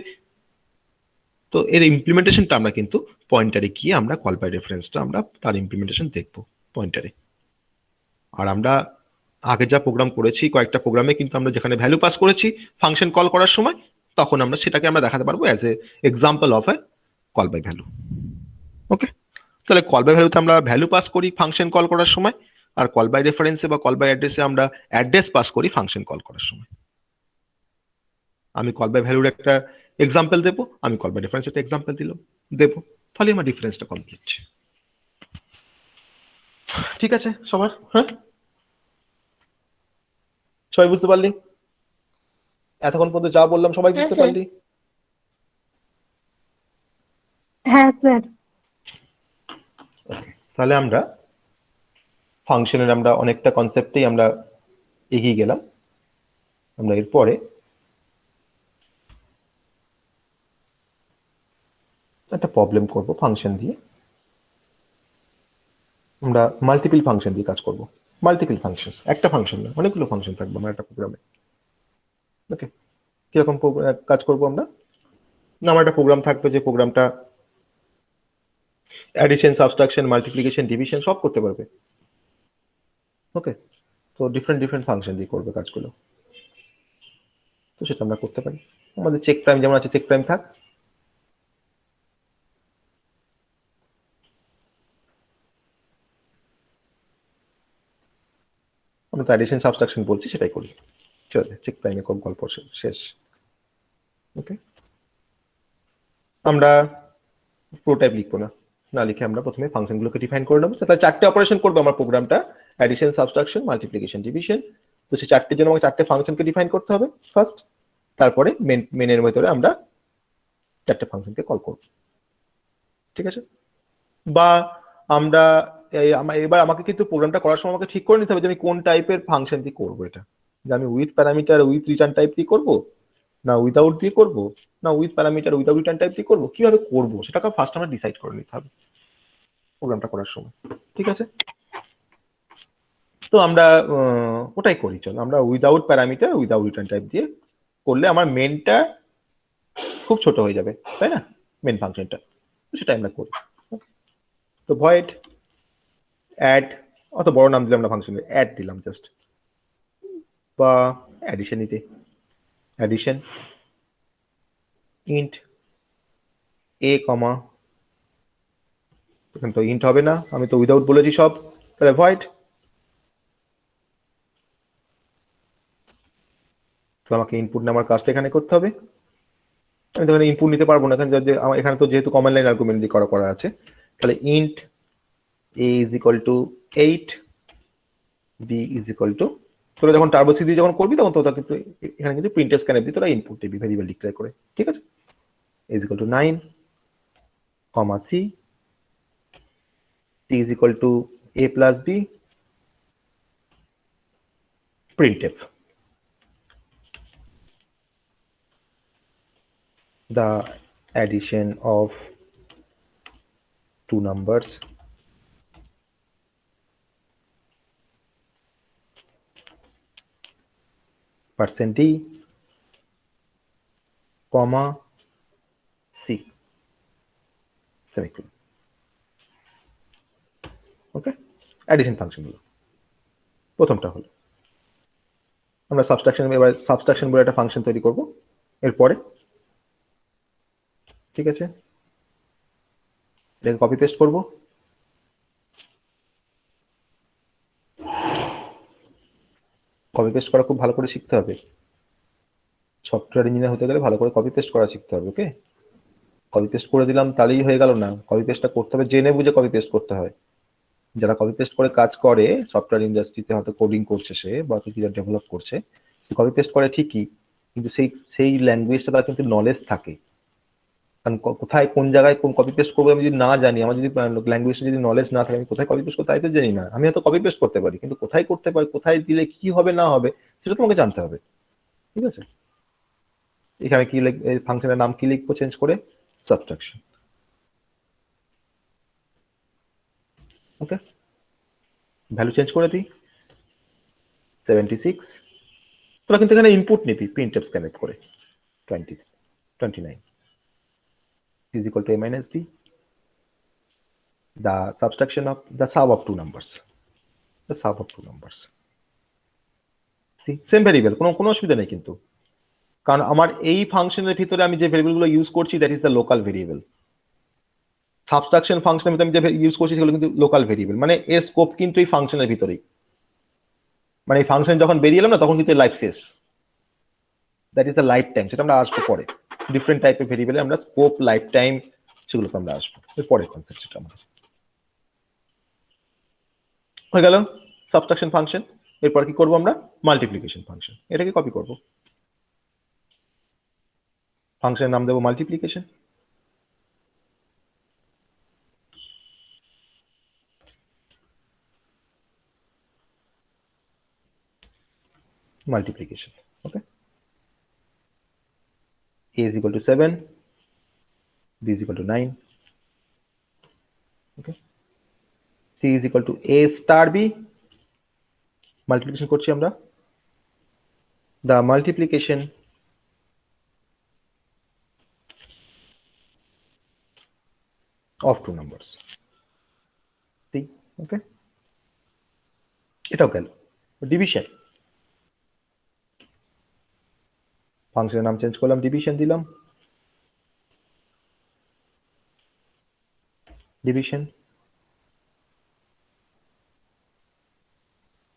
তো এর ইমপ্লিমেন্টেশনটা আমরা কিন্তু পয়েন্টারে গিয়ে আমরা কল বাই রেফারেন্সটা আমরা তার ইমপ্লিমেন্টেশন দেখবো পয়েন্টারে। আর আমরা আগে যা প্রোগ্রাম করেছি, কয়েকটা প্রোগ্রামে কিন্তু আমরা যেখানে ভ্যালু পাস করেছি ফাংশন কল করার সময়, তখন আমরা সেটাকে আমরা দেখাতে পারবো as a example of a call by value. Okay, তাহলে কল বাই ভ্যালুতে আমরা ভ্যালু পাস করি ফাংশন কল করার সময়, আর কল বাই রেফারেন্সে বা কল বাই অ্যাড্রেসে আমরা অ্যাড্রেস পাস করি ফাংশন কল করার সময়। আমি কল বাই ভ্যালুর একটা এক্সাম্পল দেবো, আমি কল বাই রেফারেন্স একটা এক্সাম্পল দেবো, তাহলে আমার ডিফারেন্সটা কমপ্লিট। ঠিক আছে সবার? হ্যাঁ, সবাই বুঝতে পারলি? এতক্ষণ পর্যন্ত যা বললাম সবাই বুঝতে হ্যাঁ, পারলি? হ্যাঁ স্যার। তাহলে আমরা ফাংশনের আমরা অনেকটা কনসেপ্টেই আমরা এগিয়ে গেলাম। আমরা এরপরে একটা প্রবলেম করব ফাংশন দিয়ে। আমরা মাল্টিপল ফাংশন দিয়ে কাজ করব। মাল্টিপল ফাংশন, একটা ফাংশন না, অনেকগুলো ফাংশন থাকবে আমার একটা প্রোগ্রামে। ওকে, কিরকম কাজ করব আমরা? না, আমার একটা প্রোগ্রাম থাকবে, যে প্রোগ্রামটা অ্যাডিশন, সাবট্রাকশন, মাল্টিপ্লিকেশন, ডিভিশন সব করতে পারবে। ওকে, তো ডিফারেন্ট ডিফারেন্ট ফাংশন দিয়ে করবে কাজগুলো। তো সেটা আমরা করতে পারি। আমাদের চেক প্রাইম যেমন আছে, চেক প্রাইম থাক। আমরা তো অ্যাডিশন সাবট্রাকশন বলছি, সেটাই করি। চলে, চেক প্রাইমে খুব গল্প শেষ। ওকে, আমরা প্রোটাইপ লিখবো না, না লিখে আমরা প্রথমে ফাংশনগুলোকে ডিফাইন করে নেবো। তাহলে চারটে অপারেশন করবো আমার প্রোগ্রামটা, অ্যাডিশন, সাবট্রাকশন, মাল্টিপ্লিকেশন, ডিভিশন। তো সেই চারটের জন্য আমাকে চারটে ফাংশনকে ডিফাইন করতে হবে ফার্স্ট, তারপরে মেনের ভেতরে আমরা চারটে ফাংশনকে কল করব। ঠিক আছে? বা আমরা এবার আমাকে কিন্তু প্রোগ্রামটা করার সময় আমাকে ঠিক করে নিতে হবে যে আমি কোন টাইপের ফাংশন দিয়ে করবো। এটা যে আমি with parameter with return type দিয়ে করবো, না উইদাউট দিয়ে করবো, না with parameter without return type দিয়ে করবো, কিভাবে করবো সেটাকে ফার্স্ট আমরা ডিসাইড করে নিতে হবে প্রোগ্রামটা করার সময়। ঠিক আছে? তো আমরা ওটাই করি। চলো, আমরা without parameter without return type দিয়ে করলে আমার মেনটা খুব ছোট হয়ে যাবে, তাই না? মেন ফাংশনটা, সেটা আমরা করি। তো ভয়েড অ্যাড, অত বড় নাম দিলাম না ফাংশনে, অ্যাড দিলাম জাস্ট। বা অ্যাডিশন নিতে, অ্যাডিশন ইন্ট এ কমা, এখানে তো ইন্ট হবে না, আমি তো উইদাউট বলেছি সব, তাহলে ভয়েড। তো আমাকে ইনপুট নেওয়ার কাজটা এখানে করতে হবে। আমি তো এখানে ইনপুট নিতে পারবো না, এখানে তো যেহেতু কমান্ড লাইন আর্গুমেন্ট দিয়ে করা আছে, তাহলে int a is equal to 8, b is equal to, তোরা যখন টার্বো সি দিয়ে যখন করবি তখন তোরা কিন্তু এখানে কিন্তু প্রিন্টএফ স্ক্যানএফ দিয়ে তোরা ইনপুট দিবি ভেরিয়েবল ডিক্লেয়ার করে। ঠিক আছে? a is equal to 9, comma c, c is equal to a plus b, printf the addition of two numbers %d, comma c, semicolon। Okay, addition ফাংশনগুলো প্রথমটা হলো। আমরা সাবট্রাকশন, এবার সাবট্রাকশন বলে একটা ফাংশন তৈরি করব এরপরে। ঠিক আছে, এটাকে কপি পেস্ট করব। কপি পেস্ট করা খুব ভালো করে শিখতে হবে, সফটওয়্যার ইঞ্জিনিয়ার হতে গেলে ভালো করে কপি পেস্ট করা শিখতে হবে। ওকে, কপি পেস্ট করে দিলাম তাহলেই হয়ে গেল না, কপি পেস্টটা করতে হবে, জেনে বুঝে কপি পেস্ট করতে হয়। যারা কপি পেস্ট করে কাজ করে সফটওয়্যার ইন্ডাস্ট্রিতে, হয়তো কোডিং করছে সে বা কিছু ডেভেলপ করছে, কপি পেস্ট করে ঠিকই, কিন্তু সেই ল্যাঙ্গুয়েজটা তার কিন্তু নলেজ থাকে। কারণ কোথায় কোন জায়গায় কোন কপি পেস্ট করবো আমি যদি না জানি, আমার যদি ল্যাঙ্গুয়েজে যদি নলেজ না থাকে, আমি কোথায় কপি পেস্ট করবো তাই তো জানি না। আমি হয়তো কপি পেস্ট করতে পারি, কিন্তু কোথায় করতে পারি, কোথায় দিলে কি হবে না হবে সেটা তোমাকে জানতে হবে। ঠিক আছে, এখানে কি ফাংশনের নাম কি লিখবো চেঞ্জ করে? সাবট্রাকশন। ওকে, ভ্যালু চেঞ্জ করে দিই 76। তোরা কিন্তু এখানে ইনপুট নিবি প্রিন্টএফ কানেক্ট করে 29 is equal to a minus b, the subtraction of the sum of two numbers, the sum of two numbers. see same variable, কোনো অসুবিধা নেই কিন্তু, কারণ আমার এই ফাংশনের ভিতরে আমি যে ভেরিয়েবলগুলো ইউজ করছি that is the local variable. Subtraction ফাংশনের ভিতরে আমি যে ইউজ করছি সেগুলো কিন্তু লোকাল ভেরিয়েবল, মানে এর স্কোপ কিন্তু এই ফাংশনের ভিতরেই, মানে এই ফাংশন যখন বেরিয়ে এলাম না তখন কিন্তু লাইফ শেষ, that is the life time. সেটা আমরা আসবো পরে, ডিফারেন্ট টাইপের ভেরিয়েবলে আমরা স্কোপ, লাইফ টাইম সেগুলোকে আমরা আসবো পরের কনসেপ্ট। সেটা আমাদের হয়ে গেল সাবট্রাকশন ফাংশন। এরপর কি করবো আমরা? Multiplication function. এটাকে কপি করব, ফাংশনের নাম দেবো multiplication. multiplication. Okay. A is equal to 7, B is equal to 9. Okay. C is equal to A star B. Multiplication করছি আমরা। The multiplication of two numbers. See, okay. এটাও গেল। ডিভিশন, ফাংশনের নাম চেঞ্জ করলাম, ডিভিশন দিলাম। Division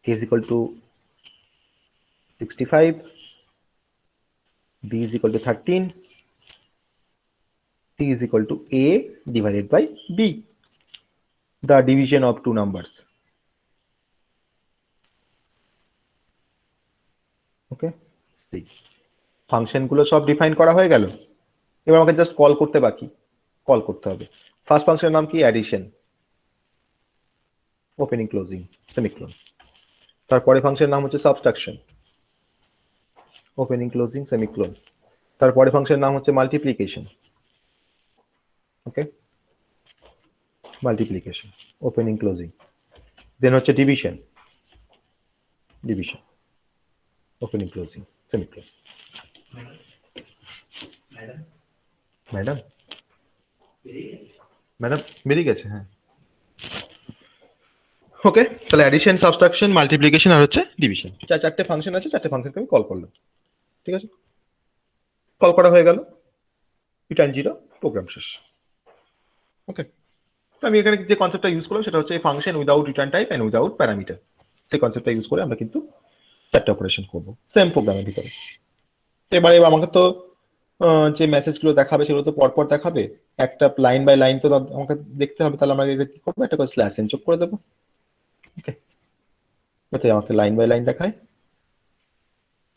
A is equal to 65, B is equal to 13, C is equal to A divided by B, the division of two numbers. Okay, see, function গুলো সব ডিফাইন করা হয়ে গেল। এবার আমাকে জাস্ট কল করতে বাকি, কল করতে হবে। ফার্স্ট ফাংশনের নাম কি? Addition, opening closing semicolon. তারপরে ফাংশনের নাম হচ্ছে সাবট্রাকশন, ওপেনিং ক্লোজিং সেমিকোলন। তারপরে ফাংশনের নাম হচ্ছে মাল্টিপ্লিকেশন। ওকে, মাল্টিপ্লিকেশন, ওপেনিং ক্লোজিং। দেন হচ্ছে division, division, opening closing semicolon. Madam madam বেরিয়ে গেছে, হ্যাঁ। ওকে, তাহলে অ্যাডিশন, সাবট্রাকশন, মাল্টিপ্লিকেশন আর হচ্ছে ডিভিশন, চারটে ফাংশন আছে। চারটে ফাংশনকে আমি কল করলাম। ঠিক আছে, কল করা হয়ে গেল, রিটার্ন 0, প্রোগ্রাম শেষ। ওকে, আমি এখানে যে কনসেপ্টটা ইউজ করলাম সেটা হচ্ছে function without return type and without parameter. সেই কনসেপ্টটা ইউজ করে আমরা কিন্তু চারটে অপারেশন করব সেম প্রোগ্রামের ভিতরে। এবারে আমাকে তো যে মেসেজগুলো দেখাবে সেগুলো তো পরপর দেখাবে, একটা লাইন বাই লাইন তো আমাকে দেখতে হবে। তাহলে আমরা এটা কি করবো? একটা করে স্ল্যাশ এন যোগ করে দেবো। ওকে, যাতে আমাকে লাইন বাই লাইন দেখায়,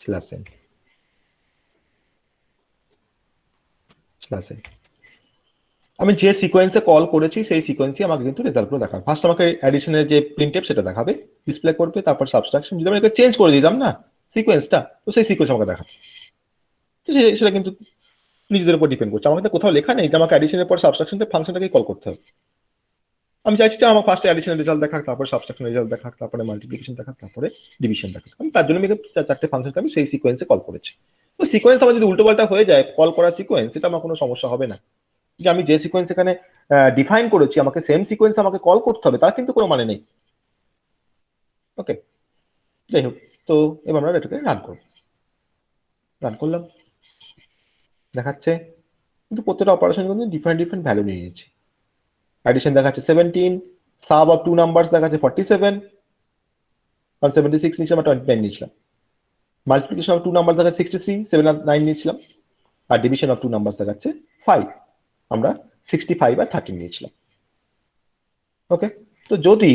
স্ল্যাশ এন, স্ল্যাশ এন। আমি যে সিকোয়েন্সে কল করেছি সেই সিকোয়েন্সই আমাকে কিন্তু রেজাল্টগুলো দেখাবে। ফার্স্ট আমাকে অ্যাডিশনের যে প্রিন্টএফ সেটা দেখাবে, ডিসপ্লে করবে, তারপর সাবট্রাকশন। যদি আমি এটা চেঞ্জ করে দিতাম না সিকোয়েন্সটা, তো সেই সিকোয়েন্স আমাকে দেখাবে। সেটা কিন্তু নিজেদের উপর ডিপেন্ড করছে। আমাকে তো কোথাও লেখা নেই যে আমাকে অ্যাডিশনের পর সাবট্রাকশনের ফাংশনটাকে কল করতে হবে। আমি চাইছি যে আমার ফার্স্টে অ্যাডিশনের রেজাল্ট দেখাক, তারপরে সাবট্রাকশন রেজাল্ট দেখাক, তারপরে মাল্টিপ্লিকেশন দেখাক, তারপরে ডিভিশন দেখাক। আমি তার জন্য চারটে ফাংশনকে আমি সেই সিকোয়েন্সে কল করেছি। তো সিকোয়েন্স আমার যদি উল্টোপাল্টা হয়ে যায়, কল করা সিকোয়েন্স, সেটা আমার কোনো সমস্যা হবে না। যে আমি যে সিকোয়েন্স এখানে ডিফাইন করেছি আমাকে সেম সিকোয়েন্স আমাকে কল করতে হবে তার কিন্তু কোনো মানে নেই। ওকে, যাই হোক, তো এবার আমরা এটাকে রান করব। রান করলাম, দেখাচ্ছে কিন্তু প্রত্যেকটা অপারেশন কিন্তু ডিফারেন্ট ডিফারেন্ট ভ্যালু নিয়ে নিয়েছি। অ্যাডিশন দেখাচ্ছে 17, সাব অফ টু নাম্বারস দেখাচ্ছে 47, আর 76 নিয়েছিলাম, 29 নিয়েছিলাম। মাল্টিপ্লিকেশন অফ টু নাম্বার দেখাচ্ছে 63, 7 আর 9 নিয়েছিলাম। আর ডিভিশন অফ টু নাম্বারস দেখাচ্ছে 5, আমরা 65 আর 13 নিয়েছিলাম। ওকে, তো যদি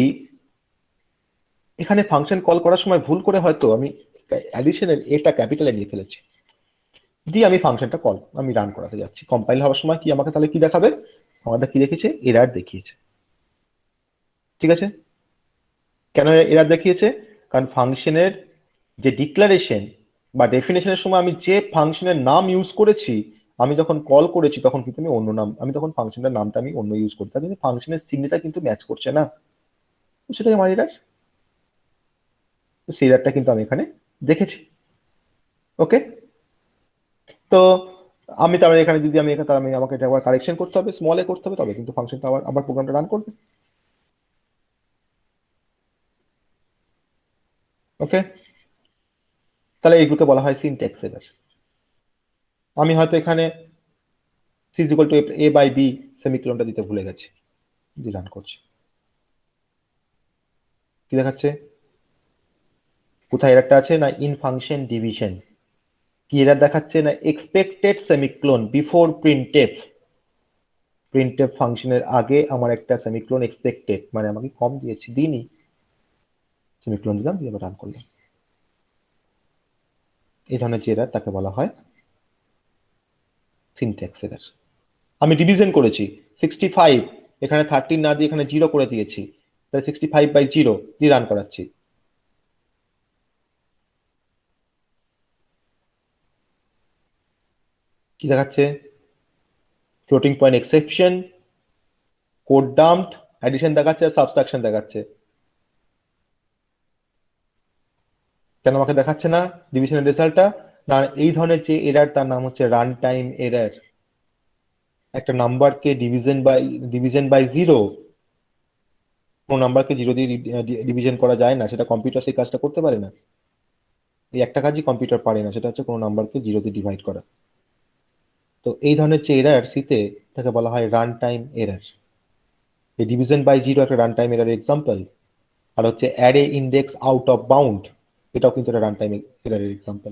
এখানে ফাংশন কল করার সময় ভুল করে হয়তো আমি অ্যাডিশনের এটা ক্যাপিটালে নিয়ে ফেলেছি, দিয়ে আমি ফাংশনটা আমি রান করাতে যাচ্ছি। কম্পাইল হওয়ার সময় কি আমাকে তাহলে কি দেখাবে? আমাদের কি দেখিয়েছে? এরার দেখিয়েছে। ঠিক আছে? কেন এরার দেখিয়েছে? কারণ ফাংশনের যে ডিক্লারেশন বা ডেফিনেশনের সময় আমি যে ফাংশনের নাম ইউজ করেছি, আমি যখন কল করেছি তখন কিন্তু আমি অন্য নাম, আমি তখন ফাংশনের নামটা আমি অন্য ইউজ করতে, কিন্তু ফাংশনের সিগনেচার কিন্তু ম্যাচ করছে না। তো সেটাই আমার এরার। তো সেই এরারটা কিন্তু আমি এখানে দেখেছি। ওকে, তো আমি তাহলে এখানে যদি আমি এখানে, তাহলে আমাকে এটা আবার কারেকশন করতে হবে, স্মল এ করতে হবে, তবে কিন্তু ফাংশনটা আবার আবার প্রোগ্রামটা রান করবে। ওকে, তাহলে এইগুলোকে বলা হয় সিনট্যাক্স এরার। আমি হয়তো এখানে c is equal to a by b সেমিকোলনটা দিতে ভুলে গেছি, দিয়ে রান করছি। কি দেখাচ্ছে? কোথায় এরারটা আছে? না ইন ফাংশন ডিভিশন। কি এরার দেখাচ্ছে? না expected semicolon before printf. Printf ফাংশনের আগে আমার একটা সেমিকোলন এক্সপেক্টেড, মানে আমাকে কম দিয়েছি, দিইনি, সেমিকোলন দিলাম, দিয়ে রান করলাম। এই ধরনের যে এরার তাকে বলা হয় সিনট্যাক্স এরার। আমি ডিভিশন করেছি 65, এখানে 13 না দিয়ে এখানে 0 করে দিয়েছি, তাহলে 65/0 দিয়ে রান করাচ্ছি। কি দেখাচ্ছে? Floating point exception, code dumped, addition দেখাচ্ছে, সাবট্রাকশন দেখাচ্ছে। কেন আমাকে দেখাচ্ছে না ডিভিশনের রেজাল্টটা? না এই ধরনের যে এরার তার নাম হচ্ছে রান টাইম এরার। একটা নাম্বারকে ডিভিশন বাই 0, কোনো নাম্বারকে 0 দিয়ে ডিভিশন করা যায় না, সেটা কম্পিউটার সেই কাজটা করতে পারে না। এই একটা কাজই কম্পিউটার পারে না, সেটা হচ্ছে কোনো নাম্বারকে 0 দিয়ে ডিভাইড করা। তো এই ধরনের যে এরার সিতে, তাকে বলা হয় রান টাইম এরার। এই ডিভিশন বাই 0 একটা রান টাইম এরার এক্সাম্পল। আর হচ্ছে array index out of bound, এটাও কিন্তু একটা রান টাইম এরারের example.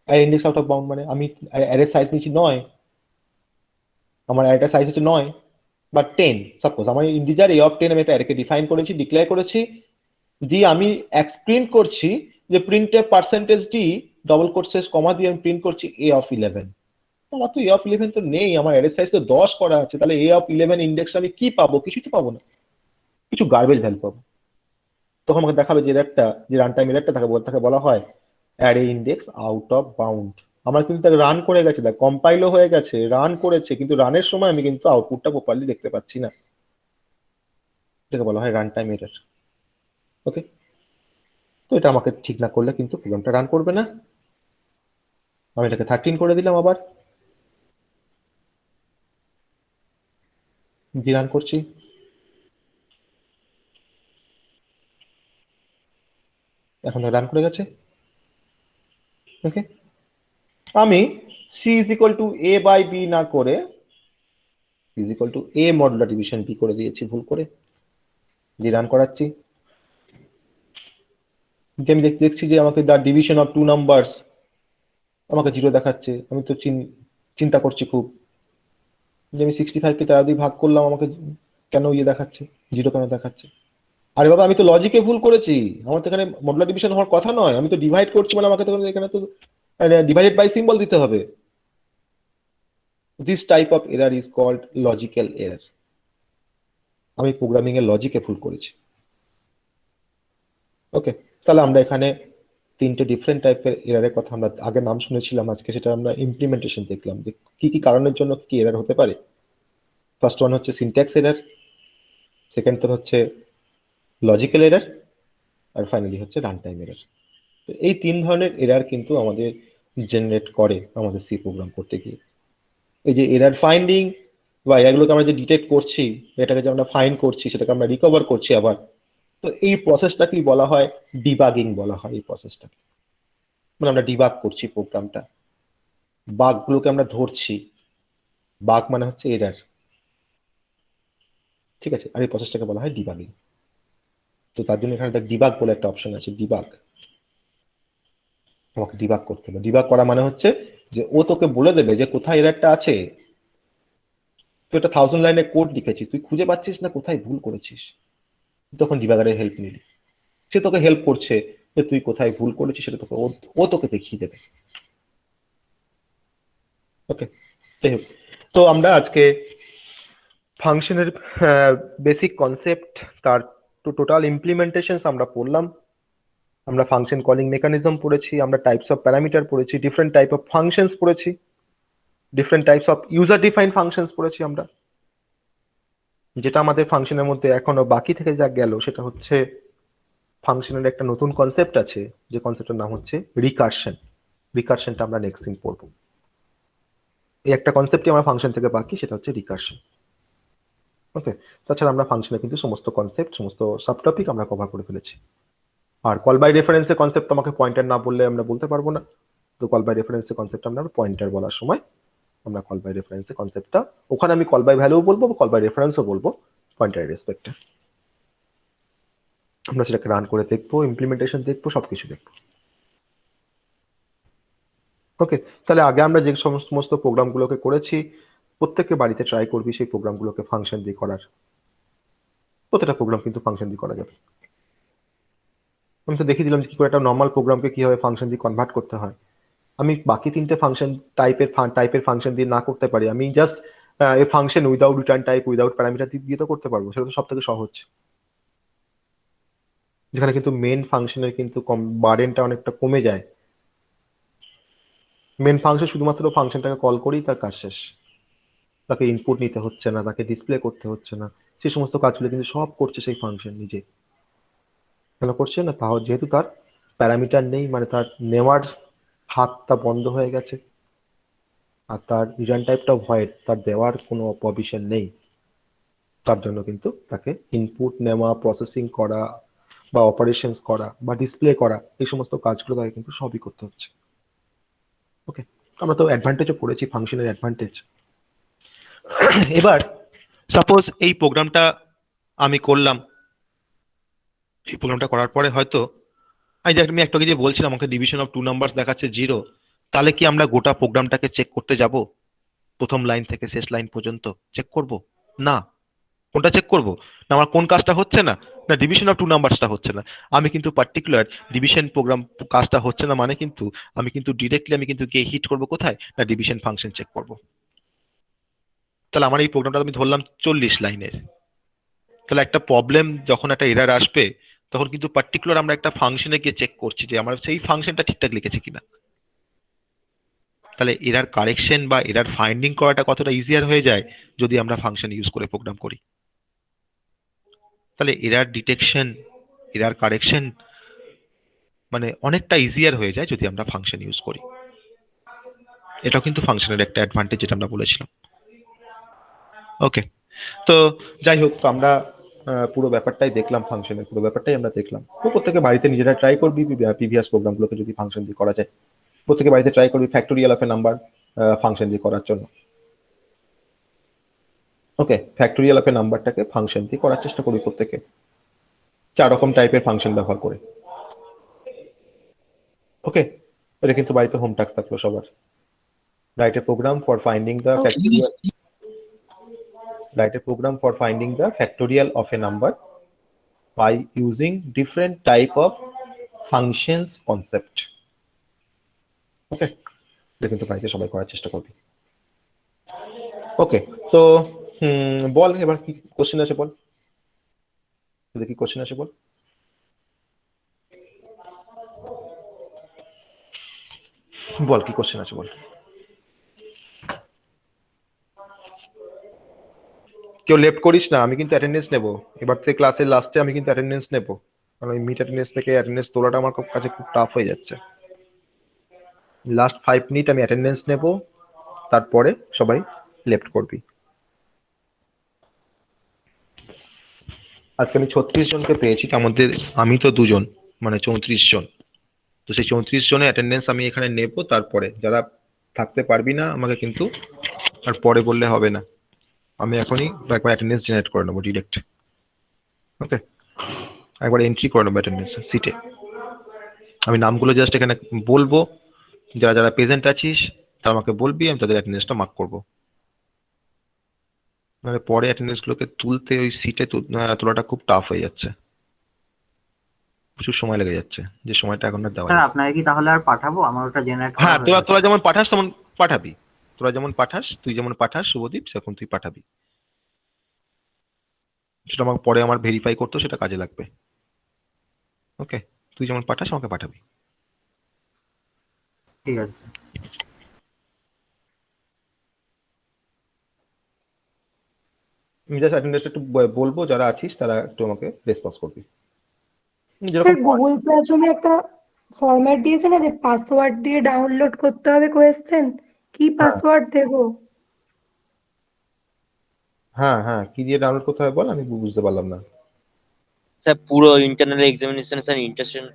Array index out of bound মানে আমি অ্যারে সাইজ নিচ্ছি 9, আমার অ্যারেটা সাইজ হচ্ছে 9 বা 10, সাপোজ আমার ইন্টিজার a of 10 আমি একটা অ্যারেকে ডিফাইন করেছি, ডিক্লেয়ার করেছি, দিয়ে আমি প্রিন্ট করছি যে প্রিন্টে পার্সেন্টেজ ডি ডবল কোট শেষ কমা দিয়ে আমি প্রিন্ট করছি a of 11। আমার তো a of 11 তো নেই, আমার অ্যারে সাইজ তো 10 করা আছে, তাহলে a of 11 ইন্ডেক্স আমি কি পাবো? কিছুই তো পাবো না, কিছু গার্বেজ ভ্যালু পাবো। তখন আমাকে দেখাবে যে এরারটা, যে রান টাইম এরারটা তাকে বলা হয় array index out of bound. আমরা কিন্তু তাকে রান করে গেছে, দেখ কম্পাইলও হয়ে গেছে, রান করেছে, কিন্তু রানের সময় আমি কিন্তু আউটপুটটা প্রপারলি দেখতে পাচ্ছি না। এটাকে বলা হয় রান টাইম এরার। ওকে, তো এটা আমাকে ঠিক না করলে কিন্তু প্রোগ্রামটা রান করবে না। আমি এটাকে 13 করে দিলাম, আবার দিয়ে রান করছি। এখন রান করে গেছে। ওকে, আমি c is equal to a by b না করে is equal to a modular division b করে দিয়েছি ভুল করে, দিয়ে রান করাচ্ছি। যে আমি দেখছি যে আমাকে দ্য ডিভিশন অফ 2 নাম্বারস আমাকে 0 দেখাচ্ছে। আমি তো চিন্তা করছি খুব, যে আমি 65কে 4 দিয়ে ভাগ করলাম, আমাকে কেন ইয়ে দেখাচ্ছে, 0 কেন দেখাচ্ছে? আরে বাবা, আমি তো লজিকে ভুল করেছি, আমার তো এখানে মডুলার ডিভিশন হওয়ার কথা নয়, আমি তো ডিভাইড করছি, মানে আমাকে তো এখানে তো ডিভাইডেড বাই সিম্বল দিতে হবে। This type of error is called logical error. আমি প্রোগ্রামিং এর লজিকে ভুল করেছি। ওকে, তাহলে আমরা এখানে 3টে ডিফারেন্ট টাইপের এরারের কথা আমরা আগে নাম শুনেছিলাম, আজকে সেটা আমরা ইমপ্লিমেন্টেশন দেখলাম যে কি কি কারণের জন্য কি এরার হতে পারে। ফার্স্ট ওয়ান হচ্ছে সিনট্যাক্স এরার, সেকেন্ড তো হচ্ছে লজিক্যাল এরার, আর ফাইনালি হচ্ছে রান টাইম এরার। তো এই 3 ধরনের এরার কিন্তু আমাদের জেনারেট করে আমাদের সি প্রোগ্রাম করতে গিয়ে। এই যে এরার ফাইন্ডিং বা এরারগুলোকে আমরা যে ডিটেক্ট করছি, এটাকে যে আমরা ফাইন্ড করছি, সেটাকে আমরা রিকভার করছি আবার, তো এই প্রসেসটাকেই বলা হয় ডিবাগিং বলা হয়। এই প্রসেসটাকে মানে আমরা ডিবাগ করছি প্রোগ্রামটা, বাগগুলোকে আমরা ধরছি। বাগ মানে হচ্ছে এরার, ঠিক আছে? আর এই প্রসেসটাকে বলা হয় ডিবাগিং। তো তার জন্য এখানে একটা ডিবাগ বলে একটা অপশন আছে, ডিবাগ। তোমাকে ডিবাগ করতে হবে। ডিবাগ করা মানে হচ্ছে যে ও তোকে বলে দেবে যে কোথায় এরারটা আছে। তুই একটা 1000 লাইনের কোড লিখেছিস, তুই খুঁজে পাচ্ছিস না কোথায় ভুল করেছিস, তখন ডিবাগারের হেল্প নিলি, সে তোকে হেল্প করছে যে তুই কোথায় ভুল করেছিস, সেটা তোকে ও তোকে দেখিয়ে দেবে। ওকে, যাই হোক, তো আমরা আজকে ফাংশনের বেসিক কনসেপ্ট, তার টোটাল ইমপ্লিমেন্টেশন আমরা পড়লাম। আমরা ফাংশন কলিং মেকানিজম পড়েছি, আমরা টাইপস অফ প্যারামিটার পড়েছি, ডিফারেন্ট টাইপ অফ ফাংশনস পড়েছি, different types of user define functions পড়েছি আমরা। যেটা আমাদের ফাংশনের মধ্যে এখনো বাকি থেকে যা গেল সেটা হচ্ছে ফাংশনের একটা নতুন কনসেপ্ট আছে, যে কনসেপ্টের নাম হচ্ছে রিকারশন। রিকারশনটা আমরা নেক্সট দিন পড়বো। এই একটা কনসেপ্টই আমার ফাংশন থেকে বাকি, সেটা হচ্ছে রিকারশন। ওকে, তাছাড়া আমরা ফাংশনে কিন্তু সমস্ত কনসেপ্ট, সমস্ত সাবটপিক আমরা কভার করে ফেলেছি। আর কল বাই রেফারেন্সের কনসেপ্ট আমাকে পয়েন্টার না বললে আমরা বলতে পারবো না। তো কল বাই রেফারেন্সের কনসেপ্ট আমরা পয়েন্টার বলার সময় আমরা কল বাই রেফারেন্সের কনসেপ্টটা, ওখানে আমি কল বাই ভ্যালুও বলবো, কল বাই রেফারেন্সও বলবো, পয়েন্টারের রেসপেক্টে। আমরা সেটাকে রান করে দেখবো, ইমপ্লিমেন্টেশন দেখবো, সবকিছু দেখবো। ওকে, তাহলে আগে আমরা যে সমস্ত প্রোগ্রামগুলোকে করেছি, প্রত্যেককে বাড়িতে ট্রাই করবি সেই প্রোগ্রামগুলোকে ফাংশন দিয়ে করার। প্রত্যেকটা প্রোগ্রাম কিন্তু ফাংশন দিয়ে করা যাবে। আমি তো দেখিয়ে দিলাম কি করে একটা নর্মাল প্রোগ্রামকে কিভাবে ফাংশন দিয়ে কনভার্ট করতে হয়। আমি বাকি তিনটে ফাংশন টাইপের ফাংশন দিয়ে না করতে পারি, আমি just a function without return type, without parameter দিয়ে তো করতে পারবো। সেটা তো সব থেকে সহজ, যেখানে কিন্তু মেন ফাংশনের কিন্তু বার্ডেনটা অনেকটা কমে যায়। মেন ফাংশন শুধুমাত্র ফাংশনটাকে কল করেই তার কাজ শেষ, তাকে ইনপুট নিতে হচ্ছে না, তাকে ডিসপ্লে করতে হচ্ছে না, সেই সমস্ত কাজগুলো কিন্তু সব করছে সেই ফাংশন নিজে। কেন করছে না? তাও যেহেতু তার প্যারামিটার নেই, মানে তার নেওয়ার হাতটা বন্ধ হয়ে গেছে, আর তার রিটার্ন টাইপটা ভয়েড, তার দেওয়ার কোনো প্রভিশন নেই। তার জন্য কিন্তু তাকে ইনপুট নেওয়া, প্রসেসিং করা, বা অপারেশনস করা, বা ডিসপ্লে করা, এই সমস্ত কাজগুলো তাকে কিন্তু সবই করতে হচ্ছে। ওকে, আমরা তো অ্যাডভান্টেজও পড়েছি, ফাংশনের অ্যাডভান্টেজ। এবার সাপোজ এই প্রোগ্রামটা আমি করলাম, এই প্রোগ্রামটা করার পরে হয়তো আমি একটা কিছু বলছিলাম, আমাকে ডিভিশন অফ 2 নাম্বারস দেখাচ্ছে 0, তাহলে কি আমরা গোটা প্রোগ্রামটাকে চেক করতে যাব? প্রথম লাইন থেকে শেষ লাইন পর্যন্ত চেক করব? না। কোনটা চেক করব? না আমার কোন কাজটা হচ্ছে না, না ডিভিশন অফ 2 নাম্বারসটা হচ্ছে না। আমি কিন্তু পার্টিকুলার ডিভিশন প্রোগ্রাম কাজটা হচ্ছে না, মানে কিন্তু আমি কিন্তু ডিরেক্টলি আমি কিন্তু গিয়ে হিট করব কোথায়, না ডিভিশন ফাংশন চেক করব। তাহলে আমার এই প্রোগ্রামটা আমি ধরলাম 40 লাইনের। তাহলে একটা প্রবলেম যখন একটা এরর আসবে, তখন কিন্তু পার্টিকুলার আমরা একটা ফাংশনে গিয়ে চেক করছি যে আমার সেই ফাংশনটা ঠিকঠাক লিখেছে কিনা। তাহলে এরর কারেকশন বা এরর ফাইন্ডিং করাটা কতটা ইজিয়ার হয়ে যায় যদি আমরা ফাংশন ইউজ করে প্রোগ্রাম করি। তাহলে এরর ডিটেকশন, এরর কারেকশন মানে অনেকটা ইজিয়ার হয়ে যায় যদি আমরা ফাংশন ইউজ করি। এটাও কিন্তু ফাংশনের একটা অ্যাডভান্টেজ, যেটা আমরা বলেছিলাম। ওকে, তো যাই হোক, তো আমরা পুরো ব্যাপারটাই দেখলাম, ফাংশনের পুরো ব্যাপারটাই আমরা দেখলাম। তো প্রত্যেকে বাড়িতে নিজেরা ট্রাই করবি প্রিভিয়াস প্রোগ্রামগুলোকে যদি ফাংশন দিয়ে করা যায়। প্রত্যেকে বাড়িতে ট্রাই করবি factorial of A number function দিয়ে করার জন্য। ওকে, ফ্যাক্টোরিয়াল অফ এ নাম্বারটাকে ফাংশন দিয়ে করার চেষ্টা করি প্রত্যেকে, 4 রকম টাইপের ফাংশন ব্যবহার করে। ওকে, এটা কিন্তু বাড়িতে হোম টাস্ক থাকলো সবার। Write a program for finding the factorial, write a program for finding the factorial of a number by using different type of functions concept. Okay, এটা কিন্তু বাড়িতে সবাই করার চেষ্টা করবে। ওকে, তো বল এবার কি কোশ্চেন আছে বল, তোদের কি কোশ্চেন আছে বল। বল কি কোশ্চেন আছে বল। কেউ লেফট করিস না, আমি কিন্তু অ্যাটেন্ডেন্স নেব এবার থেকে। ক্লাসের লাস্টে আমি কিন্তু অ্যাটেন্ডেন্স নেব, কারণ ওই মিড অ্যাটেন্ডেন্স থেকে অ্যাটেন্ডেন্স তোলাটা আমার কাছে খুব টাফ হয়ে যাচ্ছে। লাস্ট 5 মিনিট আমি অ্যাটেন্ডেন্স নেব, তারপরে সবাই লেফট করবি। আজকে আমি 36 জনকে পেয়েছি, তার মধ্যে আমি তো 2 জন, মানে 34 জন। তো সেই 34 জনের অ্যাটেন্ডেন্স আমি এখানে নেব, তারপরে যারা থাকতে পারবি না আমাকে কিন্তু আর পরে বললে হবে না, আমি এখনই একবার অ্যাটেন্ডেন্স জেনারেট করে নেবো ডিরেক্ট। ওকে, একবার এন্ট্রি করে নেবো অ্যাটেন্ডেন্স সিটে। আমি নামগুলো জাস্ট এখানে বলবো, যারা যারা প্রেজেন্ট আছিস তারা আমাকে বলবি, আমি তাদের অ্যাটেন্ডেন্সটা মার্ক করবো। মানে পরে অ্যাটেন্ডেন্স গুলোকে তুলতে ওই সিটে তোলাটা খুব টাফ হয়ে যাচ্ছে, প্রচুর সময় লেগে যাচ্ছে, যে সময়টা এখন আর দেওয়া স্যার যাবে না। আপনাকে কি তাহলে আর পাঠাবো? আমার ওটা জেনারেট হ্যাঁ, তোরা যেমন পাঠাস তেমন পাঠাবি, তোরা যেমন পাঠাস, তুই যেমন পাঠাস শুভদীপ, সেরকম তুই পাঠাবি। সেটা আমাকে পরে আমার ভেরিফাই করতে সেটা কাজে লাগবে। ওকে, তুই যেমন পাঠাস আমাকে পাঠাবি। ঠিক আছে স্যার। আমি জাস্ট অ্যাটেন্ডেন্সটা একটু বলবো, যারা আছিস তারা একটু আমাকে রেসপন্স করবি স্যার যেরকম। গুগল ক্লাসরুমে একটা ফরম্যাট দিয়েছে না যে পাসওয়ার্ড দিয়ে ডাউনলোড করতে হবে কোয়েশ্চেন, কি পাসওয়ার্ড দেবো? হ্যাঁ হ্যাঁ, কি দিয়ে ডাউনলোড করতে হবে বল, আমি বুঝতে পারলাম না। স্যার পুরো ইন্টারনাল এক্সামিনেশন স্যার ইন্টারেস্টেড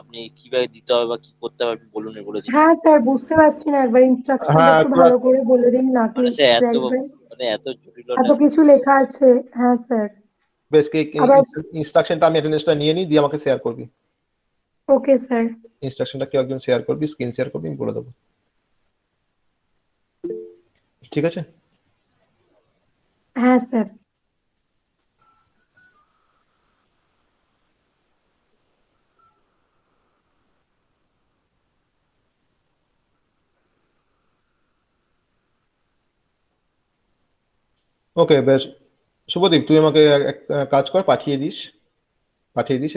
আপনি কিভাবে দিতে হবে বা কি করতে হবে আপনি বলুন, বলে দিন। হ্যাঁ স্যার বুঝতে পারছি না, একবার ইনস্ট্রাকশনটা হ্যাঁ একটু তোরা ভালো করে বলে দিন না মানে প্লিজ। স্যার দেখবেন এত জটিল এত কিছু লেখা আছে। হ্যাঁ স্যার। বেশ আবার ইনস্ট্রাকশনটা আমি অ্যাটেন্ডেন্সটা নিয়ে নিই, দিয়ে আমাকে শেয়ার করবি। Okay sir. ইনস্ট্রাকশনটা কেউ একজন শেয়ার করবি, স্ক্রিন শেয়ার করবি, আমি বলে দেবো। ঠিক আছে। হ্যাঁ স্যার। ওকে বেশ, শুভদীপ তুই আমাকে এক কাজ কর, পাঠিয়ে দিস।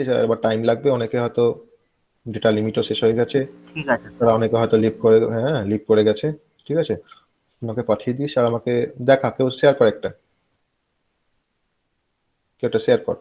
এটা এবার টাইম লাগবে, অনেকে হয়তো ডেটা লিমিটও শেষ হয়ে গেছে, ঠিক আছে স্যার। তারা অনেকে হয়তো লিভ করে গেছে। ঠিক আছে, আমাকে পাঠিয়ে দিস আর আমাকে দেখা, কেউ শেয়ার কর, কেউ একটা শেয়ার কর।